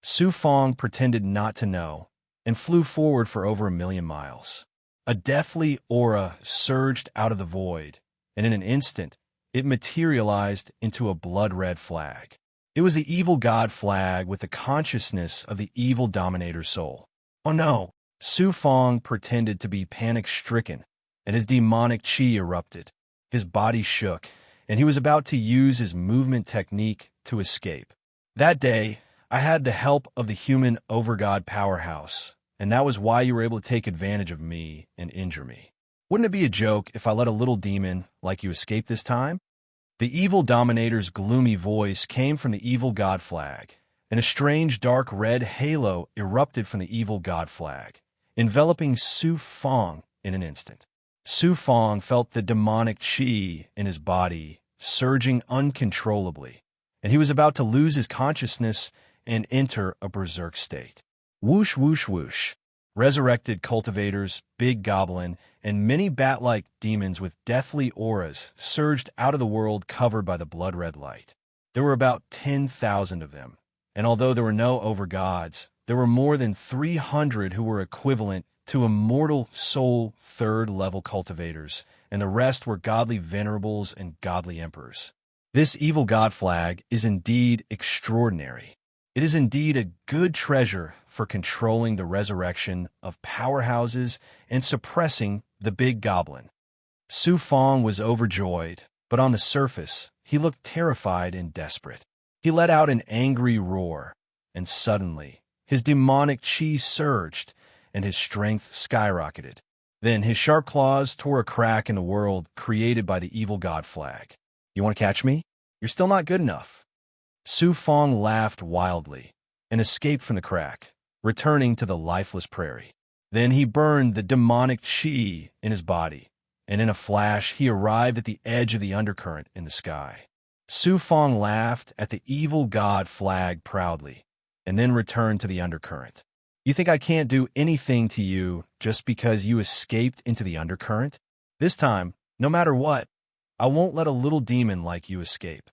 Su Fong pretended not to know and flew forward for over 1,000,000 miles. A deathly aura surged out of the void, and in an instant, it materialized into a blood-red flag. It was the evil god flag with the consciousness of the evil dominator's soul. Oh no! Su Fong pretended to be panic-stricken, and his demonic chi erupted. His body shook, and he was about to use his movement technique to escape. That day, I had the help of the human overgod powerhouse, and that was why you were able to take advantage of me and injure me. Wouldn't it be a joke if I let a little demon like you escape this time? The evil dominator's gloomy voice came from the evil god flag, and a strange dark red halo erupted from the evil god flag, enveloping Su Fong in an instant. Su Fong felt the demonic chi in his body surging uncontrollably, and he was about to lose his consciousness and enter a berserk state. Whoosh, whoosh, whoosh. Resurrected cultivators, big goblin, and many bat-like demons with deathly auras surged out of the world covered by the blood-red light. There were about 10,000 of them, and although there were no overgods, there were more than 300 who were equivalent to immortal soul third-level cultivators, and the rest were godly venerables and godly emperors. This evil god flag is indeed extraordinary. It is indeed a good treasure for controlling the resurrection of powerhouses and suppressing the big goblin. Su Fong was overjoyed, but on the surface, he looked terrified and desperate. He let out an angry roar, and suddenly, his demonic chi surged, and his strength skyrocketed. Then his sharp claws tore a crack in the world created by the evil god flag. You want to catch me? You're still not good enough. Su Fong laughed wildly and escaped from the crack, returning to the lifeless prairie. Then he burned the demonic chi in his body, and in a flash he arrived at the edge of the undercurrent in the sky. Su Fong laughed at the evil god flag proudly, and then returned to the undercurrent. You think I can't do anything to you just because you escaped into the undercurrent? This time, no matter what, I won't let a little demon like you escape.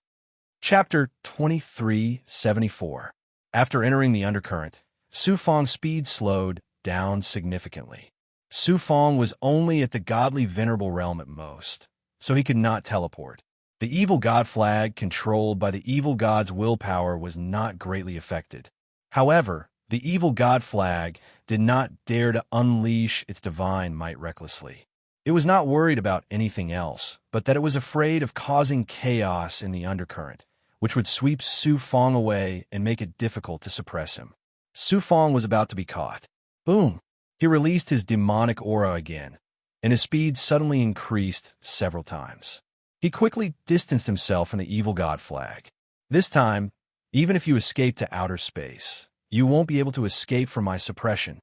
Chapter 2374. After entering the undercurrent, Su Fang's speed slowed down significantly. Su Fang was only at the godly venerable realm at most, so he could not teleport. The evil god flag controlled by the evil god's willpower was not greatly affected. However, the evil god flag did not dare to unleash its divine might recklessly. It was not worried about anything else, but that it was afraid of causing chaos in the undercurrent, which would sweep Su Fang away and make it difficult to suppress him. Su Fang was about to be caught. Boom! He released his demonic aura again, and his speed suddenly increased several times. He quickly distanced himself from the evil god flag. This time, even if you escape to outer space, you won't be able to escape from my suppression.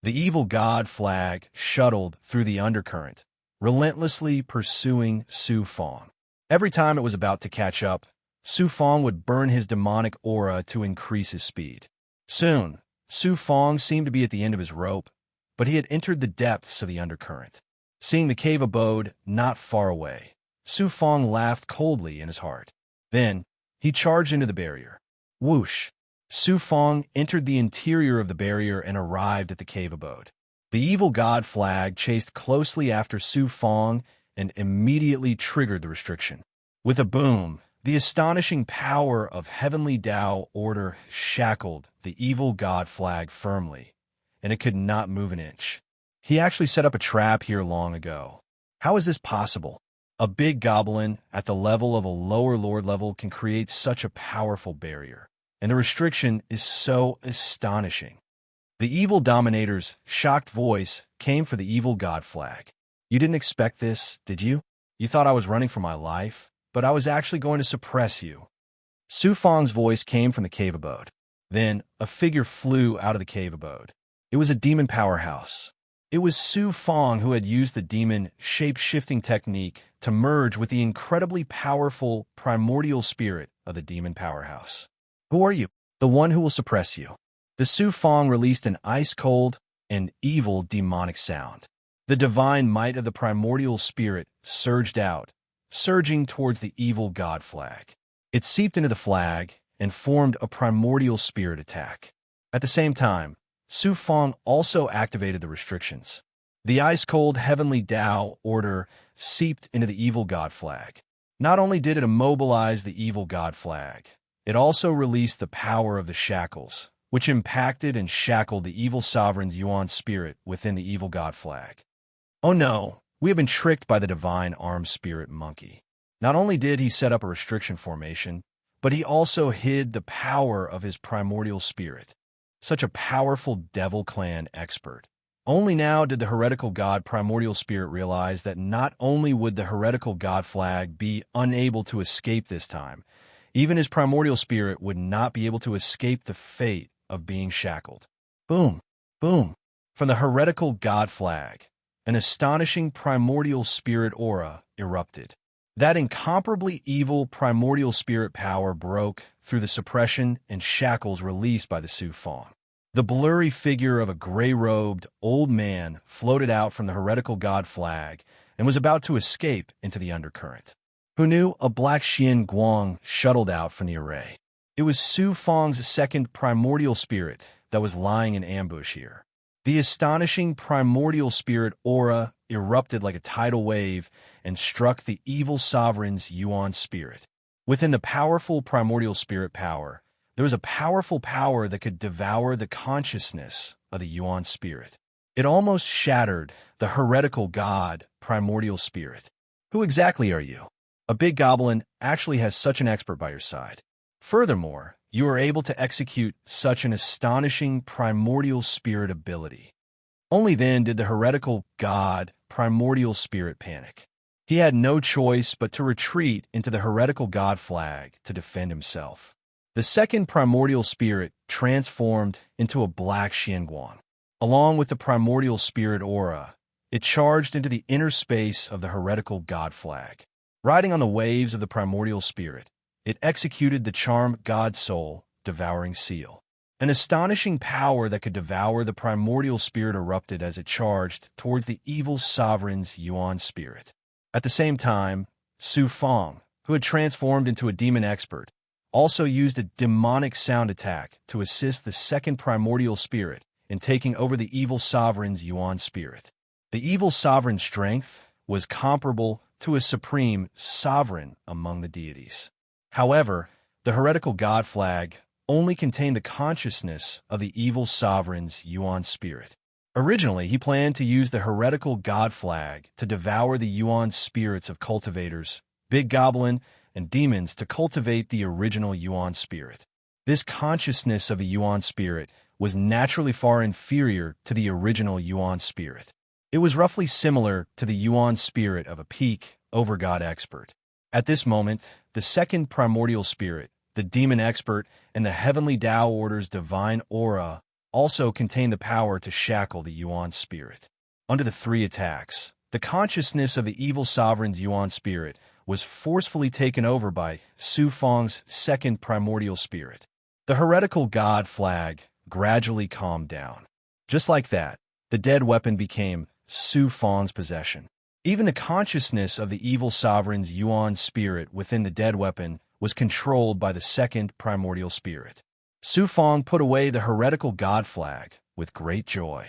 The evil god flag shuttled through the undercurrent, relentlessly pursuing Su Fang. Every time it was about to catch up, Su Fang would burn his demonic aura to increase his speed. Soon, Su Fang seemed to be at the end of his rope, but he had entered the depths of the undercurrent. Seeing the cave abode not far away, Su Fang laughed coldly in his heart. Then, he charged into the barrier. Whoosh! Su Fang entered the interior of the barrier and arrived at the cave abode. The evil god flag chased closely after Su Fang and immediately triggered the restriction. With a boom, the astonishing power of heavenly Tao order shackled the evil god flag firmly, and it could not move an inch. He actually set up a trap here long ago. How is this possible? A big goblin at the level of a lower lord level can create such a powerful barrier, and the restriction is so astonishing. The evil dominator's shocked voice came for the evil god flag. You didn't expect this, did you? You thought I was running for my life, but I was actually going to suppress you. Su Fang's voice came from the cave abode. Then, a figure flew out of the cave abode. It was a demon powerhouse. It was Su Fang who had used the demon shape-shifting technique to merge with the incredibly powerful primordial spirit of the demon powerhouse. Who are you? The one who will suppress you. The Su Fang released an ice-cold and evil demonic sound. The divine might of the primordial spirit surged out, surging towards the evil god flag. It seeped into the flag and formed a primordial spirit attack. At the same time, Su Fang also activated the restrictions. The ice-cold heavenly Tao order seeped into the evil god flag. Not only did it immobilize the evil god flag, it also released the power of the shackles, which impacted and shackled the evil sovereign's Yuan spirit within the evil god flag. Oh no, we have been tricked by the divine armed spirit monkey. Not only did he set up a restriction formation, but he also hid the power of his primordial spirit. Such a powerful devil clan expert. Only now did the heretical god primordial spirit realize that not only would the heretical god flag be unable to escape this time, even his primordial spirit would not be able to escape the fate of being shackled. Boom, boom. From the heretical god flag, an astonishing primordial spirit aura erupted. That incomparably evil primordial spirit power broke through the suppression and shackles released by the Su Fang. The blurry figure of a gray-robed old man floated out from the heretical god flag and was about to escape into the undercurrent. Who knew a black Xian Guang shuttled out from the array? It was Su Fang's second primordial spirit that was lying in ambush here. The astonishing primordial spirit aura erupted like a tidal wave and struck the evil sovereign's Yuan spirit. Within the powerful primordial spirit power, there was a powerful power that could devour the consciousness of the Yuan spirit. It almost shattered the heretical god primordial spirit. Who exactly are you? A big goblin actually has such an expert by your side. Furthermore, you are able to execute such an astonishing primordial spirit ability. Only then did the heretical god primordial spirit panic. He had no choice but to retreat into the heretical god flag to defend himself. The second primordial spirit transformed into a black Xianguang. Along with the primordial spirit aura, it charged into the inner space of the heretical god flag. Riding on the waves of the primordial spirit, it executed the charm God Soul, Devouring Seal. An astonishing power that could devour the primordial spirit erupted as it charged towards the evil sovereign's yuan spirit. At the same time, Su Fong, who had transformed into a demon expert, also used a demonic sound attack to assist the second primordial spirit in taking over the evil sovereign's yuan spirit. The evil sovereign's strength was comparable to a supreme sovereign among the deities. However, the heretical god flag only contained the consciousness of the evil sovereign's yuan spirit. Originally, he planned to use the heretical god flag to devour the yuan spirits of cultivators, big goblin, and demons to cultivate the original yuan spirit. This consciousness of the yuan spirit was naturally far inferior to the original yuan spirit. It was roughly similar to the yuan spirit of a peak overgod expert. At this moment, the second primordial spirit, the demon expert, and the heavenly Tao order's divine aura also contained the power to shackle the yuan spirit. Under the three attacks, the consciousness of the evil sovereign's yuan spirit was forcefully taken over by Su Fong's second primordial spirit. The heretical god flag gradually calmed down. Just like that, the dead weapon became Su Fong's possession. Even the consciousness of the evil sovereign's yuan spirit within the dead weapon was controlled by the second primordial spirit. Su Fong put away the heretical god flag with great joy.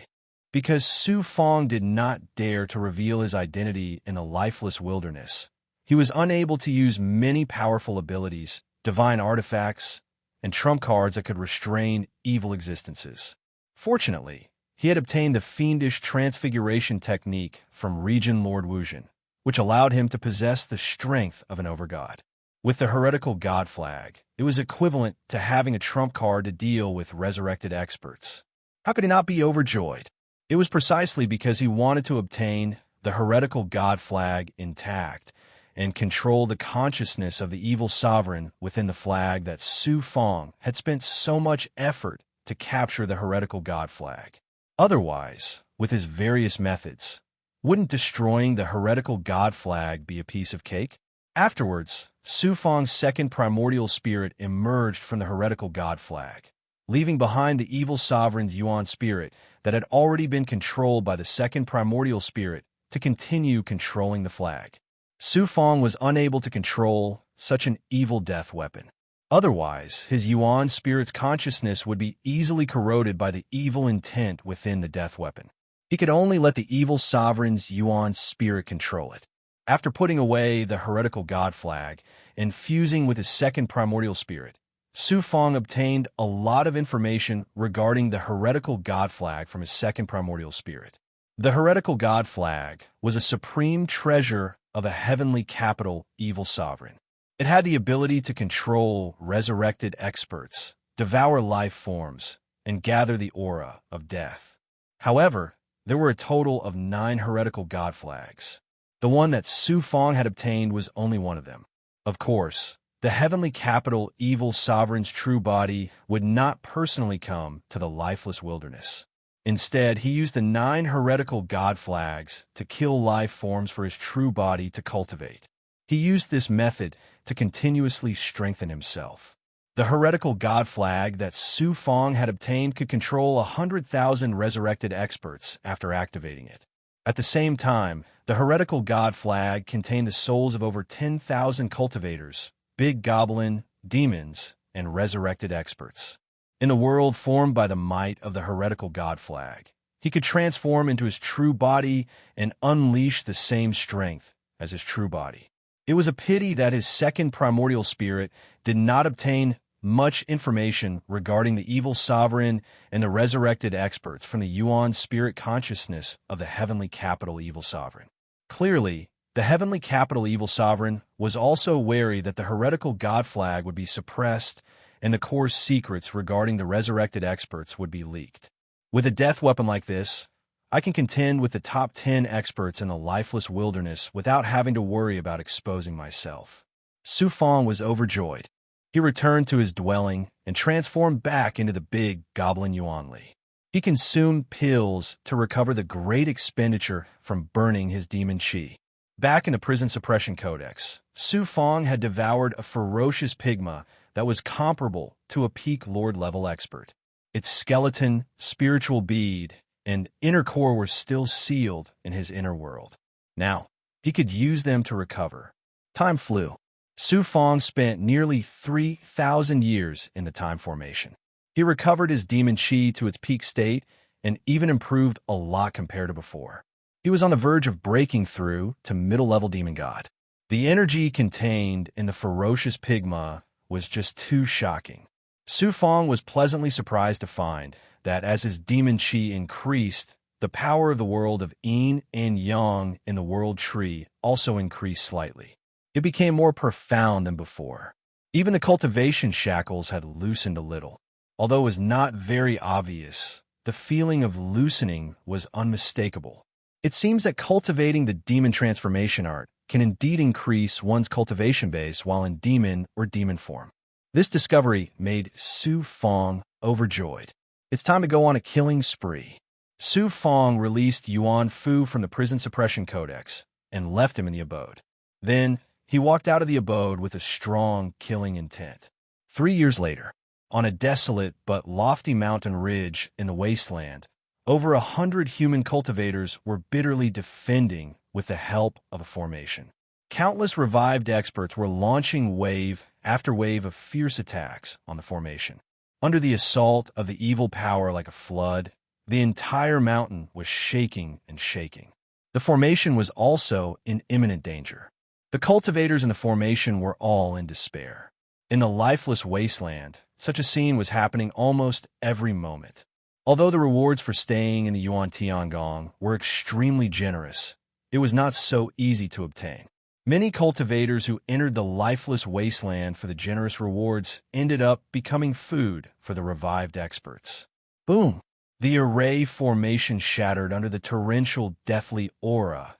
Because Su Fong did not dare to reveal his identity in the lifeless wilderness, he was unable to use many powerful abilities, divine artifacts, and trump cards that could restrain evil existences. Fortunately, he had obtained the fiendish transfiguration technique from Regent Lord Wuzhen, which allowed him to possess the strength of an overgod. With the heretical god flag, it was equivalent to having a trump card to deal with resurrected experts. How could he not be overjoyed? It was precisely because he wanted to obtain the heretical god flag intact and control the consciousness of the evil sovereign within the flag that Su Fong had spent so much effort to capture the heretical god flag. Otherwise, with his various methods, wouldn't destroying the heretical god flag be a piece of cake? Afterwards, Su Fong's second primordial spirit emerged from the heretical god flag, leaving behind the evil sovereign's yuan spirit that had already been controlled by the second primordial spirit to continue controlling the flag. Su Fong was unable to control such an evil death weapon. Otherwise, his yuan spirit's consciousness would be easily corroded by the evil intent within the death weapon. He could only let the evil sovereign's yuan spirit control it. After putting away the heretical god flag and fusing with his second primordial spirit, Su Fong obtained a lot of information regarding the heretical god flag from his second primordial spirit. The heretical god flag was a supreme treasure of a heavenly capital evil sovereign. It had the ability to control resurrected experts, devour life forms, and gather the aura of death. However, there were a total of 9 heretical god flags. The one that Su Fong had obtained was only one of them. Of course, the heavenly capital evil sovereign's true body would not personally come to the lifeless wilderness. Instead, he used the 9 heretical god flags to kill life forms for his true body to cultivate. He used this method to continuously strengthen himself. The heretical god flag that Su Fong had obtained could control 100,000 resurrected experts after activating it. At the same time, the heretical god flag contained the souls of over 10,000 cultivators, big goblin, demons, and resurrected experts. In the world formed by the might of the heretical god flag, he could transform into his true body and unleash the same strength as his true body. It was a pity that his second primordial spirit did not obtain much information regarding the evil sovereign and the resurrected experts from the yuan spirit consciousness of the heavenly capital evil sovereign. Clearly, the heavenly capital evil sovereign was also wary that the heretical god flag would be suppressed and the core secrets regarding the resurrected experts would be leaked. With a death weapon like this, I can contend with the top 10 experts in the lifeless wilderness without having to worry about exposing myself. Su Fong was overjoyed. He returned to his dwelling and transformed back into the big goblin Yuanli. He consumed pills to recover the great expenditure from burning his demon chi. Back in the prison suppression codex, Su Fong had devoured a ferocious pigma that was comparable to a peak lord level expert. Its skeleton, spiritual bead, and inner core were still sealed in his inner world. Now, he could use them to recover. Time flew. Su Fong spent nearly 3,000 years in the time formation. He recovered his demon chi to its peak state and even improved a lot compared to before. He was on the verge of breaking through to middle-level demon god. The energy contained in the ferocious pigma was just too shocking. Su Fong was pleasantly surprised to find that as his demon chi increased, the power of the world of yin and yang in the world tree also increased slightly. It became more profound than before. Even the cultivation shackles had loosened a little. Although it was not very obvious, the feeling of loosening was unmistakable. It seems that cultivating the demon transformation art can indeed increase one's cultivation base while in demon or demon form. This discovery made Su Fong overjoyed. It's time to go on a killing spree. Su Fong released Yuan Fu from the prison suppression codex and left him in the abode. Then, he walked out of the abode with a strong killing intent. 3 years later, on a desolate but lofty mountain ridge in the wasteland, over 100 human cultivators were bitterly defending with the help of a formation. Countless revived experts were launching wave after wave of fierce attacks on the formation. Under the assault of the evil power like a flood, the entire mountain was shaking and shaking. The formation was also in imminent danger. The cultivators in the formation were all in despair. In the lifeless wasteland, such a scene was happening almost every moment. Although the rewards for staying in the Yuan Tiangong were extremely generous, it was not so easy to obtain. Many cultivators who entered the lifeless wasteland for the generous rewards ended up becoming food for the revived experts. Boom! The array formation shattered under the torrential deathly aura,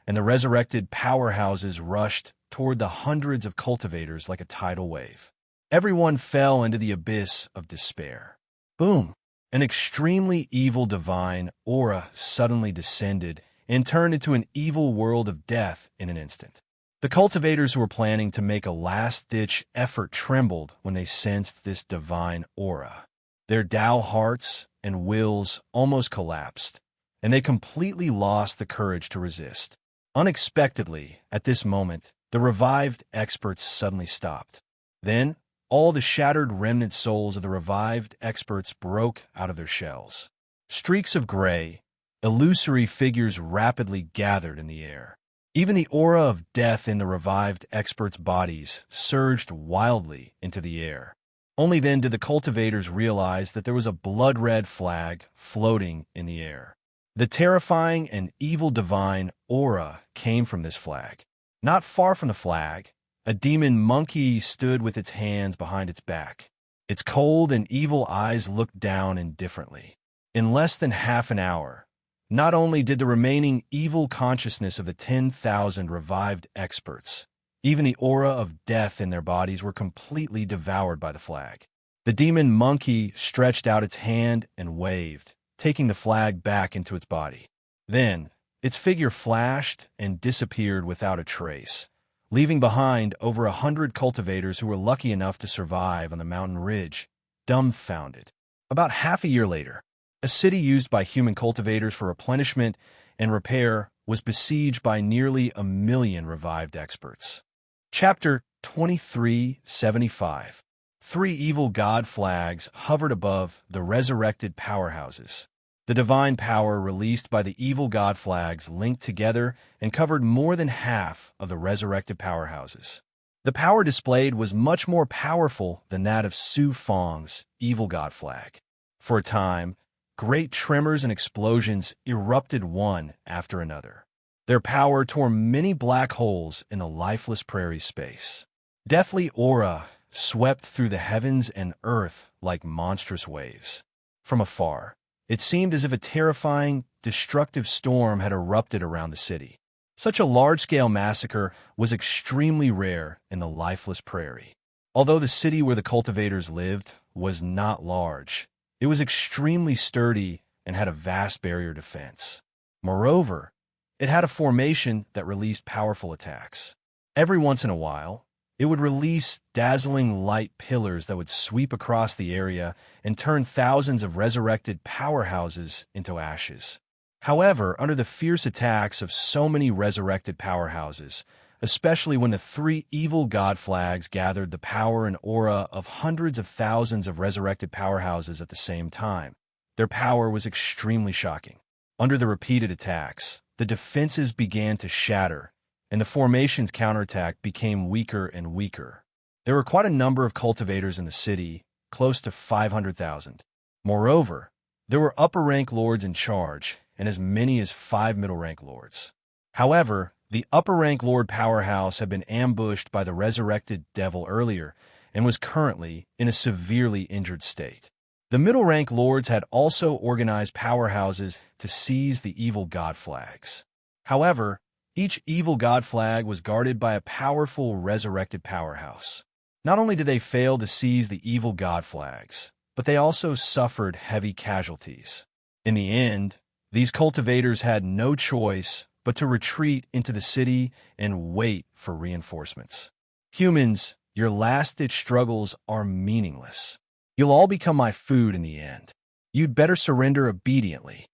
and the resurrected powerhouses rushed toward the hundreds of cultivators like a tidal wave. Everyone fell into the abyss of despair. Boom! An extremely evil divine aura suddenly descended and turned into an evil world of death in an instant. The cultivators who were planning to make a last-ditch effort trembled when they sensed this divine aura. Their Tao hearts and wills almost collapsed, and they completely lost the courage to resist. Unexpectedly, at this moment, the revived experts suddenly stopped. Then, all the shattered remnant souls of the revived experts broke out of their shells. Streaks of gray, illusory figures rapidly gathered in the air. Even the aura of death in the revived experts' bodies surged wildly into the air. Only then did the cultivators realize that there was a blood-red flag floating in the air. The terrifying and evil divine aura came from this flag. Not far from the flag, a demon monkey stood with its hands behind its back. Its cold and evil eyes looked down indifferently. In less than half an hour, not only did the remaining evil consciousness of the 10,000 revived experts, even the aura of death in their bodies were completely devoured by the flag. The demon monkey stretched out its hand and waved, taking the flag back into its body. Then, its figure flashed and disappeared without a trace, leaving behind over 100 cultivators who were lucky enough to survive on the mountain ridge, dumbfounded. About half a year later, a city used by human cultivators for replenishment and repair was besieged by nearly 1 million revived experts. Chapter 2375. 3 evil god flags hovered above the resurrected powerhouses. The divine power released by the evil god flags linked together and covered more than half of the resurrected powerhouses. The power displayed was much more powerful than that of Su Fong's evil god flag. For a time, great tremors and explosions erupted one after another. Their power tore many black holes in the lifeless prairie space. Deathly aura swept through the heavens and earth like monstrous waves. From afar, it seemed as if a terrifying, destructive storm had erupted around the city. Such a large-scale massacre was extremely rare in the lifeless prairie. Although the city where the cultivators lived was not large, it was extremely sturdy and had a vast barrier defense. Moreover, it had a formation that released powerful attacks. Every once in a while, It would release dazzling light pillars that would sweep across the area and turn thousands of resurrected powerhouses into ashes. However, under the fierce attacks of so many resurrected powerhouses, especially when the three evil god flags gathered the power and aura of hundreds of thousands of resurrected powerhouses at the same time, their power was extremely shocking. Under the repeated attacks, the defenses began to shatter, and the formation's counterattack became weaker and weaker. There were quite a number of cultivators in the city, close to 500,000. Moreover, there were upper-rank lords in charge, and as many as 5 middle-rank lords. However, the upper-rank lord powerhouse had been ambushed by the resurrected devil earlier and was currently in a severely injured state. The middle-rank lords had also organized powerhouses to seize the evil god flags. However, each evil god flag was guarded by a powerful resurrected powerhouse. Not only did they fail to seize the evil god flags, but they also suffered heavy casualties. In the end, these cultivators had no choice but to retreat into the city and wait for reinforcements. Humans, your last-ditch struggles are meaningless. You'll all become my food in the end. You'd better surrender obediently.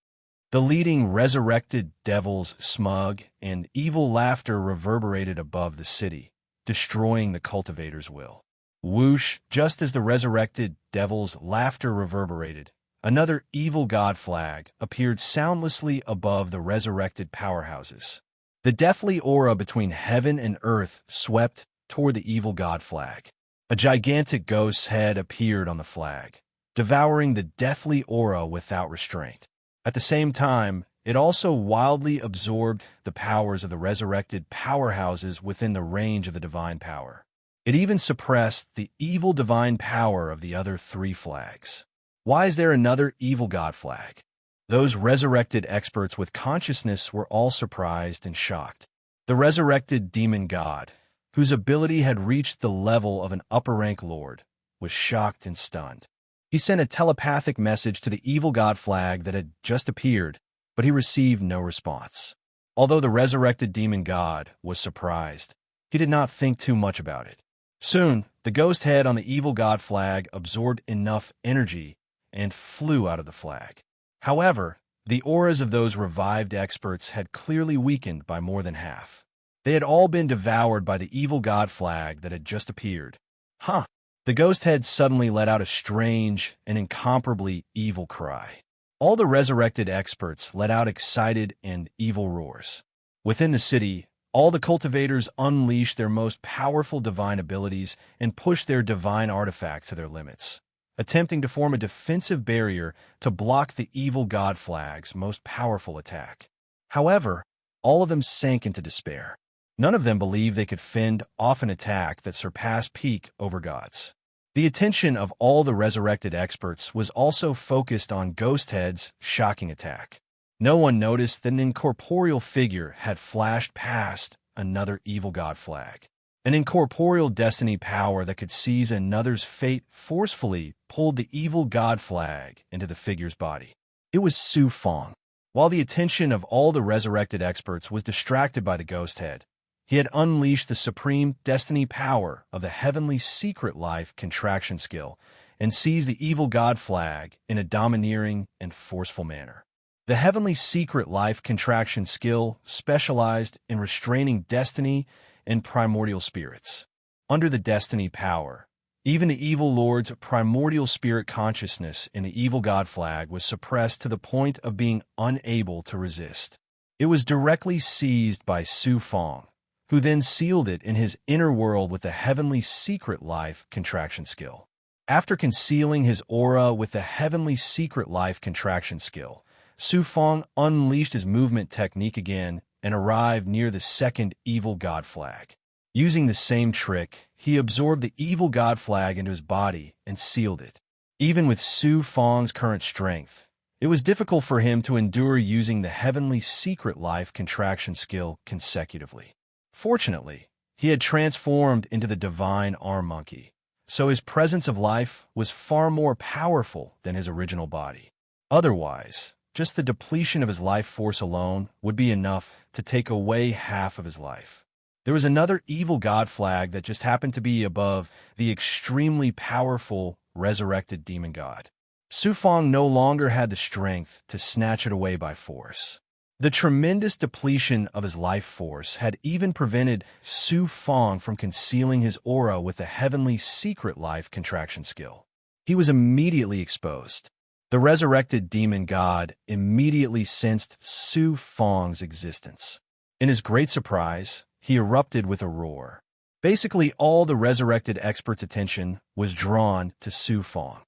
The leading resurrected devil's smug and evil laughter reverberated above the city, destroying the cultivator's will. Whoosh, just as the resurrected devil's laughter reverberated, another evil god flag appeared soundlessly above the resurrected powerhouses. The deathly aura between heaven and earth swept toward the evil god flag. A gigantic ghost's head appeared on the flag, devouring the deathly aura without restraint. At the same time, it also wildly absorbed the powers of the resurrected powerhouses within the range of the divine power. It even suppressed the evil divine power of the other three flags. Why is there another evil god flag? Those resurrected experts with consciousness were all surprised and shocked. The resurrected demon god, whose ability had reached the level of an upper-rank lord, was shocked and stunned. He sent a telepathic message to the evil god flag that had just appeared, but he received no response. Although the resurrected demon god was surprised, he did not think too much about it. Soon, the ghost head on the evil god flag absorbed enough energy and flew out of the flag. However, the auras of those revived experts had clearly weakened by more than half. They had all been devoured by the evil god flag that had just appeared. Huh! The ghost head suddenly let out a strange and incomparably evil cry. All the resurrected experts let out excited and evil roars. Within the city, all the cultivators unleashed their most powerful divine abilities and pushed their divine artifacts to their limits, attempting to form a defensive barrier to block the evil god flag's most powerful attack. However, all of them sank into despair. None of them believed they could fend off an attack that surpassed peak over gods. The attention of all the resurrected experts was also focused on Ghost Head's shocking attack. No one noticed that an incorporeal figure had flashed past another evil god flag. An incorporeal destiny power that could seize another's fate forcefully pulled the evil god flag into the figure's body. It was Su Fong. While the attention of all the resurrected experts was distracted by the Ghost Head, he had unleashed the supreme destiny power of the heavenly secret life contraction skill and seized the evil god flag in a domineering and forceful manner. The heavenly secret life contraction skill specialized in restraining destiny and primordial spirits. Under the destiny power, even the evil lord's primordial spirit consciousness in the evil god flag was suppressed to the point of being unable to resist. It was directly seized by Su Fong, who then sealed it in his inner world with the heavenly secret life contraction skill. After concealing his aura with the heavenly secret life contraction skill, Su Fong unleashed his movement technique again and arrived near the second evil god flag. Using the same trick, he absorbed the evil god flag into his body and sealed it. Even with Su Fong's current strength, it was difficult for him to endure using the heavenly secret life contraction skill consecutively. Fortunately, he had transformed into the divine arm monkey, so his presence of life was far more powerful than his original body. Otherwise, just the depletion of his life force alone would be enough to take away half of his life. There was another evil god flag that just happened to be above the extremely powerful resurrected demon god. Su Fong no longer had the strength to snatch it away by force. The tremendous depletion of his life force had even prevented Su Fong from concealing his aura with the heavenly secret life contraction skill. He was immediately exposed. The resurrected demon god immediately sensed Su Fong's existence. In his great surprise, he erupted with a roar. Basically, all the resurrected expert's attention was drawn to Su Fong.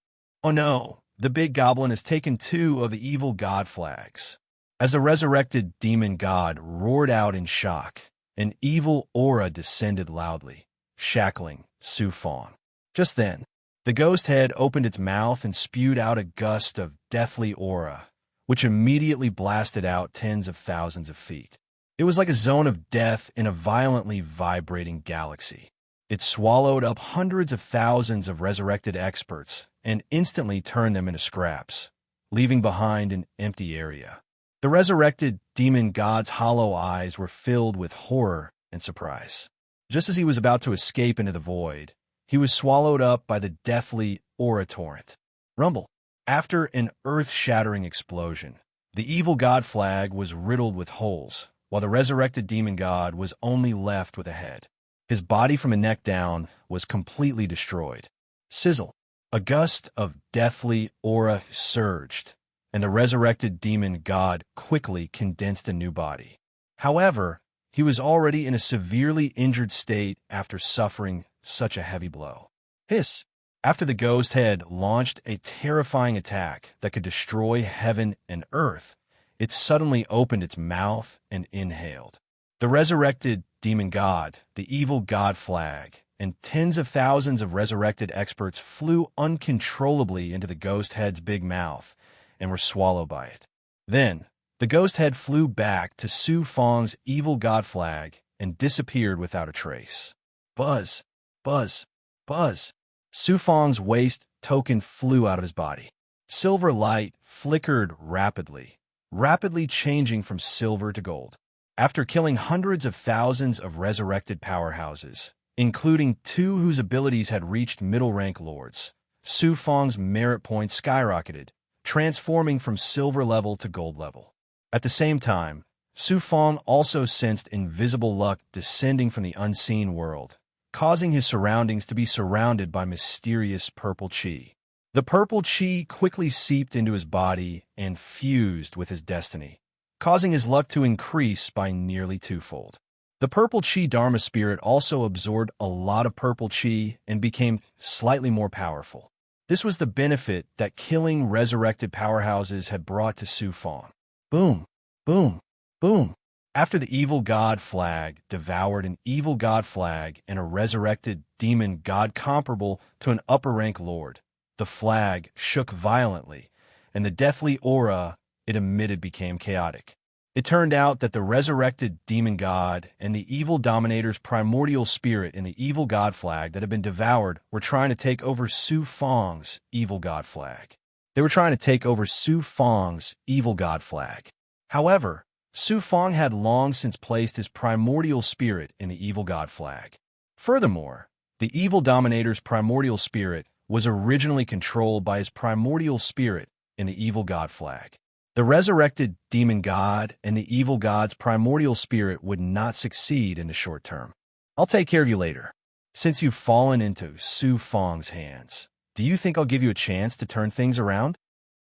Oh no, the big goblin has taken 2 of the evil god flags. As the resurrected demon god roared out in shock, an evil aura descended loudly, shackling Su Fong. Just then, the ghost head opened its mouth and spewed out a gust of deathly aura, which immediately blasted out tens of thousands of feet. It was like a zone of death in a violently vibrating galaxy. It swallowed up hundreds of thousands of resurrected experts and instantly turned them into scraps, leaving behind an empty area. The resurrected demon god's hollow eyes were filled with horror and surprise. Just as he was about to escape into the void, he was swallowed up by the deathly aura torrent. Rumble. After an earth-shattering explosion, the evil god flag was riddled with holes, while the resurrected demon god was only left with a head. His body from the neck down was completely destroyed. Sizzle. A gust of deathly aura surged, and the resurrected demon god quickly condensed a new body. However, he was already in a severely injured state after suffering such a heavy blow. Hiss! After the ghost head launched a terrifying attack that could destroy heaven and earth, it suddenly opened its mouth and inhaled. The resurrected demon god, the evil god flag, and tens of thousands of resurrected experts flew uncontrollably into the ghost head's big mouth and were swallowed by it. Then, the ghost head flew back to Su Fong's evil god flag and disappeared without a trace. Buzz, buzz, buzz. Su Fong's waste token flew out of his body. Silver light flickered rapidly changing from silver to gold. After killing hundreds of thousands of resurrected powerhouses, including 2 whose abilities had reached middle-rank lords, Su Fong's merit points skyrocketed, transforming from silver level to gold level. At the same time, Su Fong also sensed invisible luck descending from the unseen world, causing his surroundings to be surrounded by mysterious purple chi. The purple chi quickly seeped into his body and fused with his destiny, causing his luck to increase by nearly 2-fold. The purple chi Dharma spirit also absorbed a lot of purple chi and became slightly more powerful. This was the benefit that killing resurrected powerhouses had brought to Su Fong. Boom, boom, boom. After the evil god flag devoured an evil god flag and a resurrected demon god comparable to an upper-rank lord, the flag shook violently, and the deathly aura it emitted became chaotic. It turned out that the resurrected demon god and the evil dominator's primordial spirit in the evil god flag that had been devoured were trying to take over Su Fong's evil god flag. They were trying to take over Su Fong's evil god flag. However, Su Fong had long since placed his primordial spirit in the evil god flag. Furthermore, the evil dominator's primordial spirit was originally controlled by his primordial spirit in the evil god flag. The resurrected demon god and the evil god's primordial spirit would not succeed in the short term. I'll take care of you later. Since you've fallen into Su Fong's hands, do you think I'll give you a chance to turn things around?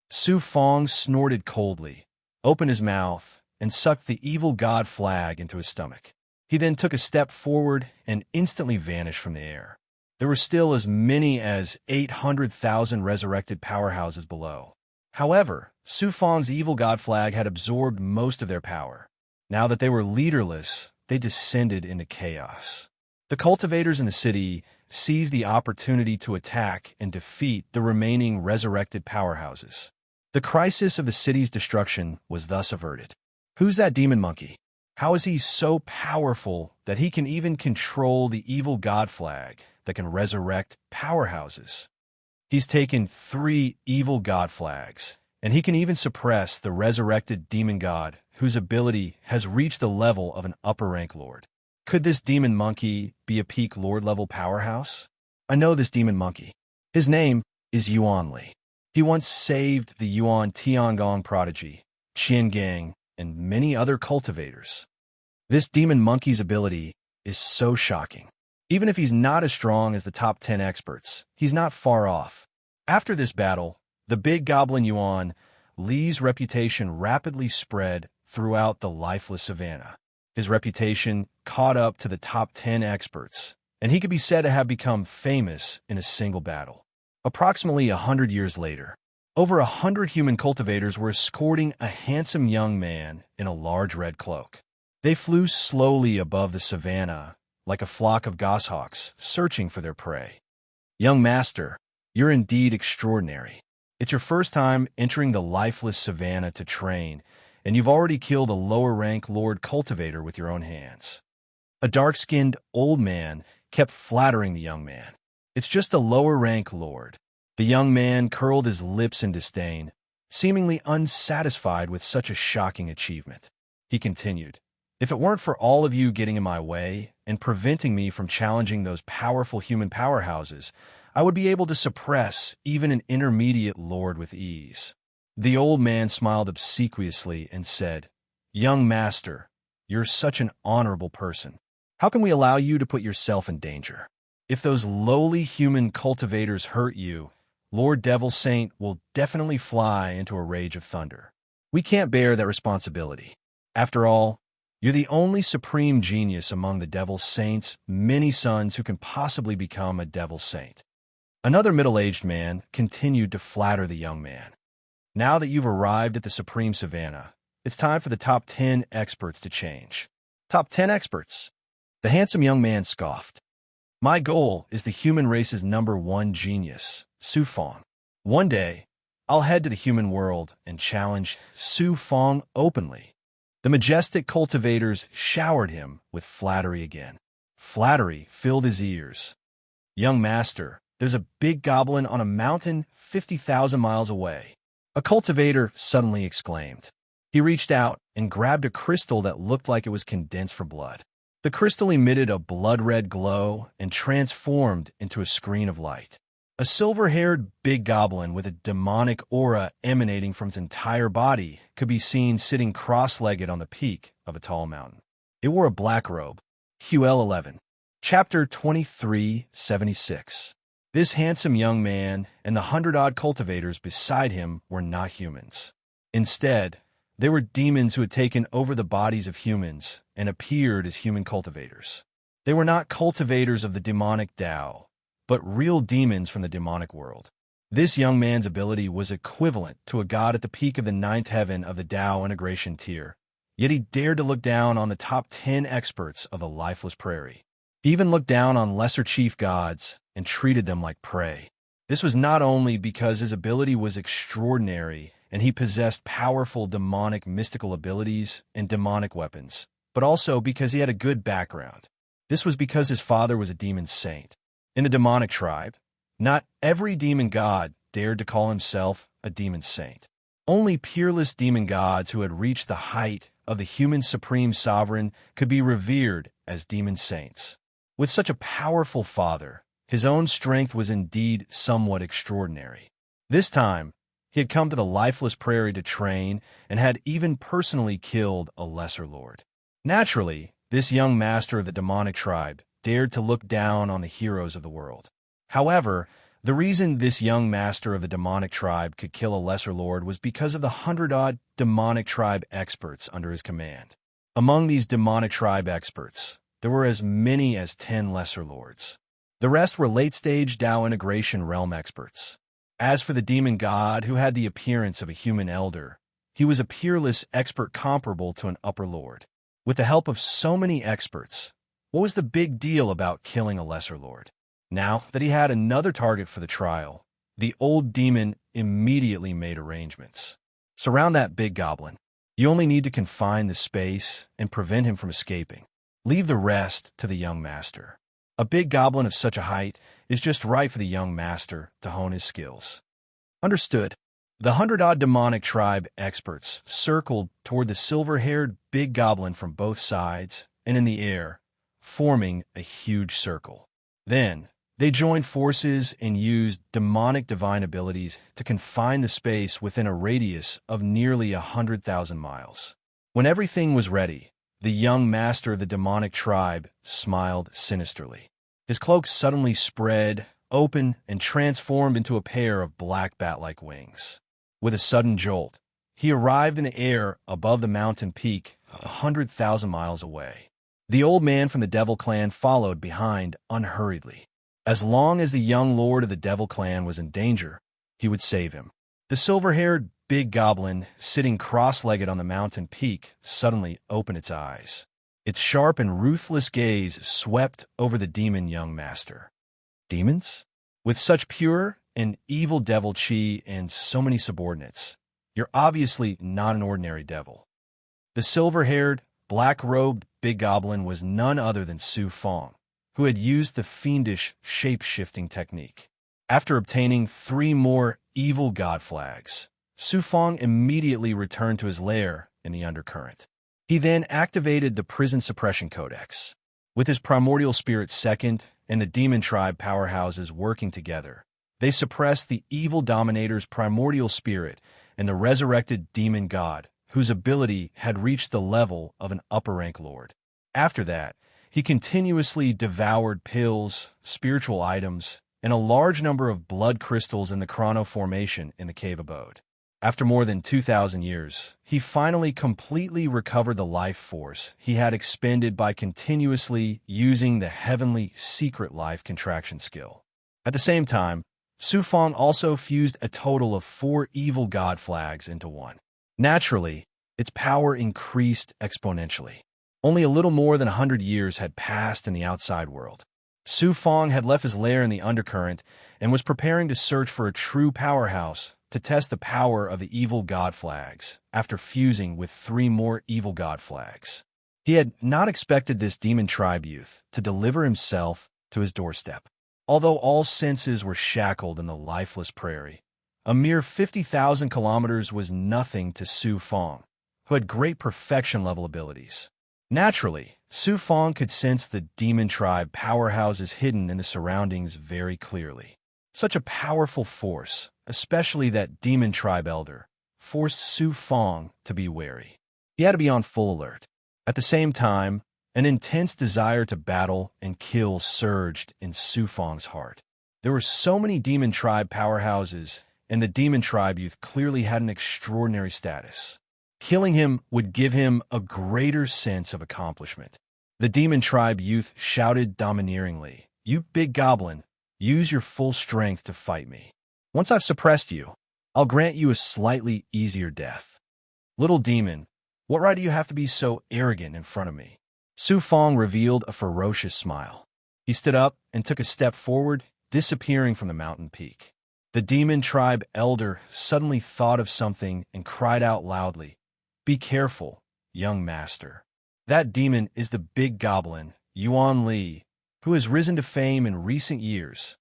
Su Fong snorted coldly, opened his mouth, and sucked the evil god flag into his stomach. He then took a step forward and instantly vanished from the air. There were still as many as 800,000 resurrected powerhouses below. However, Su Fong's evil god flag had absorbed most of their power. Now that they were leaderless, they descended into chaos. The cultivators in the city seized the opportunity to attack and defeat the remaining resurrected powerhouses. The crisis of the city's destruction was thus averted. Who's that demon monkey? How is he so powerful that he can even control the evil god flag that can resurrect powerhouses? He's taken 3 evil god flags, and he can even suppress the resurrected demon god whose ability has reached the level of an upper-rank lord. Could this demon monkey be a peak lord-level powerhouse? I know this demon monkey. His name is Yuan Li. He once saved the Yuan Tiangong prodigy, Qian Gang, and many other cultivators. This demon monkey's ability is so shocking. Even if he's not as strong as the top 10 experts, he's not far off. After this battle, the big goblin Yuan Li's reputation rapidly spread throughout the lifeless savannah. His reputation caught up to the top 10 experts, and he could be said to have become famous in a single battle. Approximately 100 years later, over 100 human cultivators were escorting a handsome young man in a large red cloak. They flew slowly above the savannah, like a flock of goshawks searching for their prey. Young master, you're indeed extraordinary. It's your first time entering the lifeless savannah to train, and you've already killed a lower-rank lord cultivator with your own hands. A dark-skinned old man kept flattering the young man. It's just a lower-rank lord. The young man curled his lips in disdain, seemingly unsatisfied with such a shocking achievement. He continued, if it weren't for all of you getting in my way and preventing me from challenging those powerful human powerhouses, I would be able to suppress even an intermediate lord with ease. The old man smiled obsequiously and said, young master, you're such an honorable person. How can we allow you to put yourself in danger? If those lowly human cultivators hurt you, Lord Devil Saint will definitely fly into a rage of thunder. We can't bear that responsibility. After all, you're the only supreme genius among the Devil Saint's many sons who can possibly become a Devil Saint. Another middle-aged man continued to flatter the young man. Now that you've arrived at the Supreme Savannah, it's time for the top 10 experts to change. Top 10 experts. The handsome young man scoffed. My goal is the human race's #1 genius, Su Fong. One day, I'll head to the human world and challenge Su Fong openly. The majestic cultivators showered him with flattery again. Flattery filled his ears. Young master, there's a big goblin on a mountain 50,000 miles away. A cultivator suddenly exclaimed. He reached out and grabbed a crystal that looked like it was condensed for blood. The crystal emitted a blood-red glow and transformed into a screen of light. A silver-haired big goblin with a demonic aura emanating from its entire body could be seen sitting cross-legged on the peak of a tall mountain. It wore a black robe. QL 11. Chapter 2376. This handsome young man and the 100-odd cultivators beside him were not humans. Instead, they were demons who had taken over the bodies of humans and appeared as human cultivators. They were not cultivators of the demonic Tao, but real demons from the demonic world. This young man's ability was equivalent to a god at the peak of the 9th heaven of the Tao integration tier, yet he dared to look down on the top 10 experts of the lifeless prairie. He even looked down on lesser chief gods and treated them like prey. This was not only because his ability was extraordinary and he possessed powerful demonic mystical abilities and demonic weapons, but also because he had a good background. This was because his father was a demon saint. In the demonic tribe, not every demon god dared to call himself a demon saint. Only peerless demon gods who had reached the height of the human supreme sovereign could be revered as demon saints. With such a powerful father, his own strength was indeed somewhat extraordinary. This time, he had come to the lifeless prairie to train and had even personally killed a lesser lord. Naturally, this young master of the demonic tribe dared to look down on the heroes of the world. However, the reason this young master of the demonic tribe could kill a lesser lord was because of the 100-odd demonic tribe experts under his command. Among these demonic tribe experts, there were as many as 10 lesser lords. The rest were late-stage Tao integration realm experts. As for the demon god who had the appearance of a human elder, he was a peerless expert comparable to an upper lord. With the help of so many experts, what was the big deal about killing a lesser lord? Now that he had another target for the trial, the old demon immediately made arrangements. Surround that big goblin. You only need to confine the space and prevent him from escaping. Leave the rest to the young master. A big goblin of such a height is just right for the young master to hone his skills. Understood. The 100-odd demonic tribe experts circled toward the silver-haired big goblin from both sides, and in the air, forming a huge circle. Then, they joined forces and used demonic divine abilities to confine the space within a radius of nearly 100,000 miles. When everything was ready, the young master of the demonic tribe smiled sinisterly. His cloak suddenly spread, opened, and transformed into a pair of black bat-like wings. With a sudden jolt, he arrived in the air above the mountain peak 100,000 miles away. The old man from the Devil Clan followed behind unhurriedly. As long as the young lord of the Devil Clan was in danger, he would save him. The silver-haired big goblin, sitting cross-legged on the mountain peak, suddenly opened its eyes. Its sharp and ruthless gaze swept over the demon young master. Demons? With such pure and evil devil chi and so many subordinates, you're obviously not an ordinary devil. The silver-haired, black-robed big goblin was none other than Su Fong, who had used the fiendish shape-shifting technique. After obtaining 3 more evil god flags, Su Fong immediately returned to his lair in the undercurrent. He then activated the prison suppression codex. With his primordial spirit second and the demon tribe powerhouses working together, they suppressed the evil dominator's primordial spirit and the resurrected demon god, whose ability had reached the level of an upper-rank lord. After that, he continuously devoured pills, spiritual items, and a large number of blood crystals in the chrono formation in the cave abode. After more than 2,000 years, he finally completely recovered the life force he had expended by continuously using the heavenly secret life contraction skill. At the same time, Su Fong also fused a total of 4 evil god flags into one. Naturally, its power increased exponentially. Only a little more than 100 years had passed in the outside world. Su Fong had left his lair in the undercurrent and was preparing to search for a true powerhouse to test the power of the evil god flags after fusing with 3 more evil god flags. He had not expected this demon tribe youth to deliver himself to his doorstep. Although all senses were shackled in the lifeless prairie, a mere 50,000 kilometers was nothing to Su Fong, who had great perfection-level abilities. Naturally, Su Fong could sense the demon tribe powerhouses hidden in the surroundings very clearly. Such a powerful force, especially that demon tribe elder, forced Su Fong to be wary. He had to be on full alert. At the same time, an intense desire to battle and kill surged in Su Fong's heart. There were so many demon tribe powerhouses, and the demon tribe youth clearly had an extraordinary status. Killing him would give him a greater sense of accomplishment. The demon tribe youth shouted domineeringly, "You big goblin, use your full strength to fight me. Once I've suppressed you, I'll grant you a slightly easier death." "Little demon, what right do you have to be so arrogant in front of me?" Su Fong revealed a ferocious smile. He stood up and took a step forward, disappearing from the mountain peak. The demon tribe elder suddenly thought of something and cried out loudly, "Be careful, young master. That demon is the big goblin, Yuan Li, who has risen to fame in recent years."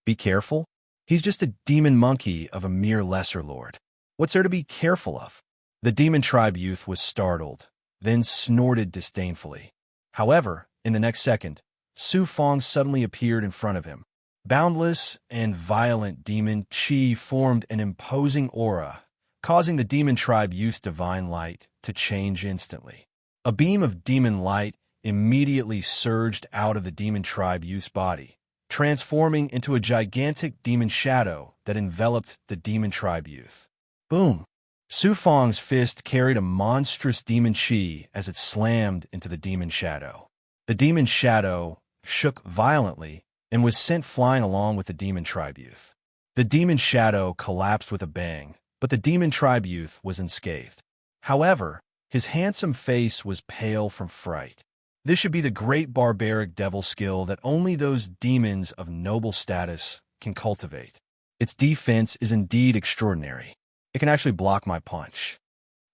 "Be careful? He's just a demon monkey of a mere lesser lord. What's there to be careful of?" The demon tribe youth was startled, then snorted disdainfully. However, in the next second, Su Fong suddenly appeared in front of him. Boundless and violent demon chi formed an imposing aura, causing the demon tribe youth's divine light to change instantly. A beam of demon light immediately surged out of the demon tribe youth's body, transforming into a gigantic demon shadow that enveloped the demon tribe youth. Boom! Su Fong's fist carried a monstrous demon chi as it slammed into the demon shadow. The demon shadow shook violently and was sent flying along with the demon tribe youth. The demon shadow collapsed with a bang, but the demon tribe youth was unscathed. However, his handsome face was pale from fright. This should be the great barbaric devil skill that only those demons of noble status can cultivate. Its defense is indeed extraordinary. It can actually block my punch.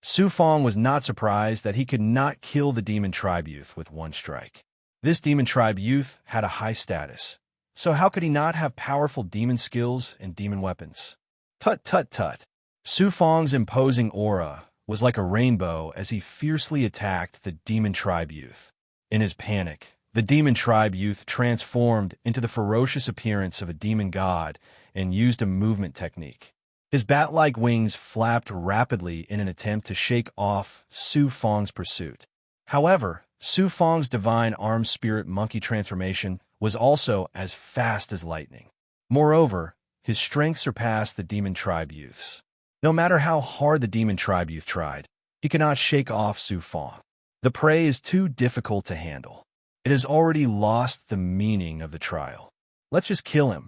Su Fong was not surprised that he could not kill the demon tribe youth with one strike. This demon tribe youth had a high status, so how could he not have powerful demon skills and demon weapons? Tut tut tut. Su Fong's imposing aura was like a rainbow as he fiercely attacked the demon tribe youth. In his panic, The demon tribe youth transformed into the ferocious appearance of a demon god and used a movement technique. His bat-like wings flapped rapidly in an attempt to shake off Su Fang's pursuit. However, Su Fang's divine armed spirit monkey transformation was also as fast as lightning. Moreover, his strength surpassed the demon tribe youth's. No matter how hard the demon tribe youth tried, he could not shake off Su Fang. The prey is too difficult to handle. It has already lost the meaning of the trial. Let's just kill him.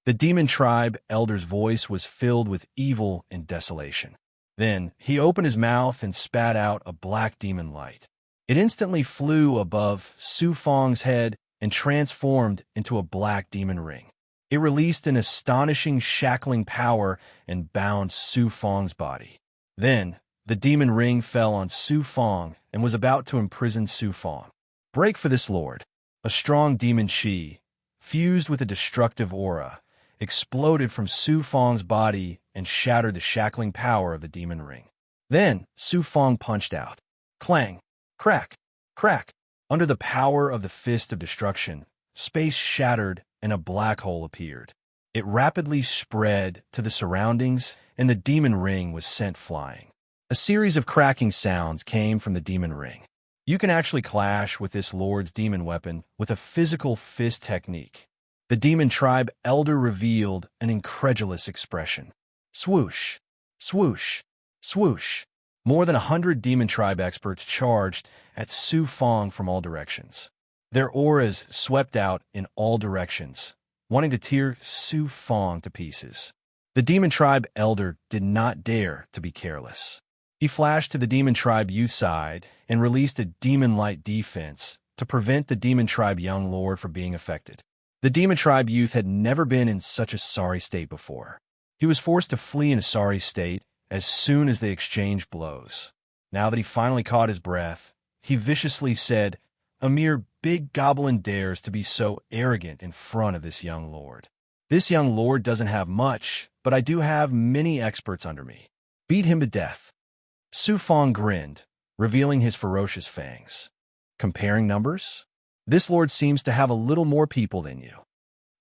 The demon tribe elder's voice was filled with evil and desolation. Then he opened his mouth and spat out a black demon light. It instantly flew above Su Fang's head and transformed into a black demon ring. It released an astonishing shackling power and bound Su Fang's body. Then, the demon ring fell on Su Fang and was about to imprison Su Fang. Break for this lord. A strong demon chi, fused with a destructive aura, exploded from Su Fang's body and shattered the shackling power of the demon ring. Then, Su Fang punched out. Clang! Crack! Crack! Under the power of the fist of destruction, space shattered and a black hole appeared. It rapidly spread to the surroundings, and the demon ring was sent flying. A series of cracking sounds came from the demon ring. You can actually clash with this lord's demon weapon with a physical fist technique. The demon tribe elder revealed an incredulous expression. Swoosh! Swoosh! Swoosh! More than 100 demon tribe experts charged at Su Fang from all directions. Their auras swept out in all directions, wanting to tear Su Fang to pieces. The demon tribe elder did not dare to be careless. He flashed to the demon tribe youth side and released a demon light defense to prevent the demon tribe young lord from being affected. The demon tribe youth had never been in such a sorry state before. He was forced to flee in a sorry state as soon as they exchanged blows. Now that he finally caught his breath, he viciously said, "A mere big goblin dares to be so arrogant in front of this young lord. This young lord doesn't have much, but I do have many experts under me. Beat him to death." Su Fang grinned, revealing his ferocious fangs. Comparing numbers? This lord seems to have a little more people than you.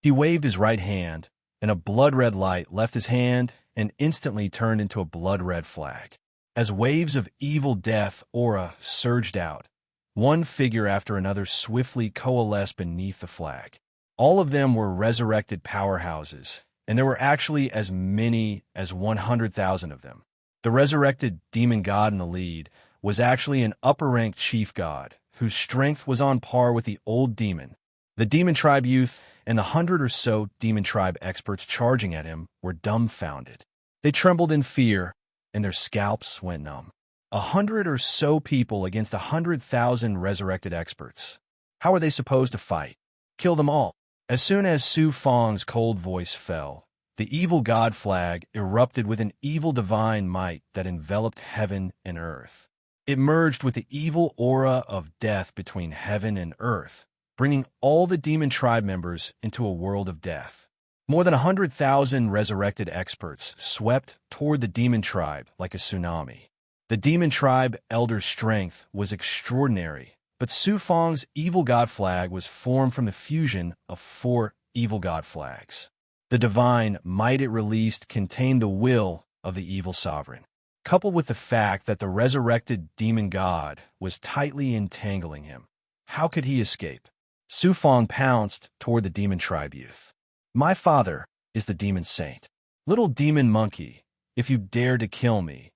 He waved his right hand, and a blood-red light left his hand and instantly turned into a blood-red flag. As waves of evil death aura surged out, one figure after another swiftly coalesced beneath the flag. All of them were resurrected powerhouses, and there were actually as many as 100,000 of them. The resurrected demon god in the lead was actually an upper-ranked chief god, whose strength was on par with the old demon. The demon tribe youth and the 100 or so demon tribe experts charging at him were dumbfounded. They trembled in fear, and their scalps went numb. 100 or so people against 100,000 resurrected experts. How are they supposed to fight? Kill them all. As soon as Su Fang's cold voice fell, the evil god flag erupted with an evil divine might that enveloped heaven and earth. It merged with the evil aura of death between heaven and earth, bringing all the demon tribe members into a world of death. More than 100,000 resurrected experts swept toward the demon tribe like a tsunami. The demon tribe elder's strength was extraordinary, but Su Fang's evil god flag was formed from the fusion of 4 evil god flags. The divine might it released contained the will of the evil sovereign, coupled with the fact that the resurrected demon god was tightly entangling him. How could he escape? Su Fang pounced toward the demon tribe youth. "My father is the demon saint. Little demon monkey, if you dare to kill me,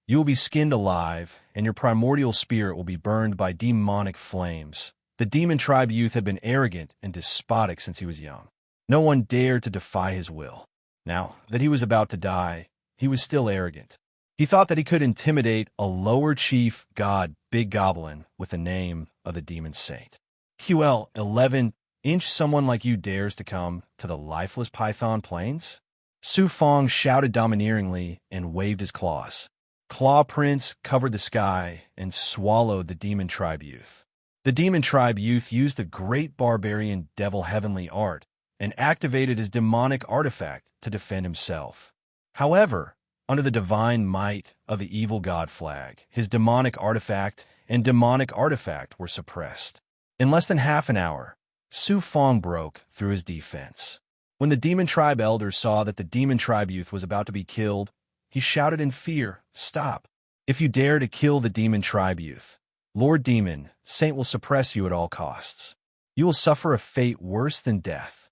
you will be skinned alive, and your primordial spirit will be burned by demonic flames." The demon tribe youth had been arrogant and despotic since he was young. No one dared to defy his will. Now that he was about to die, he was still arrogant. He thought that he could intimidate a lower chief god, Big Goblin, with the name of the demon saint. "QL 11-inch someone like you dares to come to the lifeless Python Plains?" Su Fang shouted domineeringly and waved his claws. Claw prints covered the sky and swallowed the demon tribe youth. The demon tribe youth used the great barbarian devil heavenly art and activated his demonic artifact to defend himself. However, under the divine might of the evil god flag, his demonic artifact and demonic artifact were suppressed. In less than half an hour, Su Fong broke through his defense. When the demon tribe elder saw that the demon tribe youth was about to be killed, he shouted in fear, "Stop! If you dare to kill the demon tribe youth, Lord Demon, Saint will suppress you at all costs. You will suffer a fate worse than death.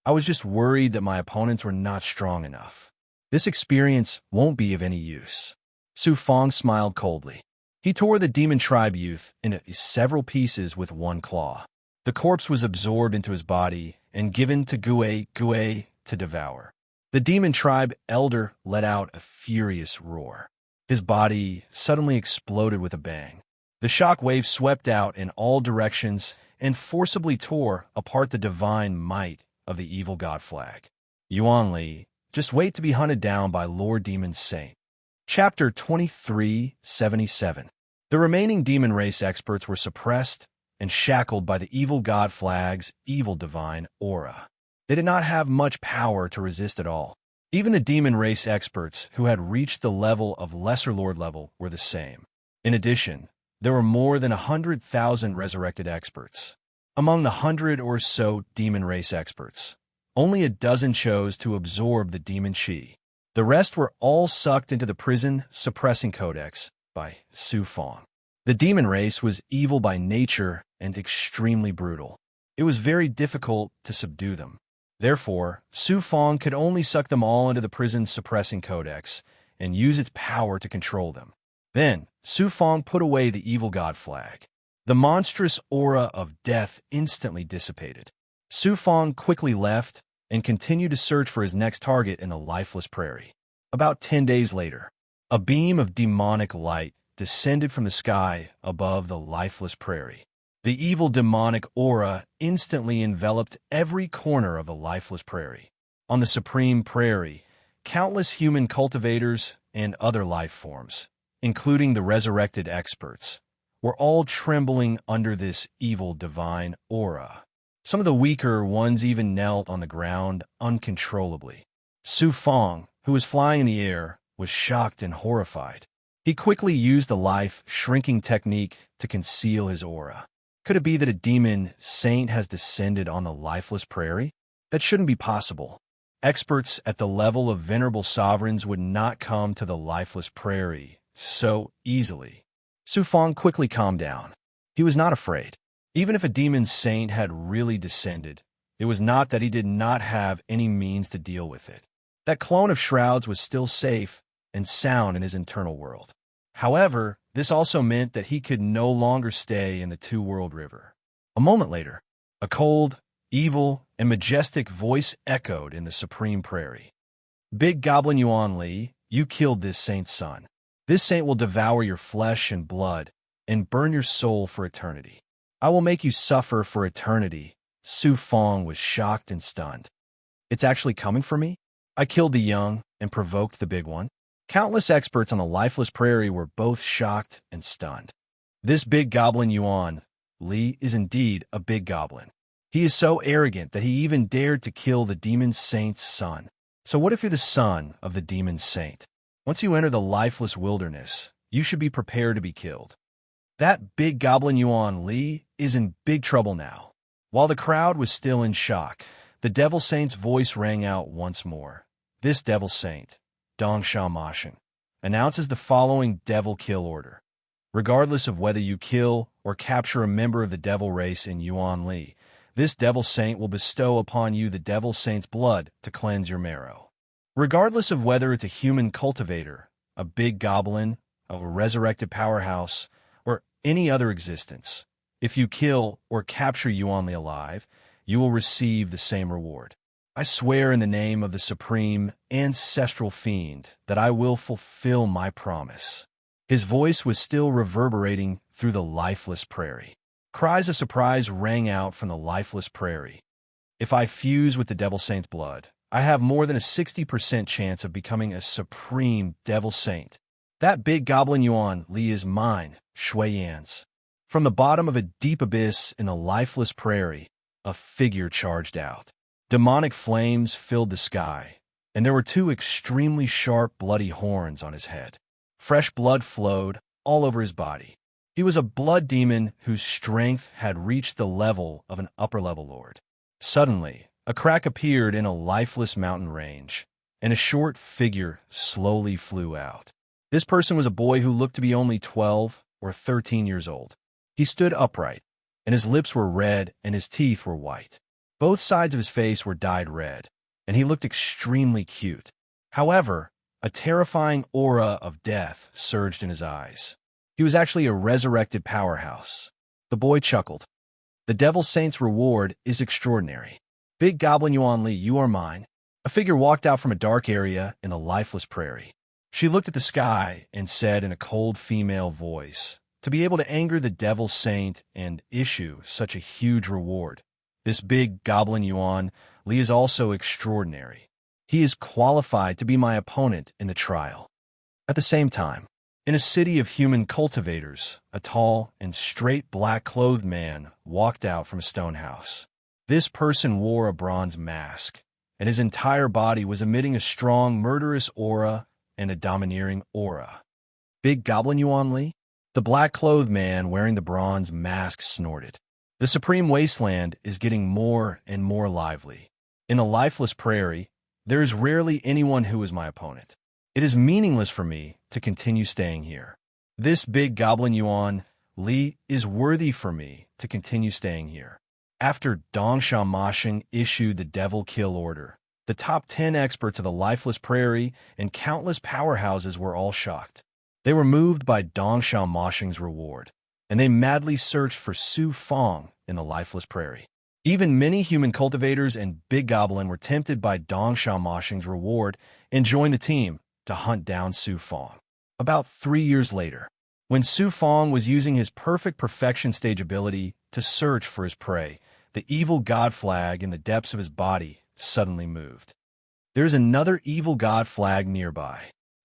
I was just worried that my opponents were not strong enough. This experience won't be of any use." Su Fong smiled coldly. He tore the demon tribe youth into several pieces with one claw. The corpse was absorbed into his body and given to Gue to devour. The demon tribe elder let out a furious roar. His body suddenly exploded with a bang. The shock wave swept out in all directions and forcibly tore apart the divine might of the evil god flag. Yuan Li, just wait to be hunted down by Lord Demon Saint. Chapter 2377. The remaining demon race experts were suppressed and shackled by the evil god flag's evil divine aura. They did not have much power to resist at all. Even the demon race experts who had reached the level of lesser lord level were the same. In addition, there were more than 100,000 resurrected experts. Among the 100 or so demon race experts, only a dozen chose to absorb the demon chi. The rest were all sucked into the prison suppressing codex by Su Fong. The demon race was evil by nature and extremely brutal. It was very difficult to subdue them. Therefore, Su Fong could only suck them all into the prison suppressing codex and use its power to control them. Then, Su Fong put away the evil god flag. The monstrous aura of death instantly dissipated. Su Fong quickly left and continued to search for his next target in the lifeless prairie. About 10 days later, a beam of demonic light descended from the sky above the lifeless prairie. The evil demonic aura instantly enveloped every corner of the lifeless prairie. On the supreme prairie, countless human cultivators and other life forms, including the resurrected experts, were all trembling under this evil divine aura. Some of the weaker ones even knelt on the ground uncontrollably. Su Fong, who was flying in the air, was shocked and horrified. He quickly used the life-shrinking technique to conceal his aura. Could it be that a demon saint has descended on the lifeless prairie? That shouldn't be possible. Experts at the level of venerable sovereigns would not come to the lifeless prairie so easily. Su Fong quickly calmed down. He was not afraid. Even if a demon saint had really descended, it was not that he did not have any means to deal with it. That clone of shrouds was still safe and sound in his internal world. However, this also meant that he could no longer stay in the two-world river. A moment later, a cold, evil, and majestic voice echoed in the supreme prairie. "Big Goblin Yuan Li, you killed this saint's son. This saint will devour your flesh and blood and burn your soul for eternity. I will make you suffer for eternity." Su Fong was shocked and stunned. "It's actually coming for me? I killed the young and provoked the big one." Countless experts on the lifeless prairie were both shocked and stunned. This big goblin Yuan Li is indeed a big goblin. He is so arrogant that he even dared to kill the demon saint's son. So what if you're the son of the demon saint? Once you enter the lifeless wilderness, you should be prepared to be killed. That big goblin Yuan Li is in big trouble now. While the crowd was still in shock, the devil saint's voice rang out once more. This devil saint, Dong Sha Mashin, announces the following devil kill order. Regardless of whether you kill or capture a member of the devil race in Yuan Li, this devil saint will bestow upon you the devil saint's blood to cleanse your marrow. Regardless of whether it's a human cultivator, a big goblin, a resurrected powerhouse, or any other existence, if you kill or capture Yuan Li alive, you will receive the same reward. I swear in the name of the supreme ancestral fiend that I will fulfill my promise. His voice was still reverberating through the lifeless prairie. Cries of surprise rang out from the lifeless prairie. If I fuse with the devil saint's blood, I have more than a 60% chance of becoming a supreme devil saint. That big goblin Yuan Li is mine, Shui Yan's. From the bottom of a deep abyss in the lifeless prairie, a figure charged out. Demonic flames filled the sky, and there were two extremely sharp, bloody horns on his head. Fresh blood flowed all over his body. He was a blood demon whose strength had reached the level of an upper-level lord. Suddenly, a crack appeared in a lifeless mountain range, and a short figure slowly flew out. This person was a boy who looked to be only 12 or 13 years old. He stood upright, and his lips were red and his teeth were white. Both sides of his face were dyed red, and he looked extremely cute. However, a terrifying aura of death surged in his eyes. He was actually a resurrected powerhouse. The boy chuckled. The Devil Saint's reward is extraordinary. Big Goblin Yuan Li, you are mine. A figure walked out from a dark area in the lifeless prairie. She looked at the sky and said in a cold female voice, to be able to anger the Devil Saint and issue such a huge reward, this Big Goblin Yuan Li is also extraordinary. He is qualified to be my opponent in the trial. At the same time, in a city of human cultivators, a tall and straight black-clothed man walked out from a stone house. This person wore a bronze mask, and his entire body was emitting a strong, murderous aura and a domineering aura. Big Goblin Yuan Li? The black-clothed man wearing the bronze mask snorted. The Supreme Wasteland is getting more and more lively. In a lifeless prairie, there is rarely anyone who is my opponent. It is meaningless for me to continue staying here. This Big Goblin Yuan Li is worthy for me to continue staying here. After Dongsha Moshing issued the Devil Kill Order, the top 10 experts of the lifeless prairie and countless powerhouses were all shocked. They were moved by Dongsha Moshing's reward, and they madly searched for Su Fong in the lifeless prairie. Even many human cultivators and Big Goblin were tempted by Dongsha Moshing's reward and joined the team to hunt down Su Fong. About 3 years later, when Su Fong was using his perfect perfection stage ability to search for his prey, the evil god flag in the depths of his body suddenly moved. There's another evil god flag nearby.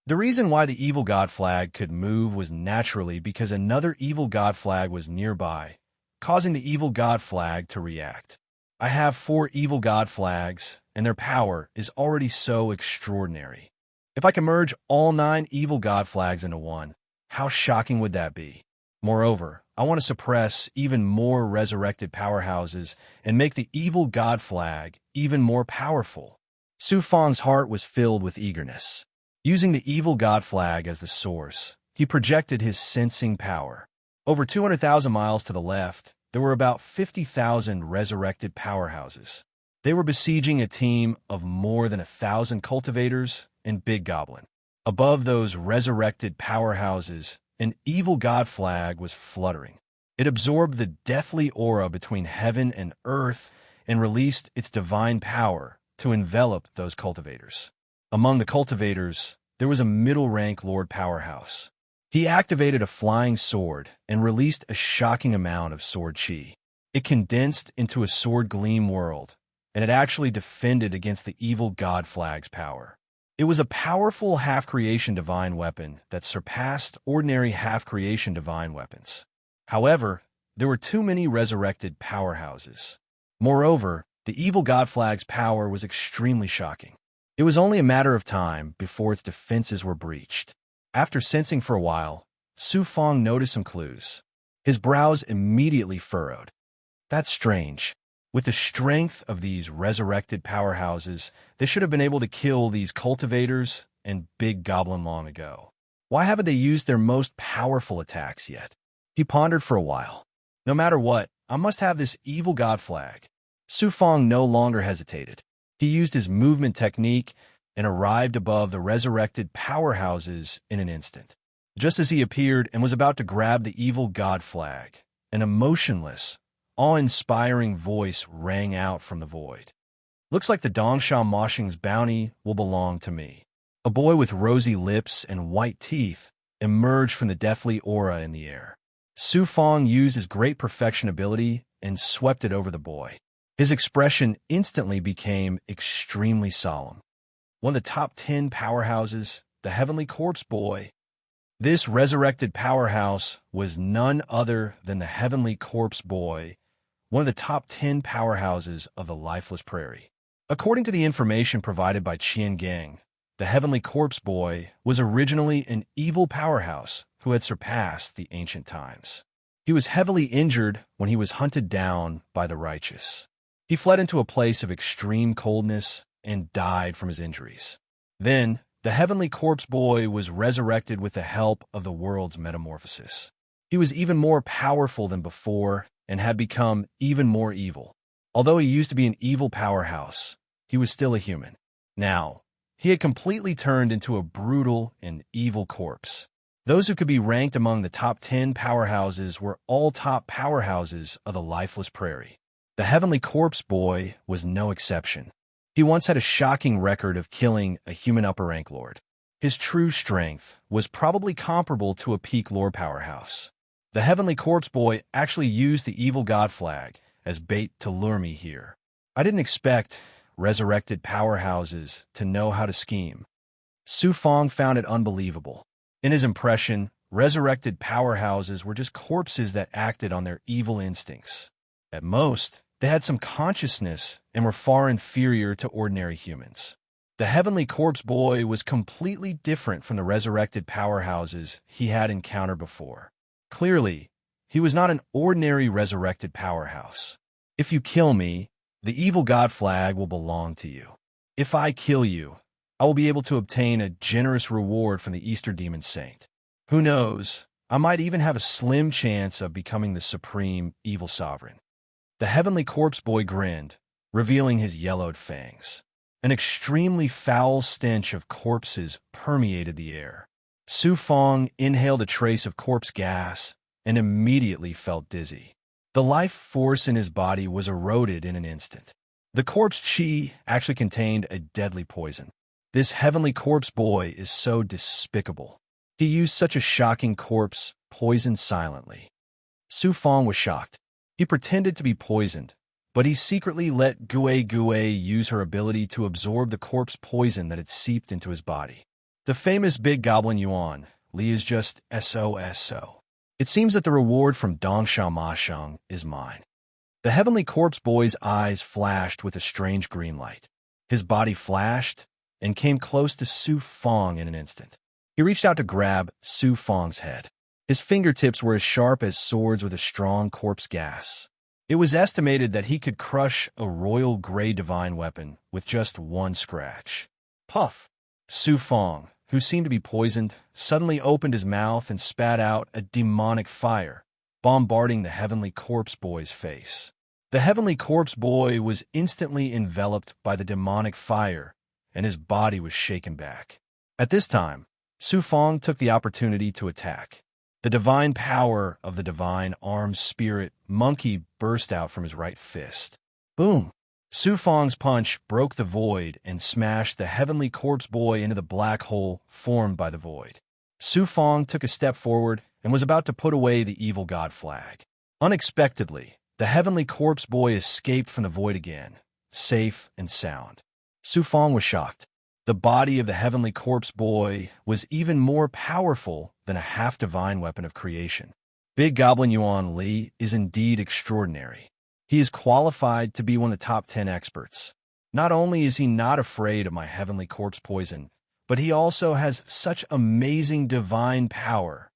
The reason why the evil god flag could move was naturally because another evil god flag was nearby, causing the evil god flag to react. I have 4 evil god flags, and their power is already so extraordinary. If I can merge all 9 evil god flags into one, how shocking would that be? Moreover, I want to suppress even more resurrected powerhouses and make the evil god flag even more powerful. Su Fong's heart was filled with eagerness. Using the evil god flag as the source, he projected his sensing power. Over 200,000 miles to the left, there were about 50,000 resurrected powerhouses. They were besieging a team of more than 1,000 cultivators and Big Goblin. Above those resurrected powerhouses, an evil god flag was fluttering. It absorbed the deathly aura between heaven and earth and released its divine power to envelop those cultivators. Among the cultivators, there was a middle-rank Lord Powerhouse. He activated a flying sword and released a shocking amount of sword chi. It condensed into a sword gleam world, and it actually defended against the evil god flag's power. It was a powerful half-creation divine weapon that surpassed ordinary half-creation divine weapons. However, there were too many resurrected powerhouses. Moreover, the evil god flag's power was extremely shocking. It was only a matter of time before its defenses were breached. After sensing for a while, Su Fong noticed some clues. His brows immediately furrowed. That's strange. With the strength of these resurrected powerhouses, they should have been able to kill these cultivators and Big Goblin long ago. Why haven't they used their most powerful attacks yet? He pondered for a while. No matter what, I must have this evil god flag. Su Fong no longer hesitated. He used his movement technique and arrived above the resurrected powerhouses in an instant. Just as he appeared and was about to grab the evil god flag, an emotionless, awe-inspiring voice rang out from the void. Looks like the Dongsha Moshing's bounty will belong to me. A boy with rosy lips and white teeth emerged from the deathly aura in the air. Su Fong used his great perfection ability and swept it over the boy. His expression instantly became extremely solemn. One of the top 10 powerhouses, the Heavenly Corpse Boy. This resurrected powerhouse was none other than the Heavenly Corpse Boy, one of the top 10 powerhouses of the lifeless prairie. According to the information provided by Qian Gang, the Heavenly Corpse Boy was originally an evil powerhouse who had surpassed the ancient times. He was heavily injured when he was hunted down by the righteous. He fled into a place of extreme coldness and died from his injuries. Then, the heavenly corpse boy was resurrected with the help of the world's metamorphosis. He was even more powerful than before and had become even more evil. Although he used to be an evil powerhouse, he was still a human. Now, he had completely turned into a brutal and evil corpse. Those who could be ranked among the top 10 powerhouses were all top powerhouses of the lifeless prairie. The heavenly corpse boy was no exception. He once had a shocking record of killing a human upper-rank lord. His true strength was probably comparable to a peak lore powerhouse. The heavenly corpse boy actually used the evil god flag as bait to lure me here. I didn't expect resurrected powerhouses to know how to scheme. Su Fong found it unbelievable. In his impression, resurrected powerhouses were just corpses that acted on their evil instincts. At most, they had some consciousness and were far inferior to ordinary humans. The heavenly corpse boy was completely different from the resurrected powerhouses he had encountered before. Clearly, he was not an ordinary resurrected powerhouse. If you kill me, the evil god flag will belong to you. If I kill you, I will be able to obtain a generous reward from the Easter Demon Saint. Who knows, I might even have a slim chance of becoming the supreme evil sovereign. The heavenly corpse boy grinned, revealing his yellowed fangs. An extremely foul stench of corpses permeated the air. Su Fong inhaled a trace of corpse gas and immediately felt dizzy. The life force in his body was eroded in an instant. The corpse chi actually contained a deadly poison. This heavenly corpse boy is so despicable. He used such a shocking corpse poison silently. Su Fong was shocked. He pretended to be poisoned, but he secretly let Gue Gue use her ability to absorb the corpse poison that had seeped into his body. The famous big goblin Yuan, Li, is just SOSO. It seems that the reward from Dong Shao Ma Shang is mine. The heavenly corpse boy's eyes flashed with a strange green light. His body flashed and came close to Su Fong in an instant. He reached out to grab Su Fong's head. His fingertips were as sharp as swords with a strong corpse gas. It was estimated that he could crush a royal gray divine weapon with just one scratch. Puff! Su Fong, who seemed to be poisoned, suddenly opened his mouth and spat out a demonic fire, bombarding the heavenly corpse boy's face. The heavenly corpse boy was instantly enveloped by the demonic fire, and his body was shaken back. At this time, Su Fong took the opportunity to attack. The divine power of the divine armed spirit monkey burst out from his right fist. Boom! Su Fong's punch broke the void and smashed the heavenly corpse boy into the black hole formed by the void. Su Fong took a step forward and was about to put away the evil god flag. Unexpectedly, the heavenly corpse boy escaped from the void again, safe and sound. Su Fong was shocked. The body of the heavenly corpse boy was even more powerful than a half-divine weapon of creation. Big Goblin Yuan Li is indeed extraordinary. He is qualified to be one of the top 10 experts. Not only is he not afraid of my heavenly corpse poison, but he also has such amazing divine power.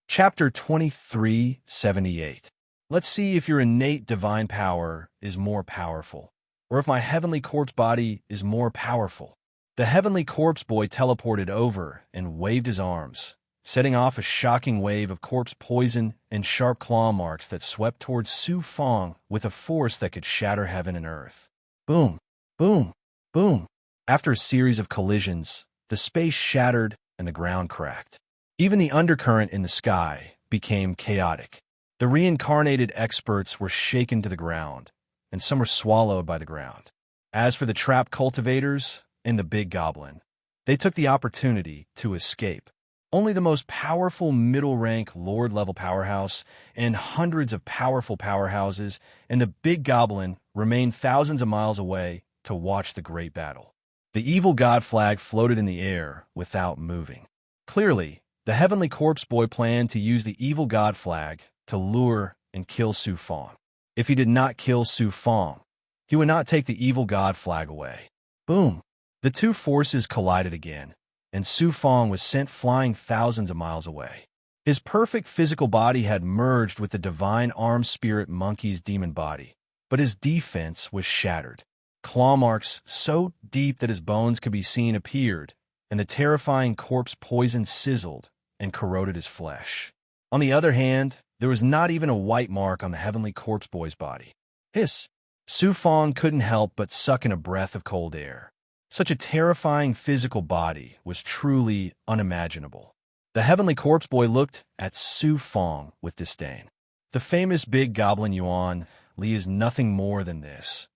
Chapter 2378. Let's see if your innate divine power is more powerful, or if my heavenly corpse body is more powerful. The heavenly corpse boy teleported over and waved his arms, setting off a shocking wave of corpse poison and sharp claw marks that swept towards Su Fong with a force that could shatter heaven and earth. Boom, boom, boom. After a series of collisions, the space shattered and the ground cracked. Even the undercurrent in the sky became chaotic. The reincarnated experts were shaken to the ground, and some were swallowed by the ground. As for the trap cultivators and the big goblin, they took the opportunity to escape. Only the most powerful middle-rank Lord-level powerhouse and hundreds of powerful powerhouses and the big goblin remained thousands of miles away to watch the great battle. The evil god flag floated in the air without moving. Clearly, the heavenly corpse boy planned to use the evil god flag to lure and kill Su Fong. If he did not kill Su Fong, he would not take the evil god flag away. Boom! The two forces collided again, and Su Fong was sent flying thousands of miles away. His perfect physical body had merged with the divine armed spirit monkey's demon body, but his defense was shattered. Claw marks so deep that his bones could be seen appeared, and the terrifying corpse poison sizzled and corroded his flesh. On the other hand, there was not even a white mark on the heavenly corpse boy's body. Hiss! Su Fong couldn't help but suck in a breath of cold air. Such a terrifying physical body was truly unimaginable. The heavenly corpse boy looked at Su Fong with disdain. The famous big goblin Yuan Li is nothing more than this.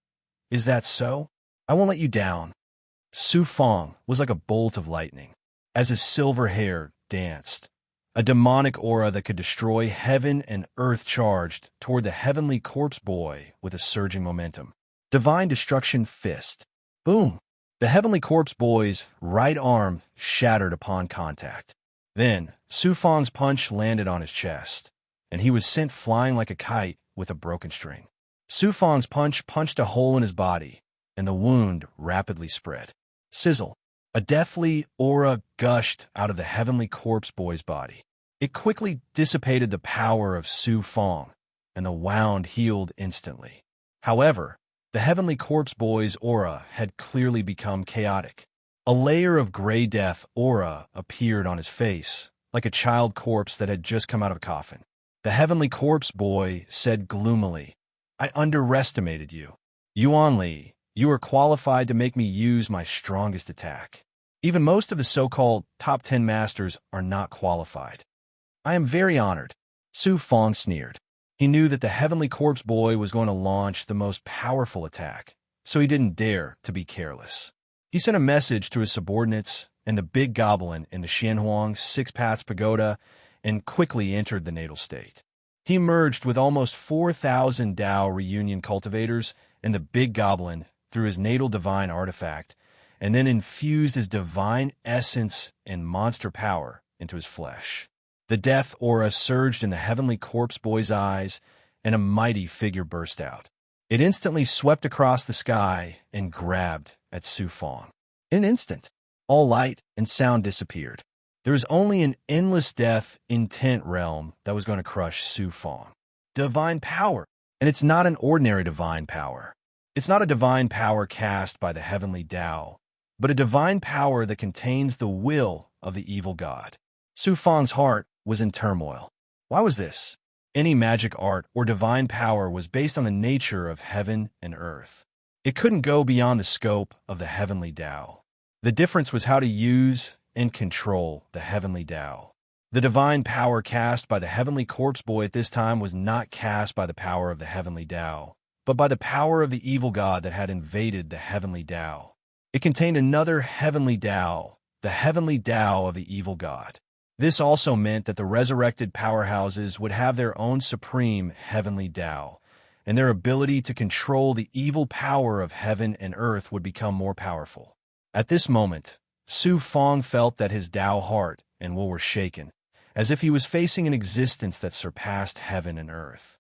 Is that so? I won't let you down. Su Fong was like a bolt of lightning, as his silver hair danced. A demonic aura that could destroy heaven and earth charged toward the heavenly corpse boy with a surging momentum. Divine destruction fist. Boom! The heavenly corpse boy's right arm shattered upon contact. Then, Su Fong's punch landed on his chest, and he was sent flying like a kite with a broken string. Su Fong's punch punched a hole in his body, and the wound rapidly spread. Sizzle! A deathly aura gushed out of the heavenly corpse boy's body. It quickly dissipated the power of Su Fong, and the wound healed instantly. However, the heavenly corpse boy's aura had clearly become chaotic. A layer of gray death aura appeared on his face, like a child corpse that had just come out of a coffin. The heavenly corpse boy said gloomily, I underestimated you. Yuan Li, you are qualified to make me use my strongest attack. Even most of the so-called top 10 masters are not qualified. I am very honored. Su Fong sneered. He knew that the heavenly corpse boy was going to launch the most powerful attack, so he didn't dare to be careless. He sent a message to his subordinates and the big goblin in the Xianhuang Six Paths Pagoda and quickly entered the natal state. He merged with almost 4,000 Dao reunion cultivators and the big goblin through his natal divine artifact, and then infused his divine essence and monster power into his flesh. The death aura surged in the heavenly corpse boy's eyes, and a mighty figure burst out. It instantly swept across the sky and grabbed at Su Fong. In an instant, all light and sound disappeared. There was only an endless death intent realm that was going to crush Su Fong. Divine power! And it's not an ordinary divine power. It's not a divine power cast by the heavenly Tao, but a divine power that contains the will of the evil god. Su Fong's heart was in turmoil. Why was this? Any magic art or divine power was based on the nature of heaven and earth. It couldn't go beyond the scope of the heavenly Tao. The difference was how to use and control the heavenly Tao. The divine power cast by the heavenly corpse boy at this time was not cast by the power of the heavenly Tao, but by the power of the evil god that had invaded the heavenly Tao. It contained another heavenly Tao, the heavenly Tao of the evil god. This also meant that the resurrected powerhouses would have their own supreme heavenly Tao, and their ability to control the evil power of heaven and earth would become more powerful. At this moment, Su Fong felt that his Tao heart and will were shaken, as if he was facing an existence that surpassed heaven and earth.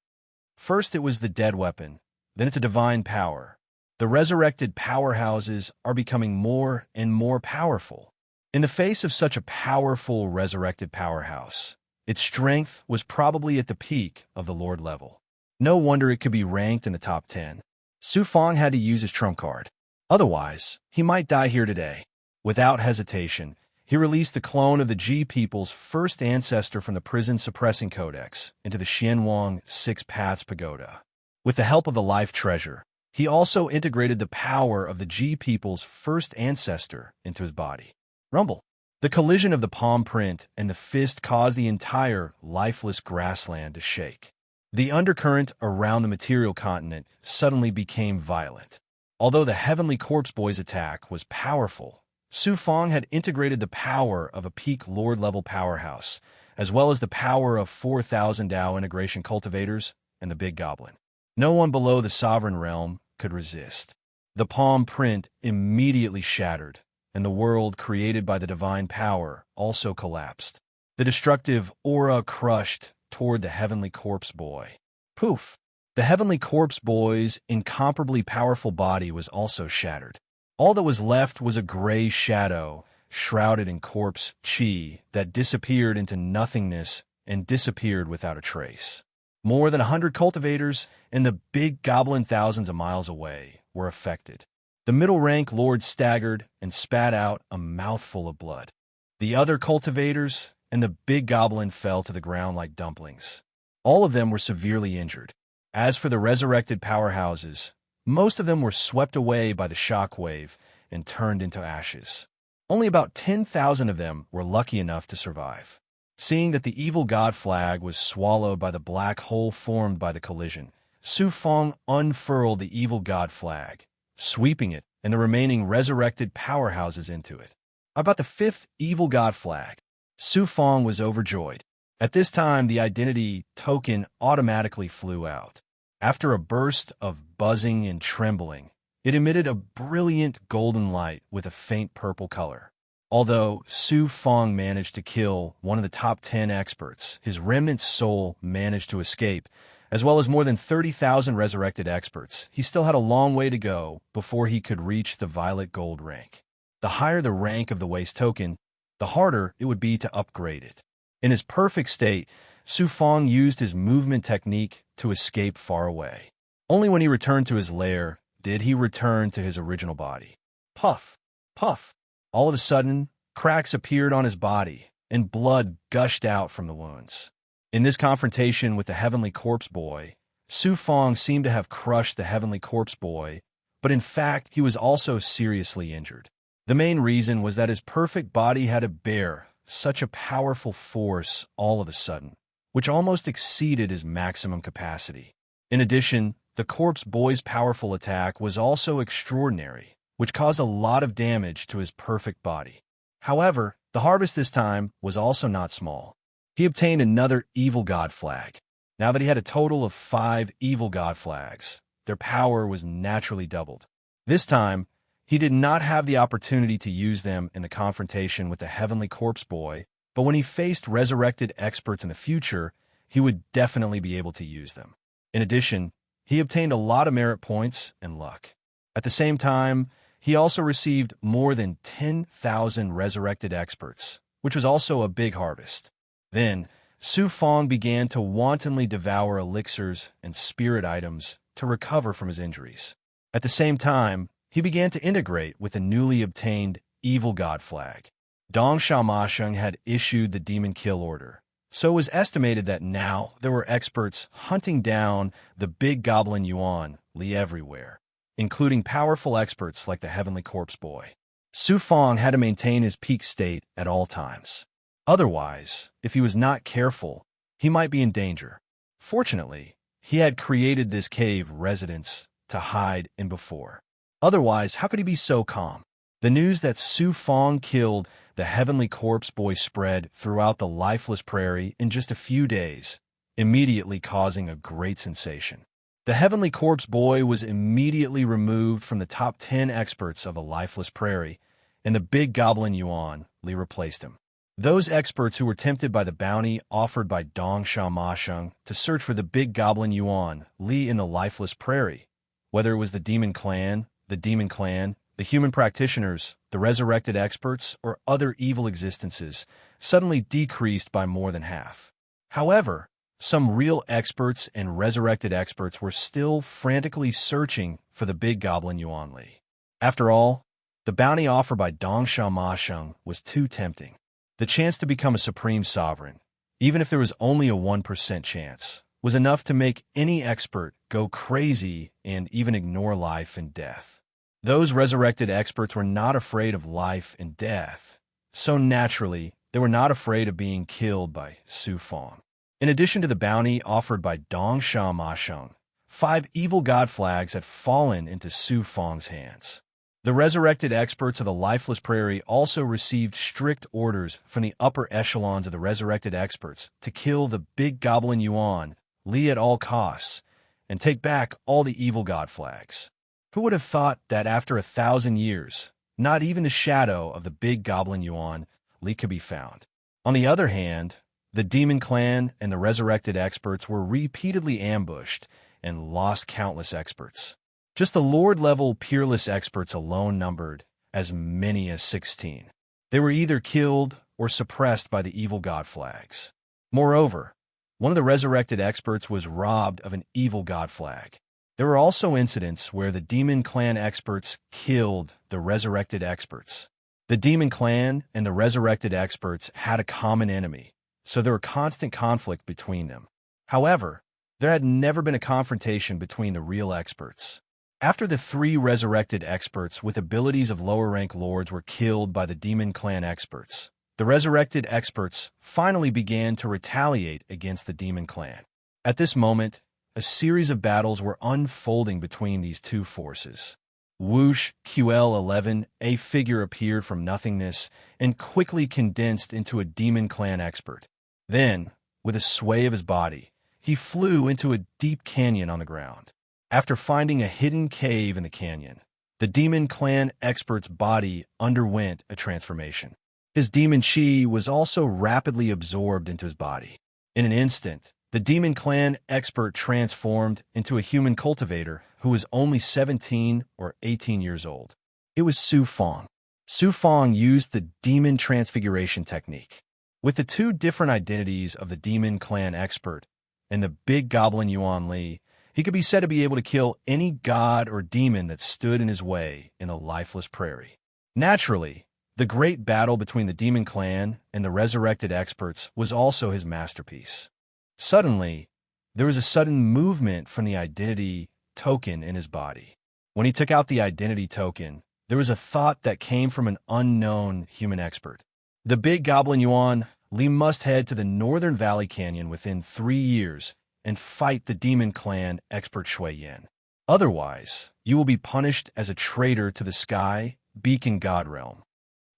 First it was the dead weapon, then it's a divine power. The resurrected powerhouses are becoming more and more powerful. In the face of such a powerful resurrected powerhouse, its strength was probably at the peak of the Lord level. No wonder it could be ranked in the top 10. Su Fong had to use his trump card. Otherwise, he might die here today. Without hesitation, he released the clone of the Ji people's first ancestor from the prison suppressing codex into the Xianhuang Six Paths Pagoda. With the help of the life treasure, he also integrated the power of the Ji people's first ancestor into his body. Rumble. The collision of the palm print and the fist caused the entire lifeless grassland to shake. The undercurrent around the material continent suddenly became violent. Although the heavenly corpse boy's attack was powerful, Su Fong had integrated the power of a peak Lord-level powerhouse, as well as the power of 4,000 Dao integration cultivators and the big goblin. No one below the sovereign realm could resist. The palm print immediately shattered, and the world created by the divine power also collapsed. The destructive aura crushed toward the heavenly corpse boy. Poof! The heavenly corpse boy's incomparably powerful body was also shattered. All that was left was a gray shadow, shrouded in corpse chi, that disappeared into nothingness and disappeared without a trace. More than 100 cultivators and the big goblin thousands of miles away were affected. The middle-rank lord staggered and spat out a mouthful of blood. The other cultivators and the big goblin fell to the ground like dumplings. All of them were severely injured. As for the resurrected powerhouses, most of them were swept away by the shockwave and turned into ashes. Only about 10,000 of them were lucky enough to survive. Seeing that the evil god flag was swallowed by the black hole formed by the collision, Su Fong unfurled the evil god flag, sweeping it and the remaining resurrected powerhouses into it. About the fifth evil god flag, Su Fong was overjoyed. At this time, the identity token automatically flew out. After a burst of buzzing and trembling, it emitted a brilliant golden light with a faint purple color. Although Su Fong managed to kill one of the top 10 experts, his remnant soul managed to escape, as well as more than 30,000 resurrected experts. He still had a long way to go before he could reach the violet gold rank. The higher the rank of the waste token, the harder it would be to upgrade it. In his perfect state, Su Fong used his movement technique to escape far away. Only when he returned to his lair did he return to his original body. Puff! Puff! All of a sudden, cracks appeared on his body, and blood gushed out from the wounds. In this confrontation with the Heavenly Corpse Boy, Su Fong seemed to have crushed the Heavenly Corpse Boy, but in fact he was also seriously injured. The main reason was that his perfect body had to bear such a powerful force all of a sudden, which almost exceeded his maximum capacity. In addition, the Corpse Boy's powerful attack was also extraordinary, which caused a lot of damage to his perfect body. However, the harvest this time was also not small. He obtained another evil god flag. Now that he had a total of 5 evil god flags, their power was naturally doubled. This time, he did not have the opportunity to use them in the confrontation with the Heavenly Corpse Boy, but when he faced resurrected experts in the future, he would definitely be able to use them. In addition, he obtained a lot of merit points and luck. At the same time, he also received more than 10,000 resurrected experts, which was also a big harvest. Then, Su Fong began to wantonly devour elixirs and spirit items to recover from his injuries. At the same time, he began to integrate with the newly obtained evil god flag. Dong Xiaomasheng had issued the demon kill order, so it was estimated that now there were experts hunting down the big goblin Yuan Li everywhere, including powerful experts like the Heavenly Corpse Boy. Su Fong had to maintain his peak state at all times. Otherwise, if he was not careful, he might be in danger. Fortunately, he had created this cave residence to hide in before. Otherwise, how could he be so calm? The news that Su Fong killed the Heavenly Corpse Boy spread throughout the lifeless prairie in just a few days, immediately causing a great sensation. The Heavenly Corpse Boy was immediately removed from the top 10 experts of a lifeless prairie, and the big goblin Yuan Li replaced him. Those experts who were tempted by the bounty offered by Dong Xiaomasheng to search for the big goblin Yuan Li in the lifeless prairie, whether it was the demon clan, the human practitioners, the resurrected experts, or other evil existences, suddenly decreased by more than half. However, some real experts and resurrected experts were still frantically searching for the big goblin Yuan Li. After all, the bounty offered by Dong Xiaomasheng was too tempting. The chance to become a supreme sovereign, even if there was only a 1% chance, was enough to make any expert go crazy and even ignore life and death. Those resurrected experts were not afraid of life and death, so naturally, they were not afraid of being killed by Su Fong. In addition to the bounty offered by Dong Xiaomasheng, 5 evil god flags had fallen into Su Fong's hands. The resurrected experts of the lifeless prairie also received strict orders from the upper echelons of the resurrected experts to kill the big goblin Yuan Li at all costs and take back all the evil god flags. Who would have thought that after 1,000 years, not even the shadow of the big goblin Yuan Li could be found? On the other hand, the demon clan and the resurrected experts were repeatedly ambushed and lost countless experts. Just the Lord-level peerless experts alone numbered as many as 16. They were either killed or suppressed by the evil god flags. Moreover, one of the resurrected experts was robbed of an evil god flag. There were also incidents where the Demon Clan experts killed the resurrected experts. The Demon Clan and the resurrected experts had a common enemy, so there were constant conflict between them. However, there had never been a confrontation between the real experts. After the 3 resurrected experts with abilities of lower-rank lords were killed by the Demon Clan experts, the resurrected experts finally began to retaliate against the Demon Clan. At this moment, a series of battles were unfolding between these two forces. Whoosh, QL11, a figure appeared from nothingness and quickly condensed into a Demon Clan expert. Then, with a sway of his body, he flew into a deep canyon on the ground. After finding a hidden cave in the canyon, the Demon Clan expert's body underwent a transformation. His demon chi was also rapidly absorbed into his body. In an instant, the Demon Clan expert transformed into a human cultivator who was only 17 or 18 years old. It was Su Fong. Su Fong used the demon transfiguration technique. With the 2 different identities of the Demon Clan expert and the big goblin Yuan Li, he could be said to be able to kill any god or demon that stood in his way in the lifeless prairie. Naturally, the great battle between the Demon Clan and the resurrected experts was also his masterpiece. Suddenly, there was a sudden movement from the identity token in his body. When he took out the identity token, there was a thought that came from an unknown human expert. The big goblin Yuan Li must head to the Northern Valley Canyon within 3 years and fight the Demon Clan expert Shui Yan. Otherwise, you will be punished as a traitor to the Sky Beacon God Realm.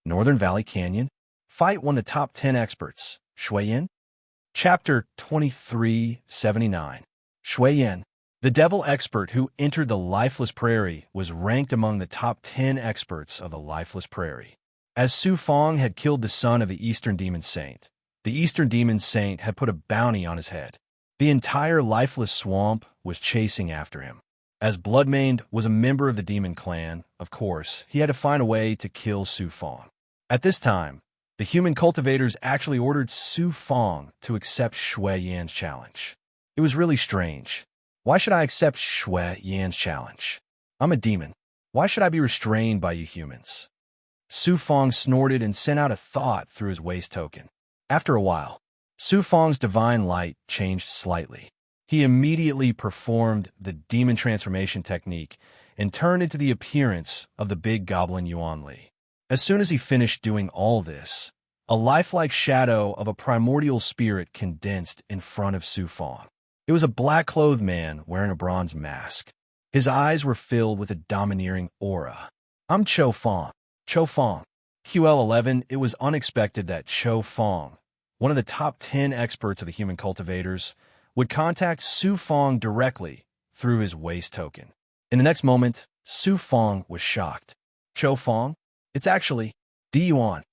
Northern Valley Canyon? Fight one of the top 10 experts, Shui Yan? Chapter 2379. Shui Yan. The devil expert who entered the lifeless prairie was ranked among the top 10 experts of the lifeless prairie. As Su Fong had killed the son of the Eastern Demon Saint, the Eastern Demon Saint had put a bounty on his head. The entire lifeless swamp was chasing after him. As Bloodmaned was a member of the Demon Clan, of course, he had to find a way to kill Su Fong. At this time, the human cultivators actually ordered Su Fong to accept Shui Yan's challenge. It was really strange. Why should I accept Shui Yan's challenge? I'm a demon. Why should I be restrained by you humans? Su Fong snorted and sent out a thought through his waist token. After a while, Su Fong's divine light changed slightly. He immediately performed the demon transformation technique and turned into the appearance of the big goblin Yuan Li. As soon as he finished doing all this, a lifelike shadow of a primordial spirit condensed in front of Su Fong. It was a black-clothed man wearing a bronze mask. His eyes were filled with a domineering aura. I'm Cho Fong. Cho Fong. QL11, it was unexpected that Cho Fong, one of the top 10 experts of the human cultivators, would contact Su Fong directly through his waist token. In the next moment, Su Fong was shocked. Cho Fong? It's actually Di Yuan.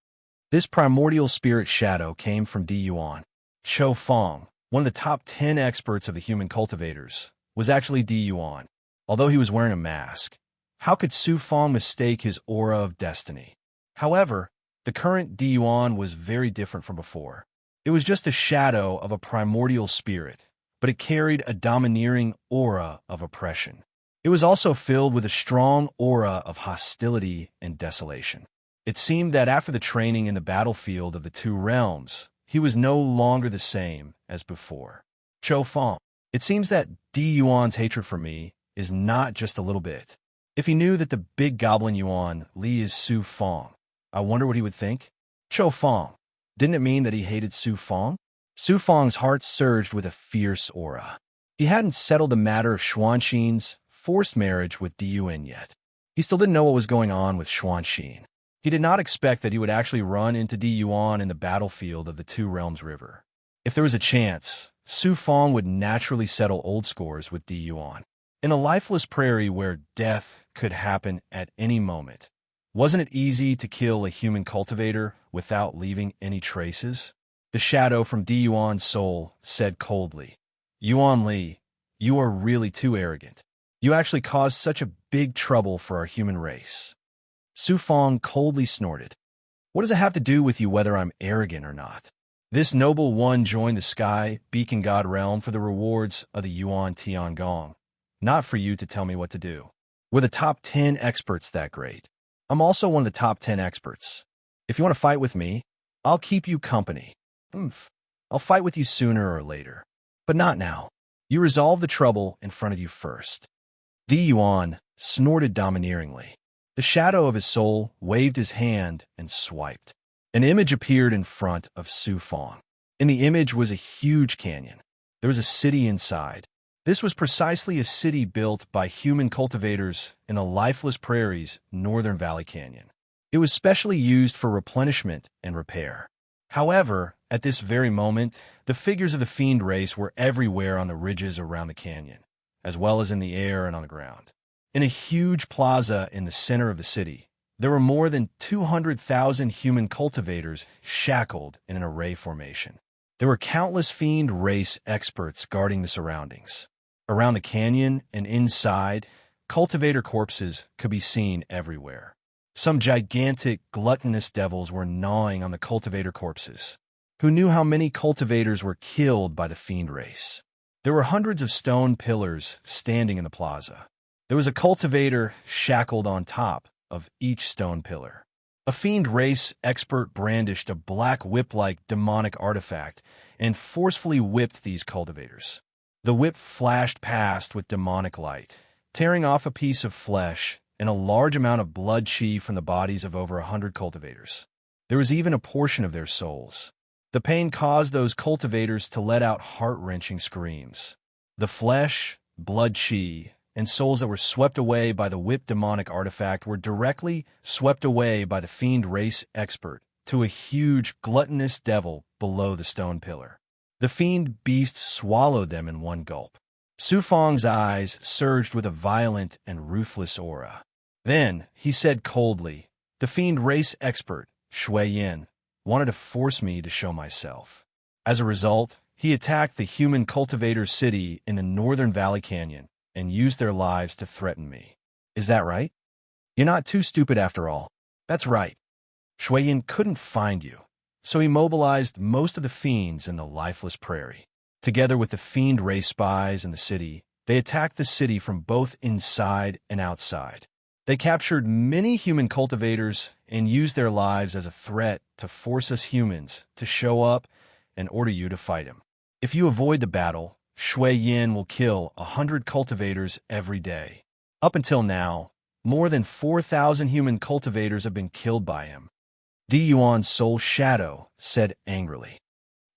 This primordial spirit shadow came from Di Yuan. Cho Fong, one of the top 10 experts of the human cultivators, was actually Di Yuan, although he was wearing a mask. How could Su Fong mistake his aura of destiny? However, the current Di Yuan was very different from before. It was just a shadow of a primordial spirit, but it carried a domineering aura of oppression. It was also filled with a strong aura of hostility and desolation. It seemed that after the training in the battlefield of the 2 realms, he was no longer the same as before. Cho Fong. It seems that Di Yuan's hatred for me is not just a little bit. If he knew that the big goblin Yuan Li is Su Fong, I wonder what he would think. Cho Fong. Didn't it mean that he hated Su Fong? Su Fong's heart surged with a fierce aura. He hadn't settled the matter of Xuanxin's forced marriage with Di Yuan yet. He still didn't know what was going on with Xuanxin. He did not expect that he would actually run into Di Yuan in the battlefield of the 2 Realms River. If there was a chance, Su Fong would naturally settle old scores with Di Yuan. In a lifeless prairie where death could happen at any moment, wasn't it easy to kill a human cultivator without leaving any traces? The shadow from Di Yuan's soul said coldly, Yuan Li, you are really too arrogant. You actually caused such a big trouble for our human race. Su Fong coldly snorted. What does it have to do with you whether I'm arrogant or not? This noble one joined the sky, beacon god realm for the rewards of the Yuan Tiangong, not for you to tell me what to do. We're the top 10 experts that great. I'm also one of the top 10 experts. If you want to fight with me, I'll keep you company. I'll fight with you sooner or later. But not now. You resolve the trouble in front of you first. Di Yuan snorted domineeringly. The shadow of his soul waved his hand and swiped. An image appeared in front of Su Fong. In the image was a huge canyon. There was a city inside. This was precisely a city built by human cultivators in the lifeless prairies, Northern Valley Canyon. It was specially used for replenishment and repair. However, at this very moment, the figures of the fiend race were everywhere on the ridges around the canyon, as well as in the air and on the ground. In a huge plaza in the center of the city, there were more than 200,000 human cultivators shackled in an array formation. There were countless fiend race experts guarding the surroundings. Around the canyon and inside, cultivator corpses could be seen everywhere. Some gigantic, gluttonous devils were gnawing on the cultivator corpses. Who knew how many cultivators were killed by the fiend race? There were hundreds of stone pillars standing in the plaza. There was a cultivator shackled on top of each stone pillar. A fiend race expert brandished a black whip-like demonic artifact and forcefully whipped these cultivators. The whip flashed past with demonic light, tearing off a piece of flesh and a large amount of blood chi from the bodies of over 100 cultivators. There was even a portion of their souls. The pain caused those cultivators to let out heart-wrenching screams. The flesh, blood chi, and souls that were swept away by the whipped demonic artifact were directly swept away by the fiend race expert to a huge gluttonous devil below the stone pillar. The fiend beast swallowed them in one gulp. Su Fong's eyes surged with a violent and ruthless aura. Then, he said coldly, the fiend race expert, Shui Yin, wanted to force me to show myself. As a result, he attacked the human cultivator city in the Northern Valley Canyon and used their lives to threaten me. Is that right? You're not too stupid after all. That's right. Shui Yin couldn't find you, so he mobilized most of the fiends in the lifeless prairie. Together with the fiend race spies in the city, they attacked the city from both inside and outside. They captured many human cultivators and used their lives as a threat to force us humans to show up and order you to fight him. If you avoid the battle, Shui Yin will kill 100 cultivators every day. Up until now, more than 4,000 human cultivators have been killed by him. Di Yuan's soul shadow said angrily,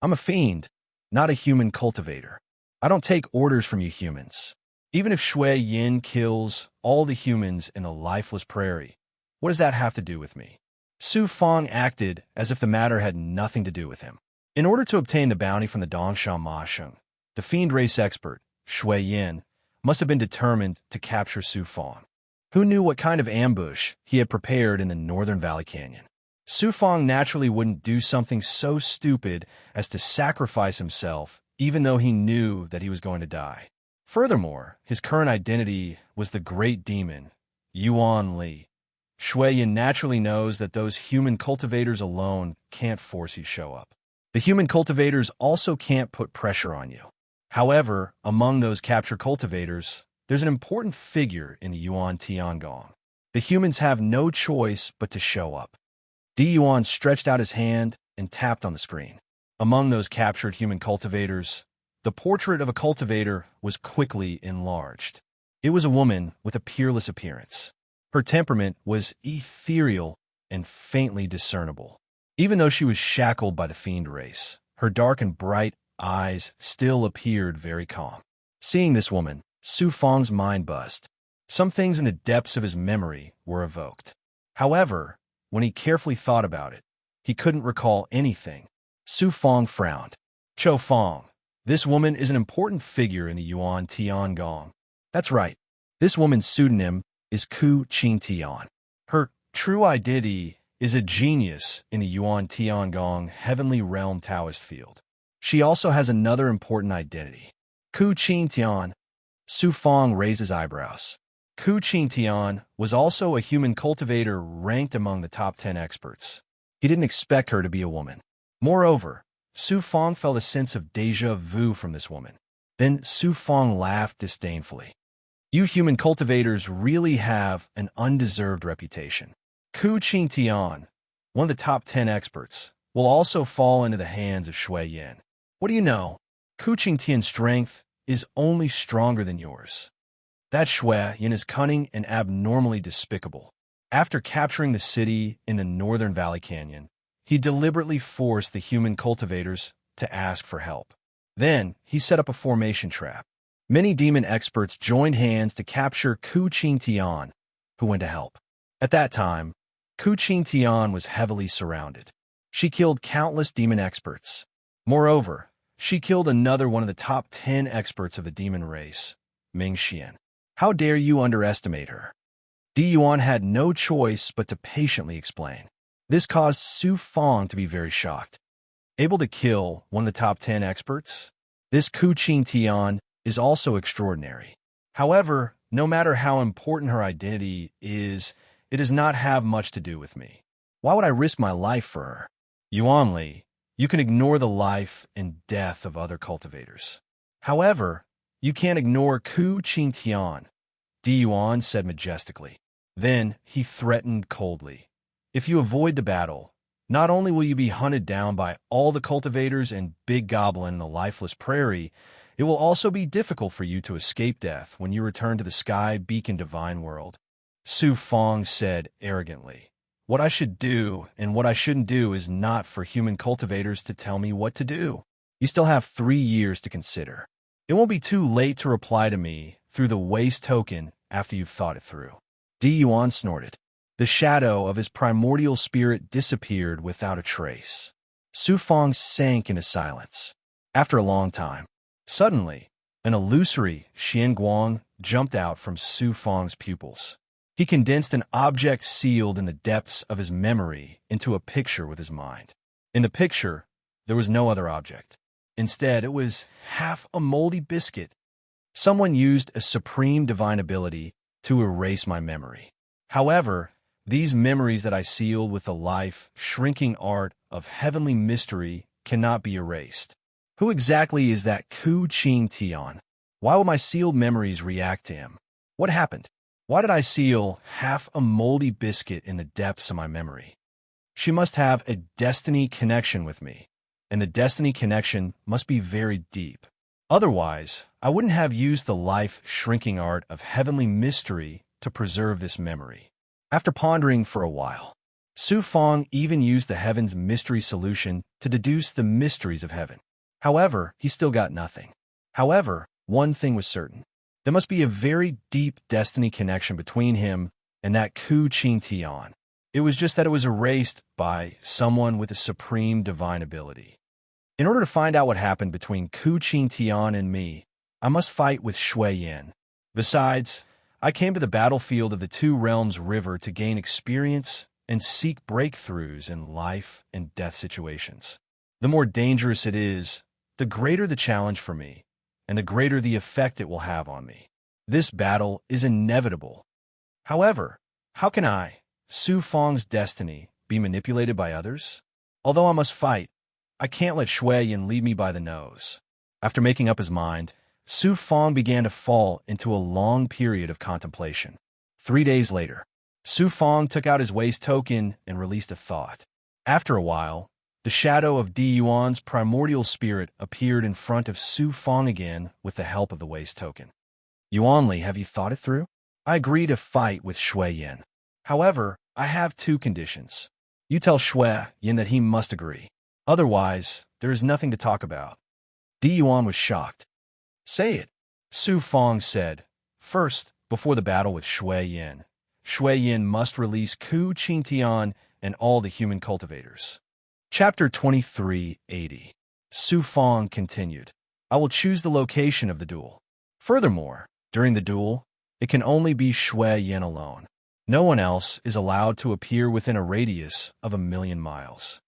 I'm a fiend, not a human cultivator. I don't take orders from you humans. Even if Shui Yin kills all the humans in the lifeless prairie, what does that have to do with me? Su Fong acted as if the matter had nothing to do with him. In order to obtain the bounty from the Dongshan Ma Sheng, the fiend race expert, Shui Yin, must have been determined to capture Su Fong. Who knew what kind of ambush he had prepared in the Northern Valley Canyon? Su Fong naturally wouldn't do something so stupid as to sacrifice himself, even though he knew that he was going to die. Furthermore, his current identity was the great demon, Yuan Li. Shui Yin naturally knows that those human cultivators alone can't force you to show up. The human cultivators also can't put pressure on you. However, among those captured cultivators, there's an important figure in the Yuan Tiangong. The humans have no choice but to show up. Di Yuan stretched out his hand and tapped on the screen. Among those captured human cultivators, the portrait of a cultivator was quickly enlarged. It was a woman with a peerless appearance. Her temperament was ethereal and faintly discernible. Even though she was shackled by the fiend race, her dark and bright eyes still appeared very calm. Seeing this woman, Su Fong's mind buzzed. Some things in the depths of his memory were evoked. However, when he carefully thought about it, he couldn't recall anything. Su Fong frowned. Cho Fong, this woman is an important figure in the Yuan Tiangong. That's right. This woman's pseudonym is Ku Qingtian. Her true identity is a genius in the Yuan Tiangong Heavenly Realm Taoist field. She also has another important identity. Ku Qingtian. Su Fong raised his eyebrows. Ku Qingtian was also a human cultivator ranked among the top 10 experts. He didn't expect her to be a woman. Moreover, Su Fong felt a sense of déjà vu from this woman. Then Su Fong laughed disdainfully. You human cultivators really have an undeserved reputation. Ku Qingtian, one of the top 10 experts, will also fall into the hands of Shui Yin. What do you know? Ku Qingtian's strength is only stronger than yours. That Shui Yin is cunning and abnormally despicable. After capturing the city in the northern Valley Canyon, he deliberately forced the human cultivators to ask for help. Then, he set up a formation trap. Many demon experts joined hands to capture Ku Qingtian, who went to help. At that time, Ku Qingtian was heavily surrounded. She killed countless demon experts. Moreover, she killed another one of the top 10 experts of the demon race, Ming Xian. How dare you underestimate her? Di Yuan had no choice but to patiently explain. This caused Su Fong to be very shocked. Able to kill one of the top 10 experts? This Ku Qingtian is also extraordinary. However, no matter how important her identity is, it does not have much to do with me. Why would I risk my life for her? Yuan Li, you can ignore the life and death of other cultivators. However, you can't ignore Ku Qingtian, Di Yuan said majestically. Then he threatened coldly. If you avoid the battle, not only will you be hunted down by all the cultivators and Big Goblin in the lifeless prairie, it will also be difficult for you to escape death when you return to the Sky Beacon Divine World. Su Fong said arrogantly. What I should do and what I shouldn't do is not for human cultivators to tell me what to do. You still have 3 years to consider. It won't be too late to reply to me through the waste token after you've thought it through. Di Yuan snorted. The shadow of his primordial spirit disappeared without a trace. Su Fong sank into silence. After a long time, suddenly, an illusory Xianguang jumped out from Su Fong's pupils. He condensed an object sealed in the depths of his memory into a picture with his mind. In the picture, there was no other object. Instead, it was half a moldy biscuit. Someone used a supreme divine ability to erase my memory. However, these memories that I sealed with the life, shrinking art of heavenly mystery cannot be erased. Who exactly is that Ku Qingtian? Why will my sealed memories react to him? What happened? Why did I seal half a moldy biscuit in the depths of my memory? She must have a destiny connection with me, and the destiny connection must be very deep. Otherwise, I wouldn't have used the life, shrinking art of heavenly mystery to preserve this memory. After pondering for a while, Su Fong even used the heaven's mystery solution to deduce the mysteries of heaven. However, he still got nothing. However, one thing was certain. There must be a very deep destiny connection between him and that Ku Qingtian. It was just that it was erased by someone with a supreme divine ability. In order to find out what happened between Ku Qingtian and me, I must fight with Shui Yin. Besides, I came to the battlefield of the Two Realms River to gain experience and seek breakthroughs in life and death situations. The more dangerous it is, the greater the challenge for me, and the greater the effect it will have on me. This battle is inevitable. However, how can I, Su Fong's destiny, be manipulated by others? Although I must fight, I can't let Shui Yin lead me by the nose. After making up his mind, Su Fong began to fall into a long period of contemplation. 3 days later, Su Fong took out his waste token and released a thought. After a while, the shadow of Di Yuan's primordial spirit appeared in front of Su Fong again with the help of the waste token. Yuan Li, have you thought it through? I agree to fight with Shui Yin. However, I have 2 conditions. You tell Shui Yin that he must agree. Otherwise, there is nothing to talk about. Di Yuan was shocked. Say it, Su Fong said. First, before the battle with Shui Yin must release Ku Qingtian and all the human cultivators. Chapter 2380. Su Fong continued. I will choose the location of the duel. Furthermore, during the duel, it can only be Shui Yin alone. No one else is allowed to appear within a radius of 1,000,000 miles.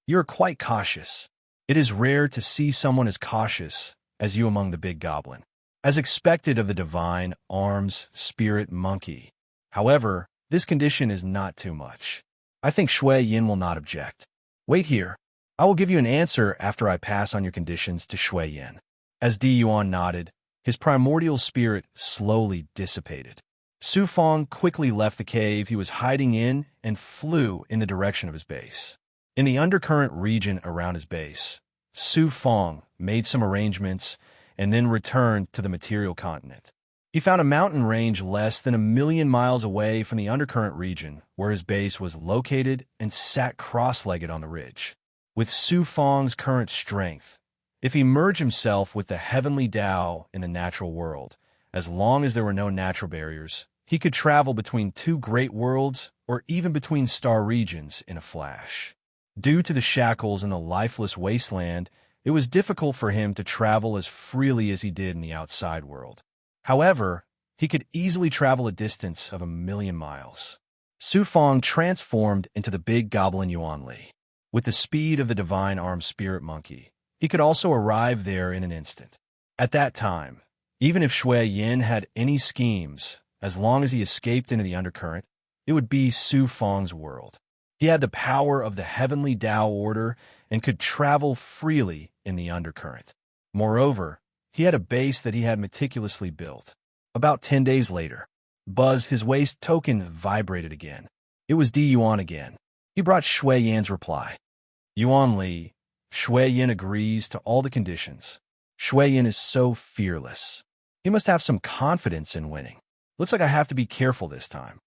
You are quite cautious. It is rare to see someone as cautious as you among the Big Goblin, as expected of the divine arms spirit monkey. However, this condition is not too much. I think Shui Yin will not object. Wait here. I will give you an answer after I pass on your conditions to Shui Yin. As Di Yuan nodded, his primordial spirit slowly dissipated. Su Fong quickly left the cave he was hiding in and flew in the direction of his base. In the undercurrent region around his base, Su Fong made some arrangements and then returned to the material continent. He found a mountain range less than 1,000,000 miles away from the undercurrent region where his base was located and sat cross-legged on the ridge. With Su Fong's current strength, if he merged himself with the heavenly Tao in the natural world, as long as there were no natural barriers, he could travel between two great worlds or even between star regions in a flash. Due to the shackles in the lifeless wasteland, it was difficult for him to travel as freely as he did in the outside world. However, he could easily travel a distance of 1,000,000 miles. Su Fong transformed into the big goblin Yuan Li. With the speed of the divine armed spirit monkey, he could also arrive there in an instant. At that time, even if Shui Yin had any schemes, as long as he escaped into the undercurrent, it would be Su Fong's world. He had the power of the heavenly Tao order and could travel freely in the undercurrent. Moreover, he had a base that he had meticulously built. About 10 days later, Buzz, his waist token, vibrated again. It was Di Yuan again. He brought Shui Yan's reply. Yuan Li, Shui Yin agrees to all the conditions. Shui Yin is so fearless. He must have some confidence in winning. Looks like I have to be careful this time.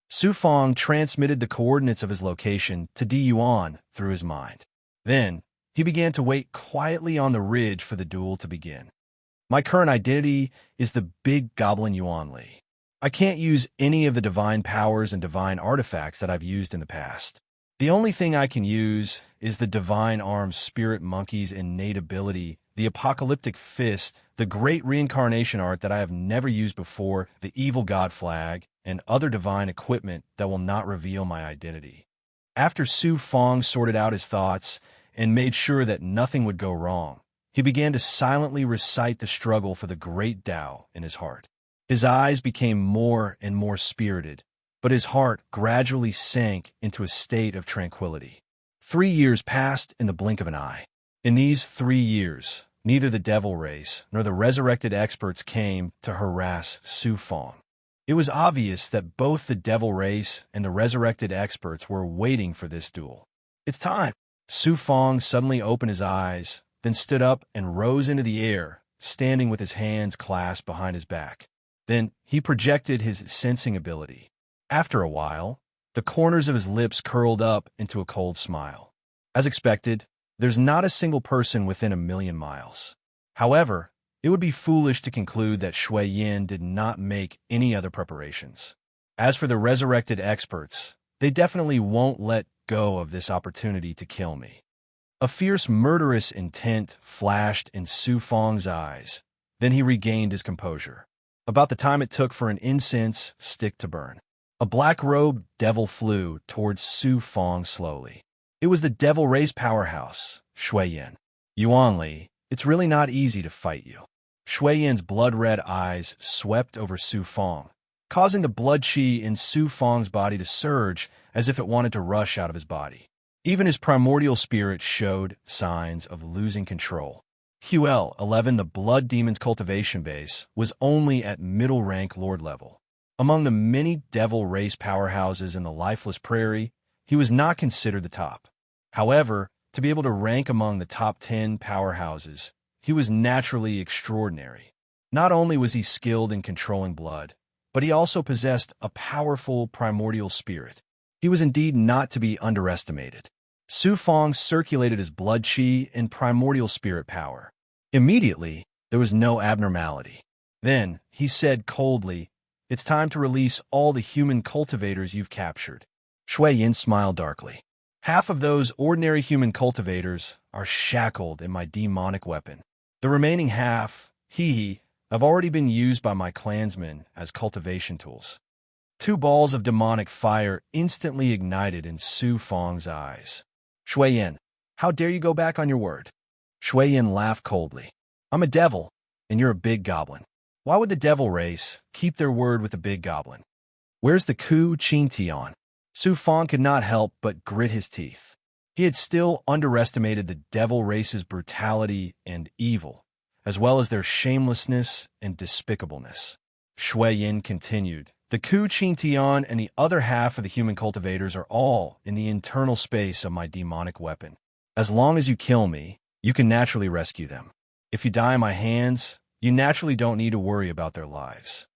Su Fong transmitted the coordinates of his location to Di Yuan through his mind. Then, he began to wait quietly on the ridge for the duel to begin. My current identity is the big goblin Yuan Li. I can't use any of the divine powers and divine artifacts that I've used in the past. The only thing I can use is the divine armed spirit monkey's innate ability, the apocalyptic fist, the great reincarnation art that I have never used before, the evil god flag, and other divine equipment that will not reveal my identity. After Su Fong sorted out his thoughts and made sure that nothing would go wrong, he began to silently recite the struggle for the great Tao in his heart. His eyes became more and more spirited, but his heart gradually sank into a state of tranquility. 3 years passed in the blink of an eye. In these 3 years, neither the devil race nor the resurrected experts came to harass Su Fong. It was obvious that both the devil race and the resurrected experts were waiting for this duel. It's time. Su Fong suddenly opened his eyes, then stood up and rose into the air, standing with his hands clasped behind his back. Then he projected his sensing ability. After a while, the corners of his lips curled up into a cold smile. As expected, there's not a single person within 1,000,000 miles. However, it would be foolish to conclude that Shui Yin did not make any other preparations. As for the resurrected experts, they definitely won't let go of this opportunity to kill me. A fierce, murderous intent flashed in Su Fong's eyes. Then he regained his composure. About the time it took for an incense stick to burn, a black-robed devil flew towards Su Fong slowly. It was the devil race powerhouse, Shui Yin. Yuan Li, it's really not easy to fight you. Shui Yin's blood-red eyes swept over Su Fong, causing the blood qi in Su Fong's body to surge as if it wanted to rush out of his body. Even his primordial spirit showed signs of losing control. QL-11, the Blood Demon's cultivation base, was only at middle-rank Lord level. Among the many devil race powerhouses in the lifeless prairie, he was not considered the top. However, to be able to rank among the top 10 powerhouses, he was naturally extraordinary. Not only was he skilled in controlling blood, but he also possessed a powerful primordial spirit. He was indeed not to be underestimated. Su Fong circulated his blood qi and primordial spirit power. Immediately, there was no abnormality. Then, he said coldly, "It's time to release all the human cultivators you've captured." Shui Yin smiled darkly. "Half of those ordinary human cultivators are shackled in my demonic weapon. The remaining half, have already been used by my clansmen as cultivation tools." 2 balls of demonic fire instantly ignited in Su Fong's eyes. "Shui Yin, how dare you go back on your word?" Shui Yin laughed coldly. "I'm a devil, and you're a big goblin. Why would the devil race keep their word with the big goblin? Where's the Ku Qin Tian?" Su Fong could not help but grit his teeth. He had still underestimated the devil race's brutality and evil, as well as their shamelessness and despicableness. Shui Yin continued, "The Ku Qing Tian and the other half of the human cultivators are all in the internal space of my demonic weapon. As long as you kill me, you can naturally rescue them. If you die in my hands, you naturally don't need to worry about their lives.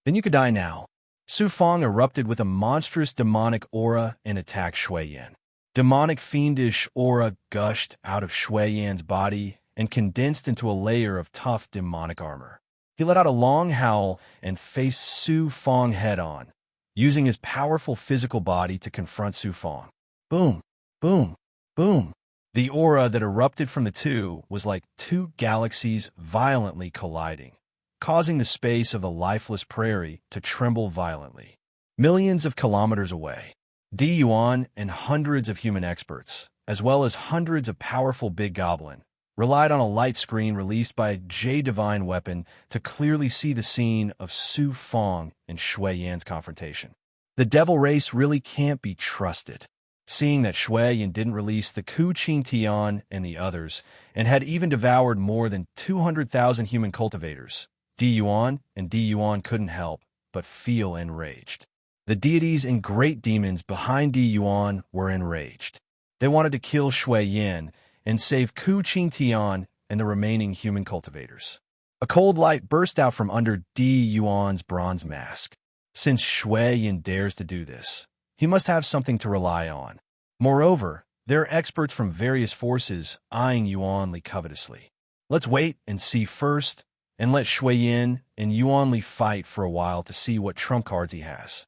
Then you could die now." Su Fong erupted with a monstrous demonic aura and attacked Shui Yin. Demonic fiendish aura gushed out of Shui Yan's body and condensed into a layer of tough demonic armor. He let out a long howl and faced Su Fong head-on, using his powerful physical body to confront Su Fong. Boom, boom, boom. The aura that erupted from the two was like two galaxies violently colliding, causing the space of the lifeless prairie to tremble violently. Millions of kilometers away, Di Yuan and hundreds of human experts, as well as hundreds of powerful big goblin, relied on a light screen released by J Divine Weapon to clearly see the scene of Su Fong and Shui Yan's confrontation. The devil race really can't be trusted. Seeing that Shui Yan didn't release the Ku Qing Tian and the others, and had even devoured more than 200,000 human cultivators, Di Yuan and Di Yuan couldn't help but feel enraged. The deities and great demons behind Di Yuan were enraged. They wanted to kill Shui Yan and save Ku Qing Tian and the remaining human cultivators. A cold light burst out from under Di Yuan's bronze mask. Since Shui Yan dares to do this, he must have something to rely on. Moreover, there are experts from various forces eyeing Yuan Li covetously. Let's wait and see first, and let Shui Yan and Yuan Li fight for a while to see what trump cards he has.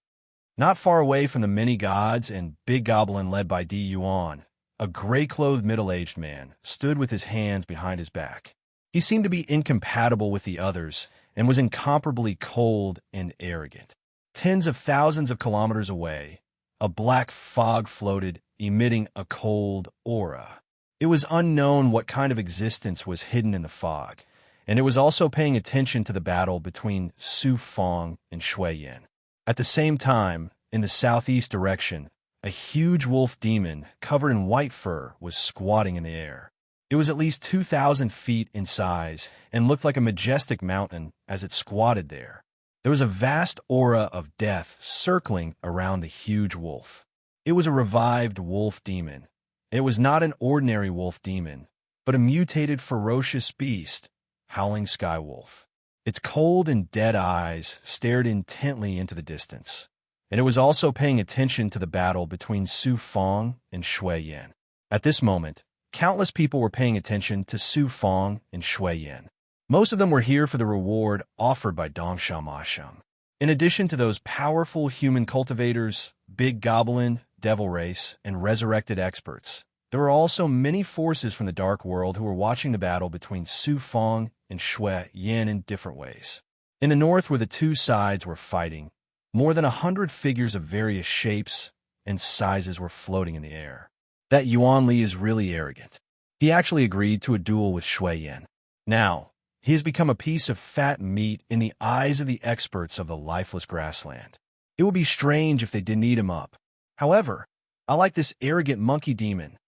Not far away from the many gods and big goblin led by Di Yuan, a gray-clothed middle-aged man stood with his hands behind his back. He seemed to be incompatible with the others and was incomparably cold and arrogant. Tens of thousands of kilometers away, a black fog floated, emitting a cold aura. It was unknown what kind of existence was hidden in the fog, and it was also paying attention to the battle between Su Fong and Shui Yan. At the same time, in the southeast direction, a huge wolf demon covered in white fur was squatting in the air. It was at least 2,000 feet in size and looked like a majestic mountain as it squatted there. There was a vast aura of death circling around the huge wolf. It was a revived wolf demon. It was not an ordinary wolf demon, but a mutated ferocious beast, howling sky wolf. Its cold and dead eyes stared intently into the distance, and it was also paying attention to the battle between Su Fong and Shui Yan. At this moment, countless people were paying attention to Su Fong and Shui Yan. Most of them were here for the reward offered by Dongsha Masham. In addition to those powerful human cultivators, big goblin, devil race, and resurrected experts, there were also many forces from the dark world who were watching the battle between Su Fong and Shui Yan in different ways. In the north, where the two sides were fighting, more than 100 figures of various shapes and sizes were floating in the air. That Yuan Li is really arrogant. He actually agreed to a duel with Shui Yan. Now, he has become a piece of fat meat in the eyes of the experts of the lifeless grassland. It would be strange if they didn't eat him up. However, I like this arrogant monkey demon.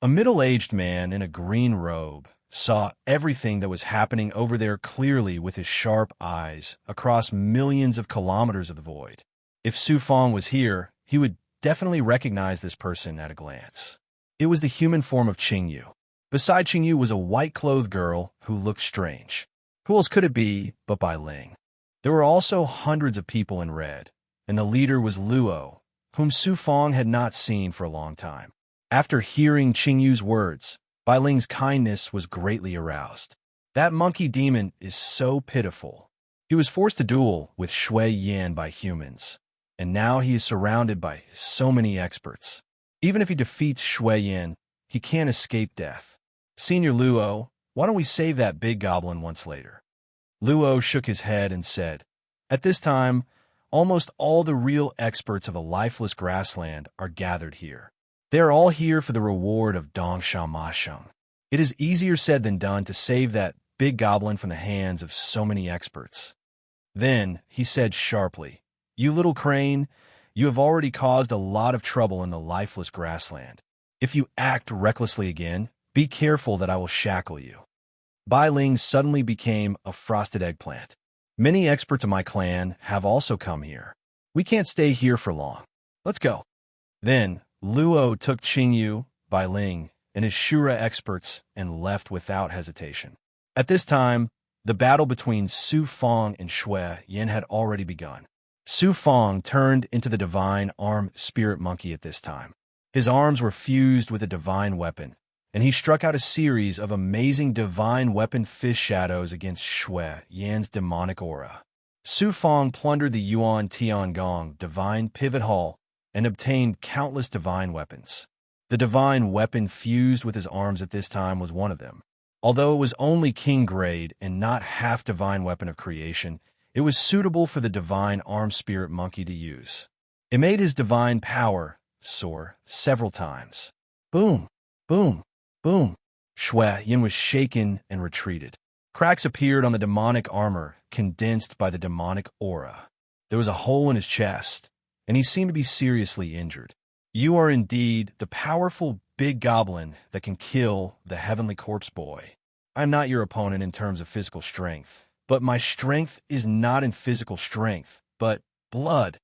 A middle-aged man in a green robe saw everything that was happening over there clearly with his sharp eyes across millions of kilometers of the void. If Su Fong was here, he would definitely recognize this person at a glance. It was the human form of Qingyu. Beside Qingyu was a white-clothed girl who looked strange. Who else could it be but Bai Ling? There were also hundreds of people in red, and the leader was Luo, whom Su Fong had not seen for a long time. After hearing Qingyu's words, Bai Ling's kindness was greatly aroused. That monkey demon is so pitiful. He was forced to duel with Shui Yan by humans, and now he is surrounded by so many experts. Even if he defeats Shui Yan, he can't escape death. Senior Luo, why don't we save that big goblin once later? Luo shook his head and said, at this time, almost all the real experts of the lifeless grassland are gathered here. They are all here for the reward of Dongsha Masham. It is easier said than done to save that big goblin from the hands of so many experts. Then he said sharply, you little crane, you have already caused a lot of trouble in the lifeless grassland. If you act recklessly again, be careful that I will shackle you. Bai Ling suddenly became a frosted eggplant. Many experts of my clan have also come here. We can't stay here for long. Let's go. Then, Luo took Qingyu, Bai Ling, and his Shura experts and left without hesitation. At this time, the battle between Su Fong and Shui Yin had already begun. Su Fong turned into the divine arm spirit monkey at this time. His arms were fused with a divine weapon, and he struck out a series of amazing divine weapon fish shadows against Shui Yan's demonic aura. Su Fong plundered the Yuan Tiangong divine pivot hall and obtained countless divine weapons. The divine weapon fused with his arms at this time was one of them. Although it was only king grade and not half divine weapon of creation, it was suitable for the divine arm spirit monkey to use. It made his divine power soar several times. Boom, boom, boom. Shui Yin was shaken and retreated. Cracks appeared on the demonic armor, condensed by the demonic aura. There was a hole in his chest, and he seemed to be seriously injured. You are indeed the powerful big goblin that can kill the heavenly corpse boy. I'm not your opponent in terms of physical strength, but my strength is not in physical strength, but blood.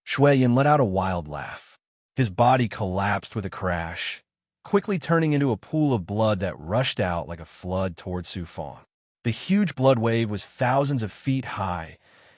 Shui Yin let out a wild laugh. His body collapsed with a crash, quickly turning into a pool of blood that rushed out like a flood toward Su Fong. The huge blood wave was thousands of feet high,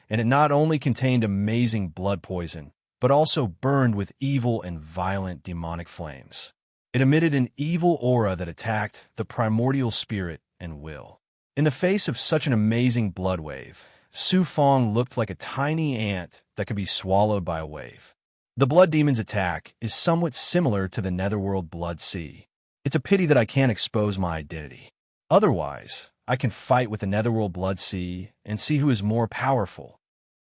and it not only contained amazing blood poison, but also burned with evil and violent demonic flames. It emitted an evil aura that attacked the primordial spirit and will. In the face of such an amazing blood wave, Su Fong looked like a tiny ant that could be swallowed by a wave. The blood demon's attack is somewhat similar to the netherworld blood sea. It's a pity that I can't expose my identity. Otherwise, I can fight with the netherworld blood sea and see who is more powerful.